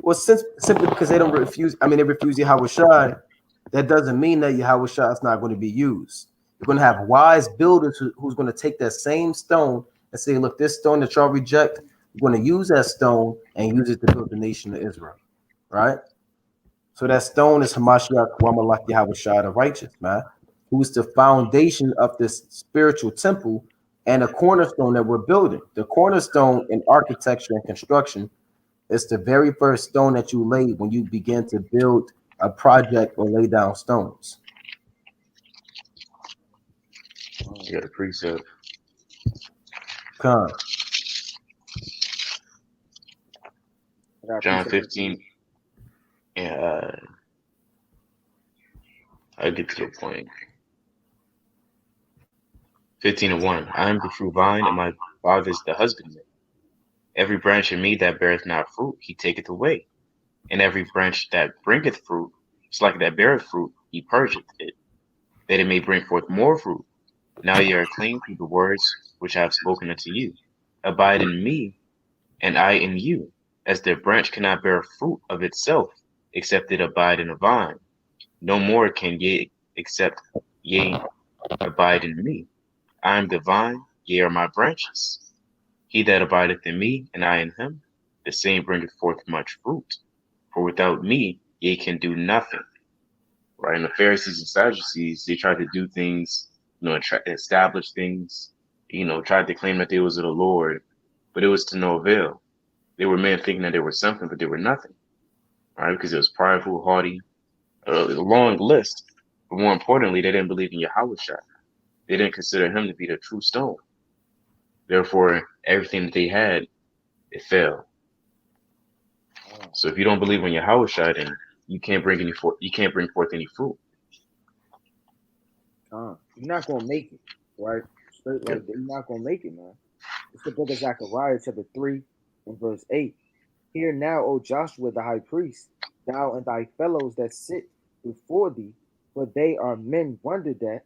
Well, simply because they refuse Yahweh Shai, that doesn't mean that Yahweh Shai is not going to be used. You're going to have wise builders who's going to take that same stone and say, look, this stone that y'all reject, we're going to use that stone and use it to build the nation of Israel. Right? So that stone is Hamashiach Wamalak Yahweh Shai, the righteous, man, who's the foundation of this spiritual temple and a cornerstone that we're building. The cornerstone in architecture and construction is the very first stone that you lay when you begin to build a project or lay down stones. You got a precept. Come. John 15. Yeah, I'll get to the point. 15:1. I am the true vine, and my Father is the husbandman. Every branch in me that beareth not fruit, he taketh away. And every branch that bringeth fruit, it's like that beareth fruit, he purgeth it, that it may bring forth more fruit. Now ye are clean through the words which I have spoken unto you. Abide in me, and I in you, as the branch cannot bear fruit of itself, except it abide in a vine. No more can ye except ye abide in me. I am the vine, ye are my branches. He that abideth in me, and I in him, the same bringeth forth much fruit. For without me, ye can do nothing. Right? And the Pharisees and Sadducees, they tried to do things, establish things, tried to claim that they was of the Lord, but it was to no avail. They were men thinking that they were something, but they were nothing. Right? Because it was prideful, haughty, a long list. But more importantly, they didn't believe in Yahweh Shai. They didn't consider him to be the true stone. Therefore, everything that they had, it failed. So if you don't believe in Yahweh Shai, then you can't bring forth any fruit. You're not gonna make it, right? Straight like that. You're not gonna make it, man. It's the book of Zechariah, chapter 3 and verse 8. Hear now, O Joshua the high priest, thou and thy fellows that sit before thee, for they are men wondered at.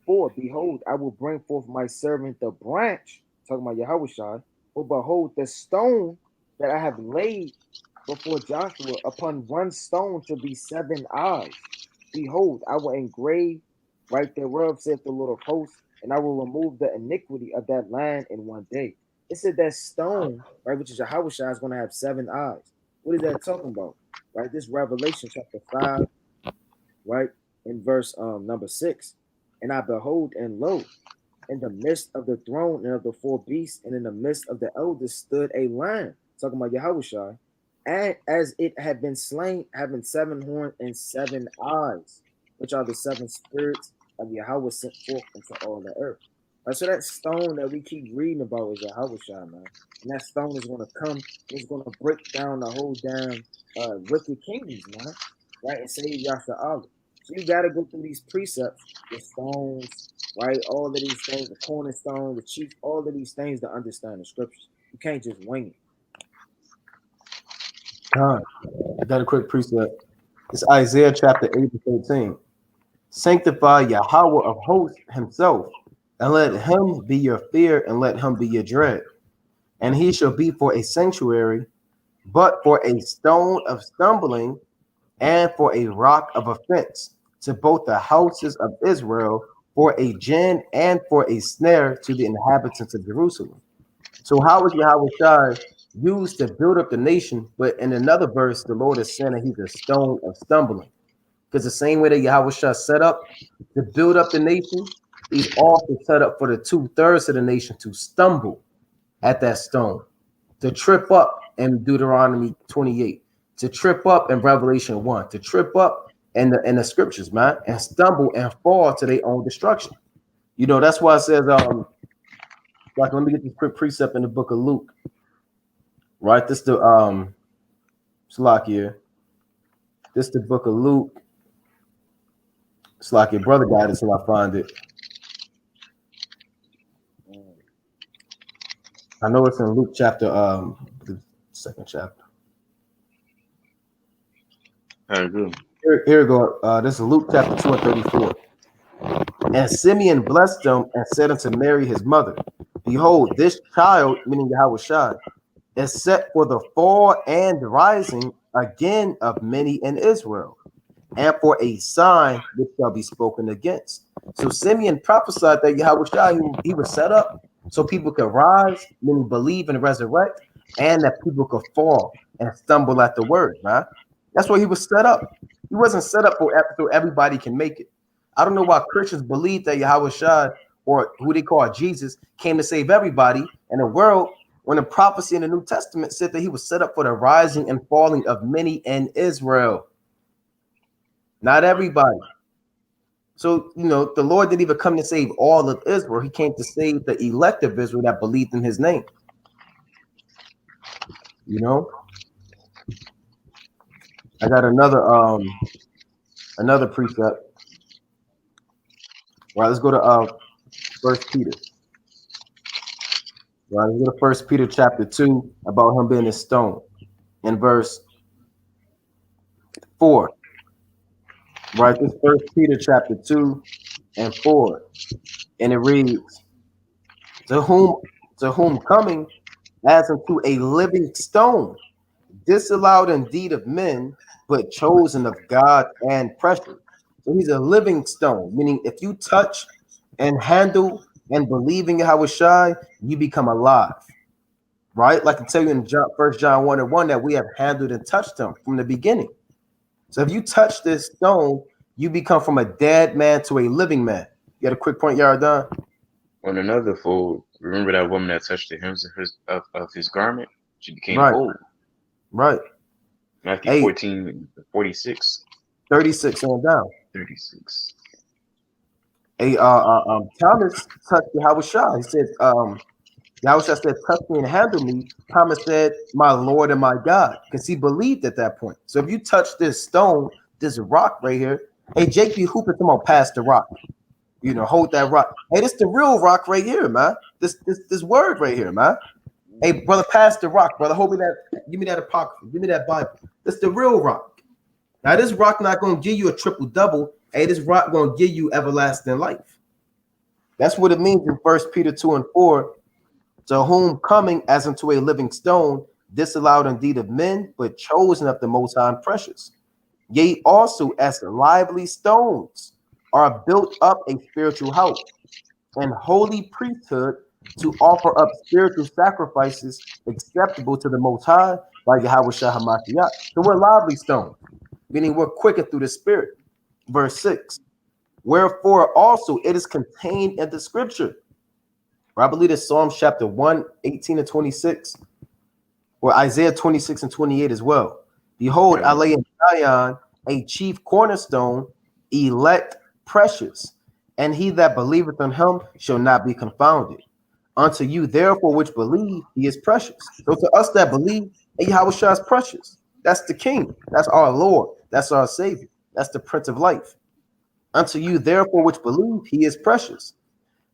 For behold, I will bring forth my servant the branch, talking about Yahushua. For behold, the stone that I have laid before Joshua, upon one stone shall be 7 eyes. Behold, I will engrave right thereof, saith the Lord of hosts, and I will remove the iniquity of that land in one day. It said that stone, right, which is Yahushua, is going to have 7 eyes. What is that talking about? Right, this Revelation chapter 5, right, in verse number 6. And I behold, and lo, in the midst of the throne and of the 4 beasts, and in the midst of the elders stood a lion, talking about Yahushua, and as it had been slain, having 7 horns and 7 eyes, which are the 7 spirits of Yahweh sent forth into all the earth. So that stone that we keep reading about is Yahushua, man. And that stone is going to come, it's going to break down the whole damn wicked kingdoms, man. Right? And save Yahshua. So you got to go through these precepts, the stones, right? All of these things, the cornerstone, the chief, all of these things to understand the scriptures. You can't just wing it. I got a quick precept. It's Isaiah chapter 8 to 13. Sanctify Yahweh of hosts himself, and let him be your fear, and let him be your dread. And he shall be for a sanctuary, but for a stone of stumbling, and for a rock of offense to both the houses of Israel, for a gin and for a snare to the inhabitants of Jerusalem. So how is Yahweh used to build up the nation? But in another verse, the Lord is saying that he's a stone of stumbling. Because the same way that Yahweh set up to build up the nation, he's also set up for the 2/3 of the nation to stumble at that stone, to trip up in Deuteronomy 28, to trip up in Revelation 1, to trip up in the scriptures, man, and stumble and fall to their own destruction. You know, that's why it says, like, let me get this quick precept in the book of Luke. Right, this the Slakia. This the book of Luke. Slakia, brother guide until I find it. I know it's in Luke chapter the 2nd chapter. Here we go. This is Luke chapter 2 and 34. And Simeon blessed them and said unto Mary his mother, behold, this child, meaning Yahweh, is set for the fall and rising again of many in Israel, and for a sign which shall be spoken against. So Simeon prophesied that Yahweh, he was set up so people could rise, meaning believe and resurrect, and that people could fall and stumble at the word, man. That's why he was set up. He wasn't set up so everybody can make it. I don't know why Christians believe that Yahweh, or who they call Jesus, came to save everybody in the world, when the prophecy in the New Testament said that he was set up for the rising and falling of many in Israel. Not everybody. So, you know, the Lord didn't even come to save all of Israel. He came to save the elect of Israel that believed in his name. You know? I got another precept. Right, let's go to 1 Peter. Right, let's go to 1 Peter chapter 2 about him being a stone in verse 4. Right, this 1 Peter chapter 2 and 4. And it reads, to whom coming as unto a living stone, disallowed indeed of men, but chosen of God and precious. So he's a living stone, meaning if you touch and handle and believe in Yahweh, you become alive. Right? Like I tell you in 1 John 1 and 1 that we have handled and touched him from the beginning. So if you touch this stone, you become from a dead man to a living man. You got a quick point, Yaradan? On another fold, remember that woman that touched the hems of his garment? She became whole. Right. Matthew 14, 46. 36 on down. 36. Thomas touched Yahweh. He said, Yahweh said, touch me and handle me. Thomas said, my Lord and my God, because he believed at that point. So if you touch this stone, this rock right here, hey, Jake B. Hooper, come on, pass the rock. You know, hold that rock. Hey, this the real rock right here, man. This word right here, man. Hey, brother, pass the rock, brother. Hold me that. Give me that apocrypha. Give me that Bible. That's the real rock. Now, this rock not going to give you a triple double. Hey, this rock going to give you everlasting life. That's what it means in 1 Peter 2 and 4. To whom coming as unto a living stone, disallowed indeed of men, but chosen of the Most High and precious. Yea, also as lively stones are built up a spiritual house and holy priesthood to offer up spiritual sacrifices acceptable to the Most High by Yahweh Shah HaMashiach. So we're lively stones, meaning we're quickened through the Spirit. Verse 6. Wherefore also it is contained in the scripture. I believe it's Psalms chapter 1, 18 and 26, or Isaiah 26 and 28 as well. Behold, I lay in Zion a chief cornerstone, elect, precious, and he that believeth on him shall not be confounded. Unto you, therefore, which believe, he is precious. So to us that believe, Yahweh Shah is precious. That's the King. That's our Lord. That's our Savior. That's the Prince of Life. Unto you, therefore, which believe, he is precious.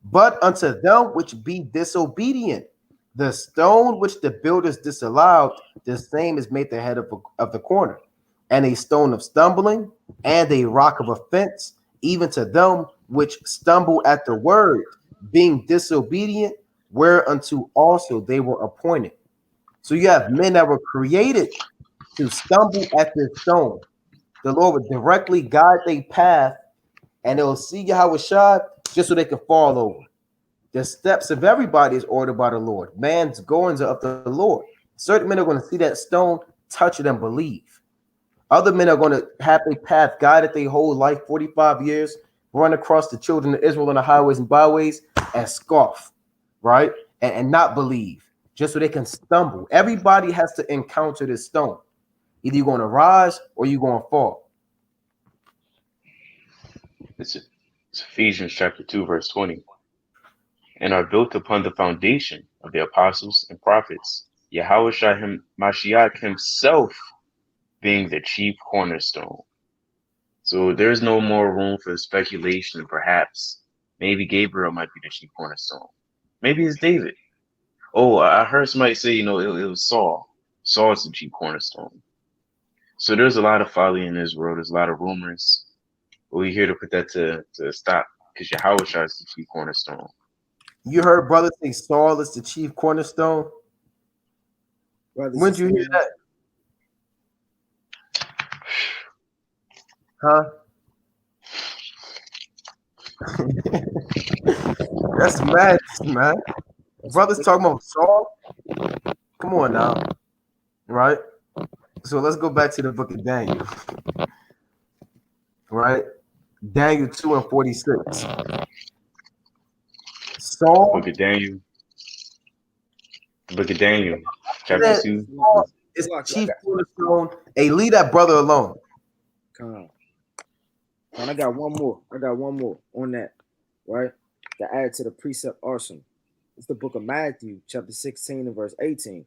But unto them which be disobedient, the stone which the builders disallowed, the same is made the head of the corner, and a stone of stumbling, and a rock of offense, even to them which stumble at the word, being disobedient, whereunto also they were appointed. So you have men that were created to stumble at this stone. The Lord would directly guide their path, and they'll see Yahweh Shah just so they can fall over. The steps of everybody is ordered by the Lord. Man's goings are of the Lord. Certain men are going to see that stone, touch it, and believe. Other men are going to have a path guided their whole life, 45 years, run across the children of Israel on the highways and byways and scoff, right? And not believe, just so they can stumble. Everybody has to encounter this stone. Either you're going to rise or you're going to fall. It's Ephesians chapter 2, verse 20. And are built upon the foundation of the apostles and prophets, Yahweh Shah Mashiach himself being the chief cornerstone. So there's no more room for speculation. Perhaps maybe Gabriel might be the chief cornerstone. Maybe it's David. Oh, I heard somebody say, it was Saul. Saul's the chief cornerstone. So there's a lot of folly in this world. There's a lot of rumors. But we're here to put that to stop, because Yahweh Shah is the chief cornerstone. You heard brother say Saul is the chief cornerstone? When did you hear that? Huh? That's mad, man. Brothers talking about Saul? Come on now. Right? So let's go back to the book of Daniel. Right? Daniel 2 and 46. Saul. Book of Daniel. Book of Daniel. Chapter 2. Saul is the chief cornerstone. Hey, leave that brother alone. Come on. And I got one more. On that, right? To add to the precept arsenal. It's the book of Matthew, chapter 16 and verse 18.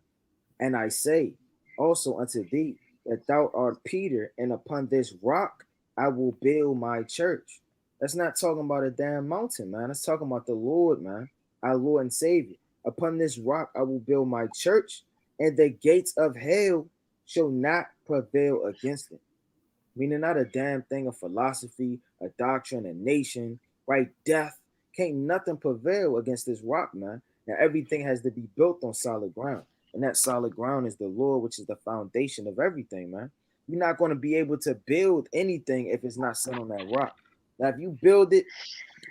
And I say also unto thee that thou art Peter, and upon this rock I will build my church. That's not talking about a damn mountain, man. That's talking about the Lord, man. Our Lord and Savior. Upon this rock I will build my church, and the gates of hell shall not prevail against it. Meaning not a damn thing of philosophy, a doctrine, a nation, right? Death. Can't nothing prevail against this rock, man. Now everything has to be built on solid ground. And that solid ground is the Lord, which is the foundation of everything, man. You're not going to be able to build anything if it's not set on that rock. Now, if you build it,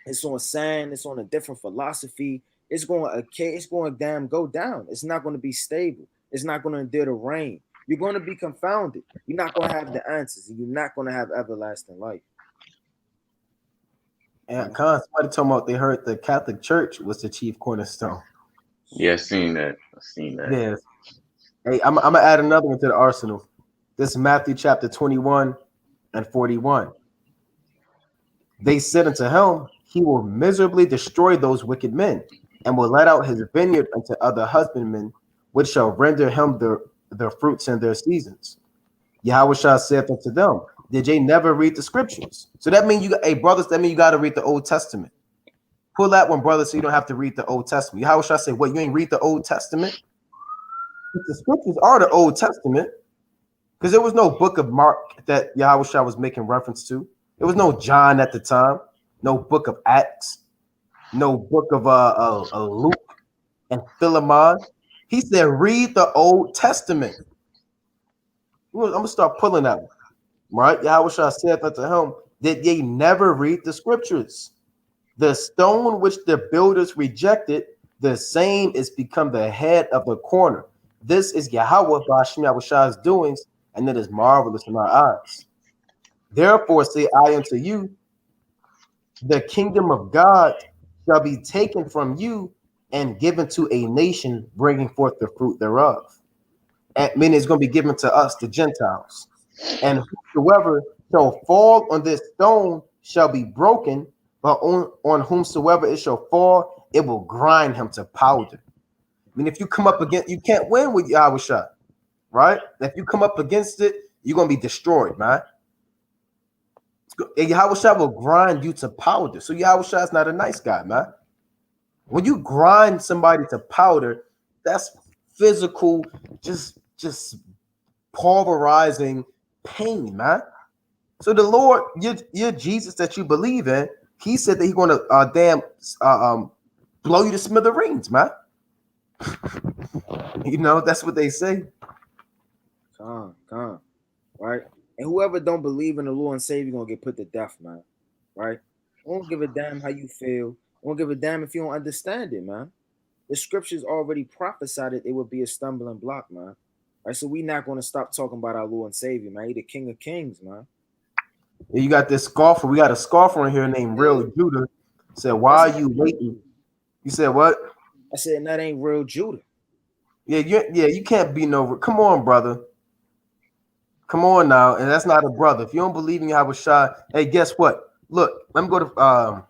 it's on sand, it's on a different philosophy, it's going to damn go down. It's not going to be stable. It's not going to endure the rain. You're going to be confounded. You're not going to have the answers, and you're not going to have everlasting life. And somebody talking about they heard the Catholic Church was the chief cornerstone. Yeah, I've seen that. Yes. Hey, I'm gonna add another one to the arsenal. This is Matthew chapter 21 and 41. They said unto him, he will miserably destroy those wicked men, and will let out his vineyard unto other husbandmen, which shall render him their fruits in their seasons. Yahweh Shah saith unto them, did they never read the scriptures? So that means brothers, that means you got to read the Old Testament. Pull that one, brother, so you don't have to read the Old Testament. Yahweh Shah say, what, you ain't read the Old Testament? the scriptures are the Old Testament, because there was no book of Mark that Yahweh was making reference to. There was no John at the time, no book of Acts, no book of Luke and Philemon. He said, read the Old Testament. I'm gonna start pulling that one. Right? Yahweh said unto him, did ye never read the scriptures? The stone which the builders rejected, the same is become the head of the corner. This is Yahweh Bashim Yahweh's doings, and it is marvelous in our eyes. Therefore say I unto you, the kingdom of God shall be taken from you and given to a nation bringing forth the fruit thereof. And meaning it's going to be given to us, the Gentiles. And whosoever shall fall on this stone shall be broken, but on whomsoever it shall fall, it will grind him to powder. I mean, if you come up against, you can't win with Yahweh, right? If you come up against it, you're going to be destroyed, man. Yahweh will grind you to powder. So Yahweh is not a nice guy, man. When you grind somebody to powder, that's physical, just pulverizing pain, man. So the Lord, your Jesus that you believe in, he said that he's going to blow you to smithereens, man. You know, that's what they say. Come, right? And whoever don't believe in the Lord and Savior gonna get put to death, man. Right? I don't give a damn how you feel. I don't give a damn if you don't understand it, man. The scriptures already prophesied that it would be a stumbling block, man. Right? So we not gonna stop talking about our Lord and Savior, man. He the King of Kings, man. You got this scoffer. We got a scoffer in here named Real Judah. Said, why are you waiting? You said what? I said that ain't real Judah. Yeah, you can't be no. Come on, brother. Come on now, and that's not a brother. If you don't believe in Yahweh Shai, hey, guess what? Look, let me go to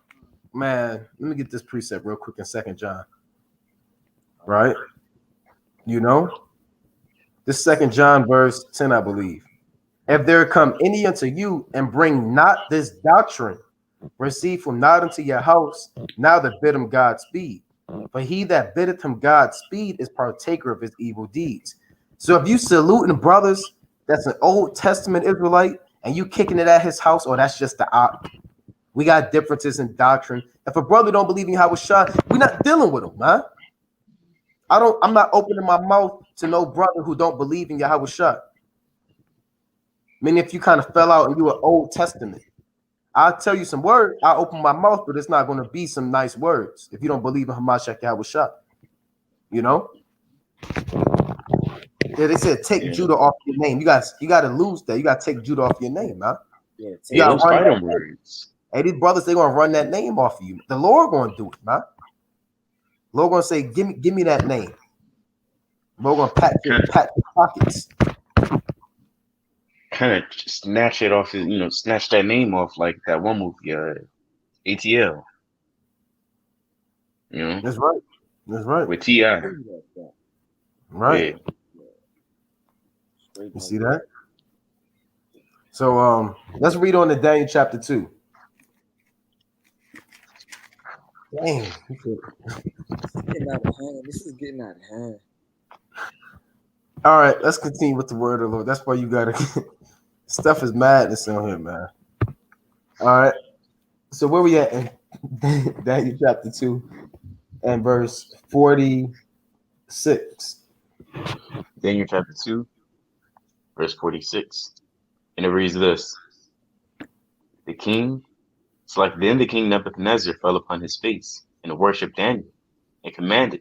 man. Let me get this precept real quick in 2 John. Right? You know, this 2 John verse 10, I believe. If there come any unto you and bring not this doctrine, receive from not unto your house, now that bid him Godspeed. For he that biddeth him Godspeed is partaker of his evil deeds. So if you saluting brothers, that's an Old Testament Israelite, and you kicking it at his house, or that's just the op. We got differences in doctrine. If a brother don't believe in Yahweh Shai, we're not dealing with him, man. I'm not opening my mouth to no brother who don't believe in Yahweh Shai. I mean, if you kind of fell out and you were Old Testament, I'll tell you some words. I'll open my mouth, but it's not going to be some nice words if you don't believe in Hamashiach Yahweh Shai. You know? Yeah, they said take Judah off your name. You got to lose that. You got to take Judah off your name, man. Yeah, those fighting words. Hey, these brothers, they're going to run that name off of you. The Lord going to do it, man. The Lord going to say, give me that name. The Lord going to pat your pockets. Kind of snatch it off his, snatch that name off like that one movie, ATL. That's right. That's right. With T.I. Right. Yeah. You see that? So let's read on to Daniel chapter 2. Dang. This is getting out of hand. All right, let's continue with the word of the Lord. That's why you gotta stuff is madness on here, man. All right. So where we at in Daniel chapter 2 and verse 46. Daniel chapter 2, verse 46. And it reads this. Then the king Nebuchadnezzar fell upon his face and worshipped Daniel and commanded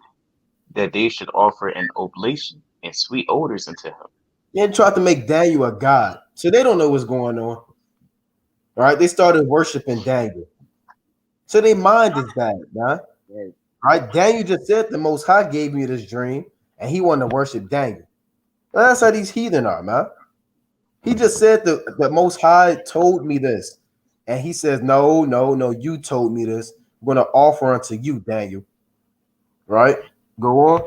that they should offer an oblation and sweet odors unto him. They tried to make Daniel a god. So they don't know what's going on. All right. They started worshiping Daniel. So their mind is bad, man. All right. Daniel just said the Most High gave me this dream and he wanted to worship Daniel. Well, that's how these heathen are, man. He just said the Most High told me this. And he says, no, you told me this. I'm going to offer unto you, Daniel. Right? Go on.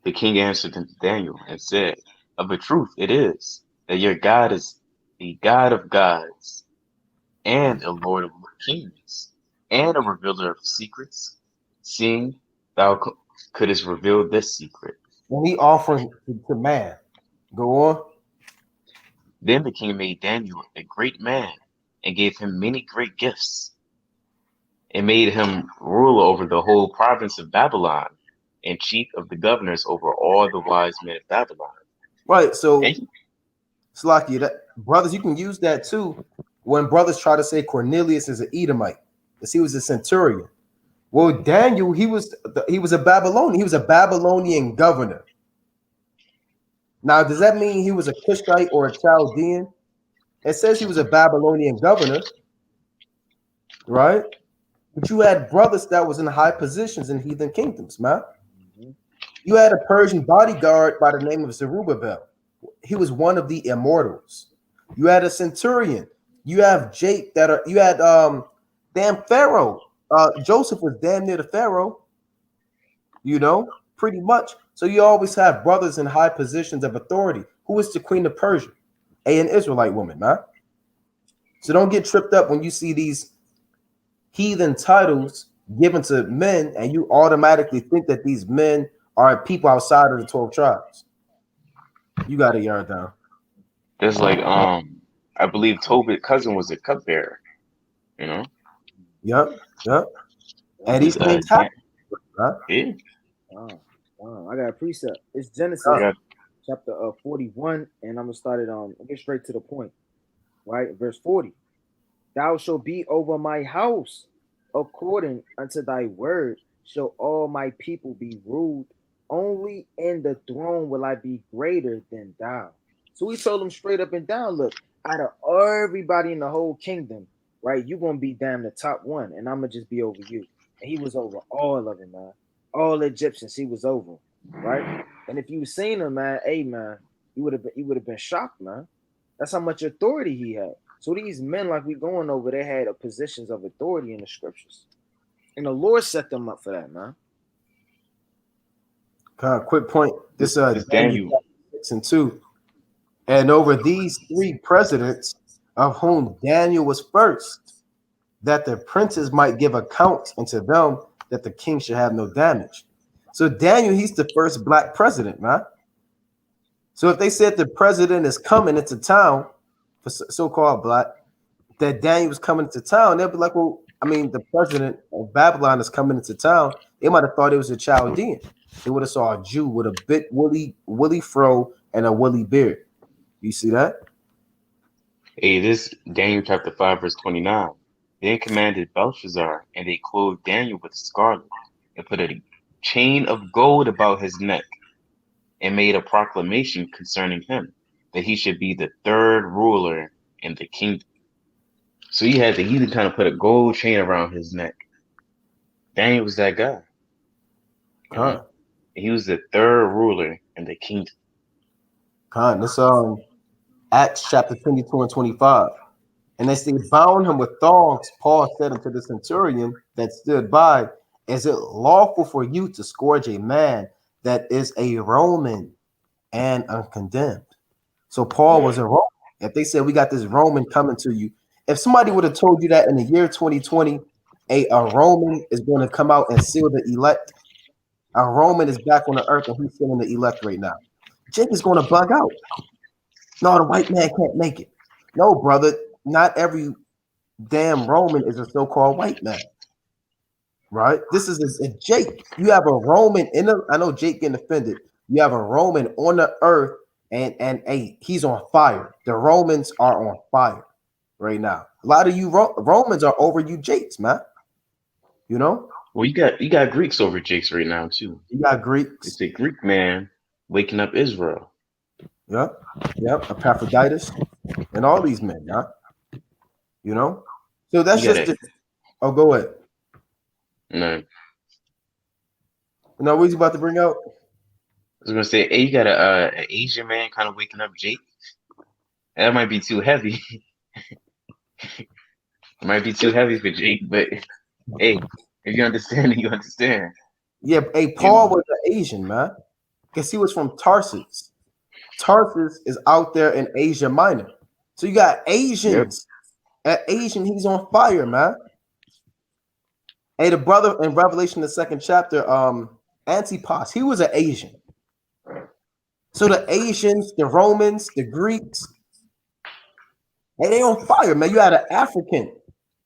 The king answered Daniel and said, of a truth it is that your God is the God of gods and a Lord of kings and a revealer of secrets, seeing thou couldst reveal this secret. And he offered to man. Go on. Then the king made Daniel a great man and gave him many great gifts, and made him ruler over the whole province of Babylon and chief of the governors over all the wise men of Babylon. Right. So, And Slacky, that brothers, you can use that too when brothers try to say Cornelius is an Edomite, because he was a centurion. Well, Daniel, he was a Babylonian. He was a Babylonian governor. Now, does that mean he was a Cushite or a Chaldean? It says he was a Babylonian governor, right? But you had brothers that was in high positions in heathen kingdoms, man. Mhm. You had a Persian bodyguard by the name of Zerubbabel. He was one of the immortals. You had a centurion. You have Jake that are. You had damn Pharaoh. Joseph was damn near the Pharaoh. You know, pretty much. So you always have brothers in high positions of authority. Who is the queen of Persia? An Israelite woman, man. So don't get tripped up when you see these heathen titles given to men, and you automatically think that these men are people outside of the 12 tribes. You got to yard down. there's like I believe Tobit's cousin was a cupbearer, you know. Yep. And This these things happen. Huh? yeah. I got a precept. It's Genesis Yeah. chapter 41, and I'm gonna start it on. Get straight to the point, right? Verse 40. Thou shalt be over my house, according unto thy word. Shall all my people be ruled? Only in the throne will I be greater than thou. So he told him straight up and down, look, out of everybody in the whole kingdom, right, you're gonna be damn the top one, and I'm gonna just be over you. And he was over all of them, man. All Egyptians, he was over, right? And if you seen him, man, hey man, you would have been shocked, man. That's how much authority he had. So these men, like we going over, they had positions of authority in the scriptures, and the Lord set them up for that, man. Quick point. This This Daniel Daniel. 6 and 2. And over these three presidents, of whom Daniel was first, that the princes might give account unto them, that the king should have no damage. So Daniel, he's the first black president, man. So if they said the president is coming into town, for so-called black, that Daniel was coming into town, they'll be like, well, I mean, the president of Babylon is coming into town. They might have thought it was a Chaldean. They would have saw a Jew with a bit woolly fro and a woolly beard. You see that? Hey, this Daniel chapter 5, verse 29. Then commanded Belshazzar, and they clothed Daniel with scarlet, and put a chain of gold about his neck, and made a proclamation concerning him, that he should be the third ruler in the kingdom. So he kind of put a gold chain around his neck. Daniel was that guy. You know? He was the third ruler in the kingdom. This Acts chapter 22 and 25. And as they bound him with thongs, Paul said unto the centurion that stood by, is it lawful for you to scourge a man that is a Roman and uncondemned? So Paul was a Roman. If they said we got this Roman coming to you, if somebody would have told you that in the year 2020, a Roman is going to come out and seal the elect, a Roman is back on the earth and he's sealing the elect right now, Jake is going to bug out. No, the white man can't make it. No, brother, not every damn Roman is a so-called white man. Right? This is a Jake. You have a Roman in the, I know Jake getting offended. You have a Roman on the earth and he's on fire. The Romans are on fire right now. A lot of you Romans are over you Jakes, man. You know? Well, you got Greeks over Jakes right now too. You got Greeks. It's a Greek man waking up Israel. Yep. Epaphroditus and all these men, yeah. You know? So that's oh, go ahead. No. Now, what he's about to bring out? I was gonna say, hey, you got an Asian man kind of waking up Jake. That might be too heavy. It might be too heavy for Jake, but hey, if you understand it, you understand. Yeah, hey, Paul was an Asian, man. Because he was from Tarsus. Tarsus is out there in Asia Minor. So you got Asians. Yep. An Asian, he's on fire, man. Hey, the brother in Revelation, the 2nd chapter, Antipas, he was an Asian. So the Asians, the Romans, the Greeks, and they on fire, man. You had an African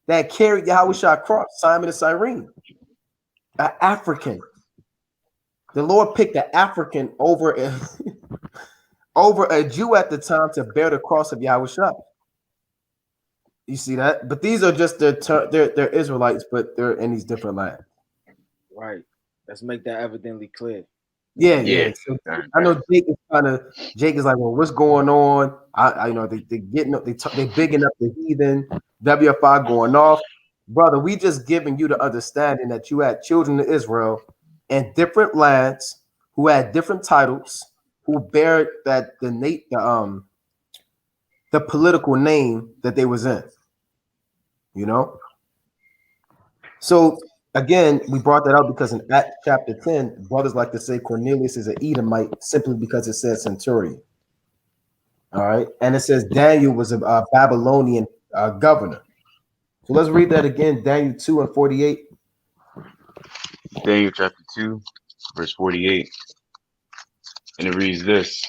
that carried Yahushua cross, Simon of Cyrene. An African. The Lord picked an African over over a Jew at the time to bear the cross of Yahushua. You see that? But these are just they're Israelites, but they're in these different lands. Right. Let's make that evidently clear. Yeah. So I know Jake is like, well, what's going on? I you know they getting up, they bigging up the heathen, WFI going off, brother. We just giving you the understanding that you had children of Israel in different lands who had different titles, who bear that the political name that they was in. You know, so again, we brought that up because in Acts chapter 10, brothers like to say Cornelius is an Edomite simply because it says centurion. All right. And it says Daniel was a Babylonian governor. So let's read that again. Daniel 2 and 48. Daniel chapter 2, verse 48. And it reads this.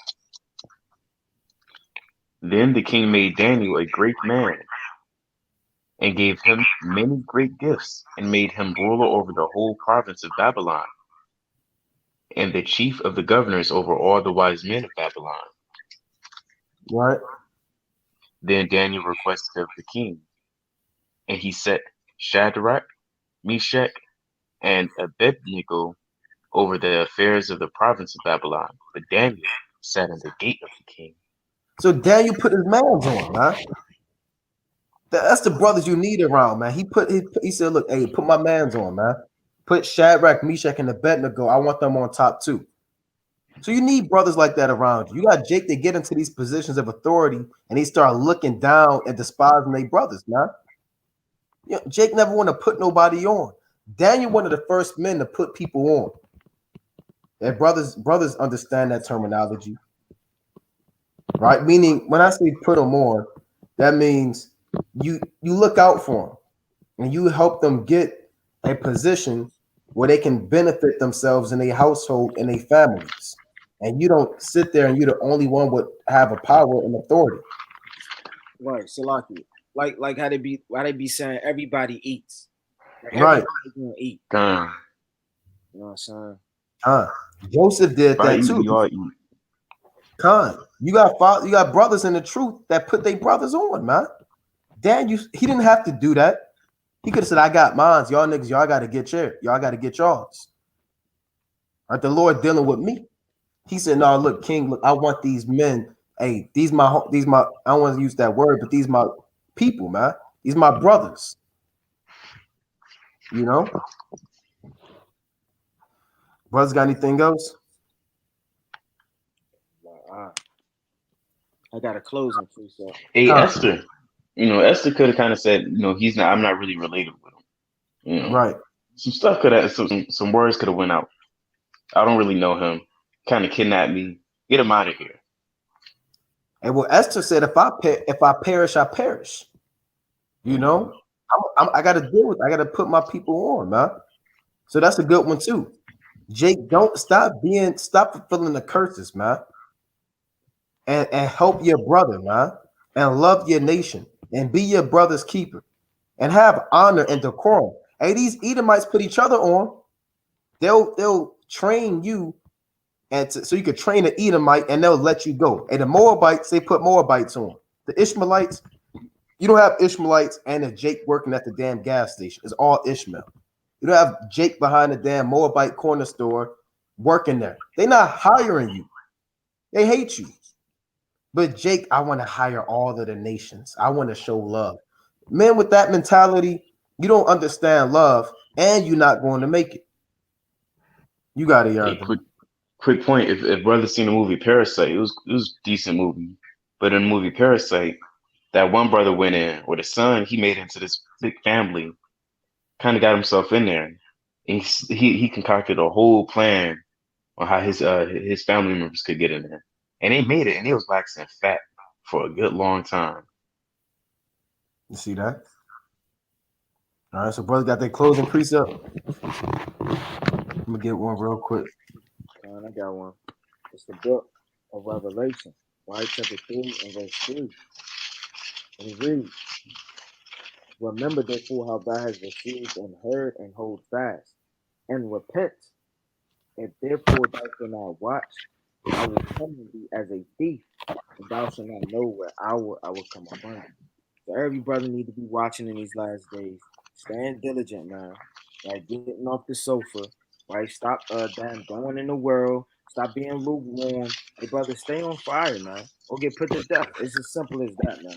Then the king made Daniel a great man and gave him many great gifts and made him ruler over the whole province of Babylon and the chief of the governors over all the wise men of Babylon. Right. Then Daniel requested of the king, and he set Shadrach, Meshach, and Abednego over the affairs of the province of Babylon. But Daniel sat in the gate of the king. So Daniel put his mans on, man. That's the brothers you need around, man. He said, look, hey, put my mans on, man. Put Shadrach, Meshach, and Abednego. I want them on top too. So you need brothers like that around you. You got Jake to get into these positions of authority, and he start looking down and despising their brothers, man. You know, Jake never want to put nobody on. Daniel, one of the first men to put people on. And brothers understand that terminology, right? Meaning, when I say put them on, that means you look out for them and you help them get a position where they can benefit themselves in their household and their families. And you don't sit there and you're the only one would have a power and authority. Right, Salaki. Like how they be saying everybody eats. Like Right. everybody's gonna eat. Come. You know what I'm saying? Joseph did that too. You all eat. You got brothers in the truth that put their brothers on, man. Daniel, he didn't have to do that. He could have said, I got mines. Y'all niggas, y'all got to get yours. Y'all got to get yours. Right? The Lord dealing with me. He said, no, look, King, look, I want these men. Hey, these my, I don't want to use that word, but these my people, man. These my brothers. You know? Brothers got anything else? I got a closing precept. Hey, Esther. You know, Esther could have kind of said, you know, I'm not really related with him. You know, right? Some stuff could have, some words could have went out. I don't really know him. Kind of kidnapped me. Get him out of here. And well, Esther said, if I perish, I perish. You know, I got to deal with. I got to put my people on, man. So that's a good one too. Jake, don't stop fulfilling the curses, man. And help your brother, man. And love your nation. And be your brother's keeper. And have honor and decorum. Hey, these Edomites put each other on. They'll train you, and so you could train an Edomite, and they'll let you go. And the Moabites, they put Moabites on. The Ishmaelites, you don't have Ishmaelites and a Jake working at the damn gas station. It's all Ishmael. You don't have Jake behind the damn Moabite corner store working there. They're not hiring you. They hate you. But Jake, I want to hire all of the nations. I want to show love. Men with that mentality, you don't understand love, and you're not going to make it. You got it, Hey, quick point. If brothers seen the movie Parasite, it was a decent movie. But in the movie Parasite, that one brother went in with a son. He made it into this big family. Kind of got himself in there. And he concocted a whole plan on how his family members could get in there, and they made it. And they was waxing fat for a good long time. You see that? All right, so brothers got their closing precept. I'm gonna get one real quick. I got one. It's the book of Revelation, right? Chapter 3 and verse 3. And it reads, remember therefore how thou hast received and heard, and hold fast, and repent. If therefore thou shalt not watch, I will come to thee as a thief, and thou shalt not know what hour I will come upon thee. So every brother need to be watching in these last days, staying diligent, man. Right, getting off the sofa, right? Stop damn going in the world, stop being lukewarm. Hey brother, stay on fire, man. Or get put to death. It's as simple as that, man.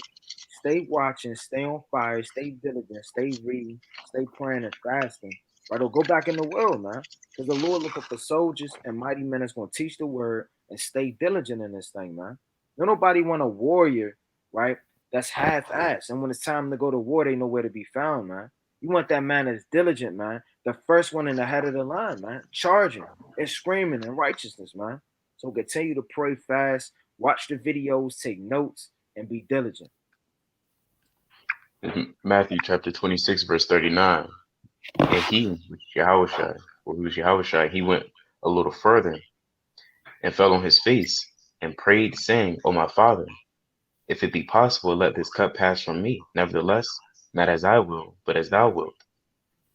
Stay watching, stay on fire, stay diligent, stay reading, stay praying and fasting. Right, or go back in the world, man. Because the Lord looking for soldiers and mighty men that's gonna teach the word and stay diligent in this thing, man. Don't nobody want a warrior, right? That's half-assed. And when it's time to go to war, they know where to be found, man. You want that man that's diligent, man. The first one in the head of the line, man. Charging and screaming in righteousness, man. So continue to pray fast, watch the videos, take notes, and be diligent. Matthew chapter 26, verse 39. And he, Yahushua, he went a little further and fell on his face and prayed, saying, O my Father, if it be possible, let this cup pass from me. Nevertheless, not as I will, but as thou wilt.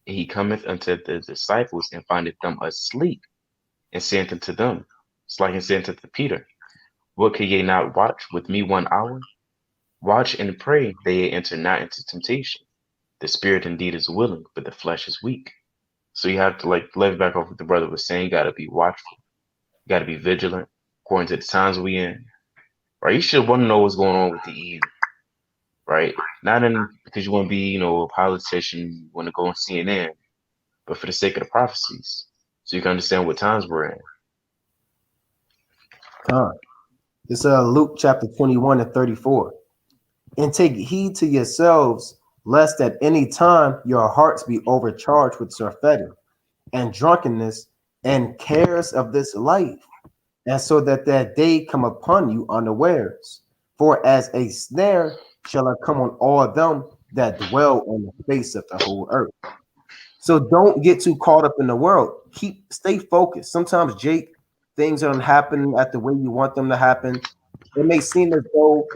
And he cometh unto the disciples and findeth them asleep, and saith unto them, it's like he said unto Peter, what could ye not watch with me 1 hour? Watch and pray that ye enter not into temptation. The spirit indeed is willing, but the flesh is weak. So you have to, like, live back off what the brother was saying. You got to be watchful. You got to be vigilant according to the times we in. Right? You should want to know what's going on with the evil. Right? Not in because you want to be, a politician, you want to go on CNN, but for the sake of the prophecies, so you can understand what times we're in. It's Luke chapter 21 and 34. And take heed to yourselves, lest at any time your hearts be overcharged with surfeiting and drunkenness and cares of this life, and so that day come upon you unawares. For as a snare shall it come on all them that dwell on the face of the whole earth. So don't get too caught up in the world. Stay focused. Sometimes, Jake, things don't happen at the way you want them to happen. It may seem as though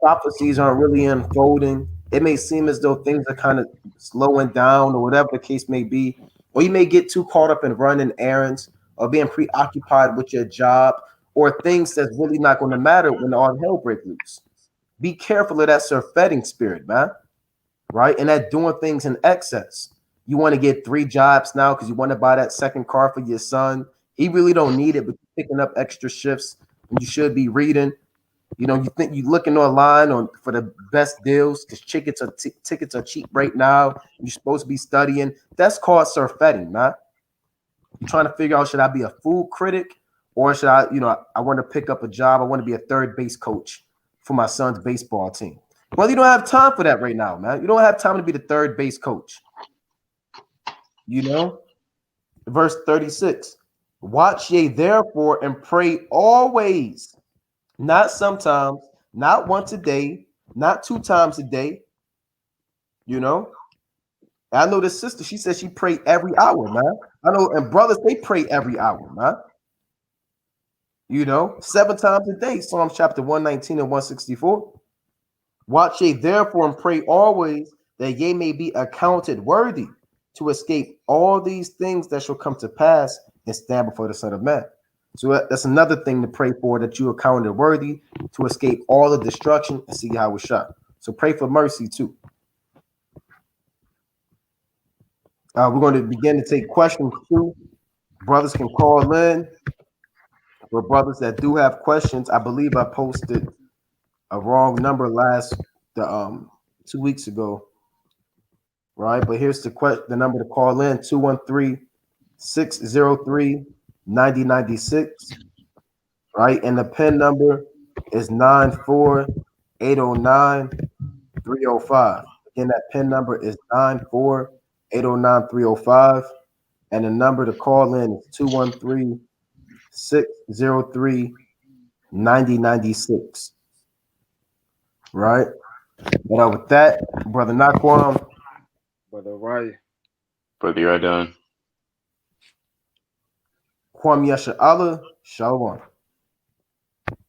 prophecies aren't really unfolding. It may seem as though things are kind of slowing down or whatever the case may be. Or you may get too caught up in running errands or being preoccupied with your job or things that's really not going to matter when all hell breaks loose. Be careful of that surfeiting spirit, man. Right? And that doing things in excess. You want to get 3 jobs now because you want to buy that second car for your son. He really don't need it, but you're picking up extra shifts and you should be reading. You think you're looking online for the best deals because tickets are cheap right now. You're supposed to be studying. That's called surfeiting, man. You're trying to figure out, should I be a food critic or should I want to pick up a job. I want to be a third base coach for my son's baseball team. Well, you don't have time for that right now, man. You don't have time to be the third base coach. Verse 36. Watch ye therefore and pray always. Not sometimes, not once a day, not 2 times a day. I know this sister, she says she pray every hour, man. I know, and brothers, they pray every hour, man. 7 times a day. Psalms chapter 119 and 164. Watch ye therefore and pray always, that ye may be accounted worthy to escape all these things that shall come to pass and stand before the Son of Man. So that's another thing to pray for, that you are counted worthy to escape all the destruction and see how it's shot. So pray for mercy too. We're going to begin to take questions too. Brothers can call in. For brothers that do have questions, I believe I posted a wrong number 2 weeks ago. Right, but here's the number to call in: 213-603-9096. Right, and the PIN number is 94809-305. Again, that PIN number is 94809-305, and the number to call in is 213-603-9096. Right, but with that, brother Naquam, Brother Ryan. Brother, you're done. Kwam Yasha Allah, Shalom.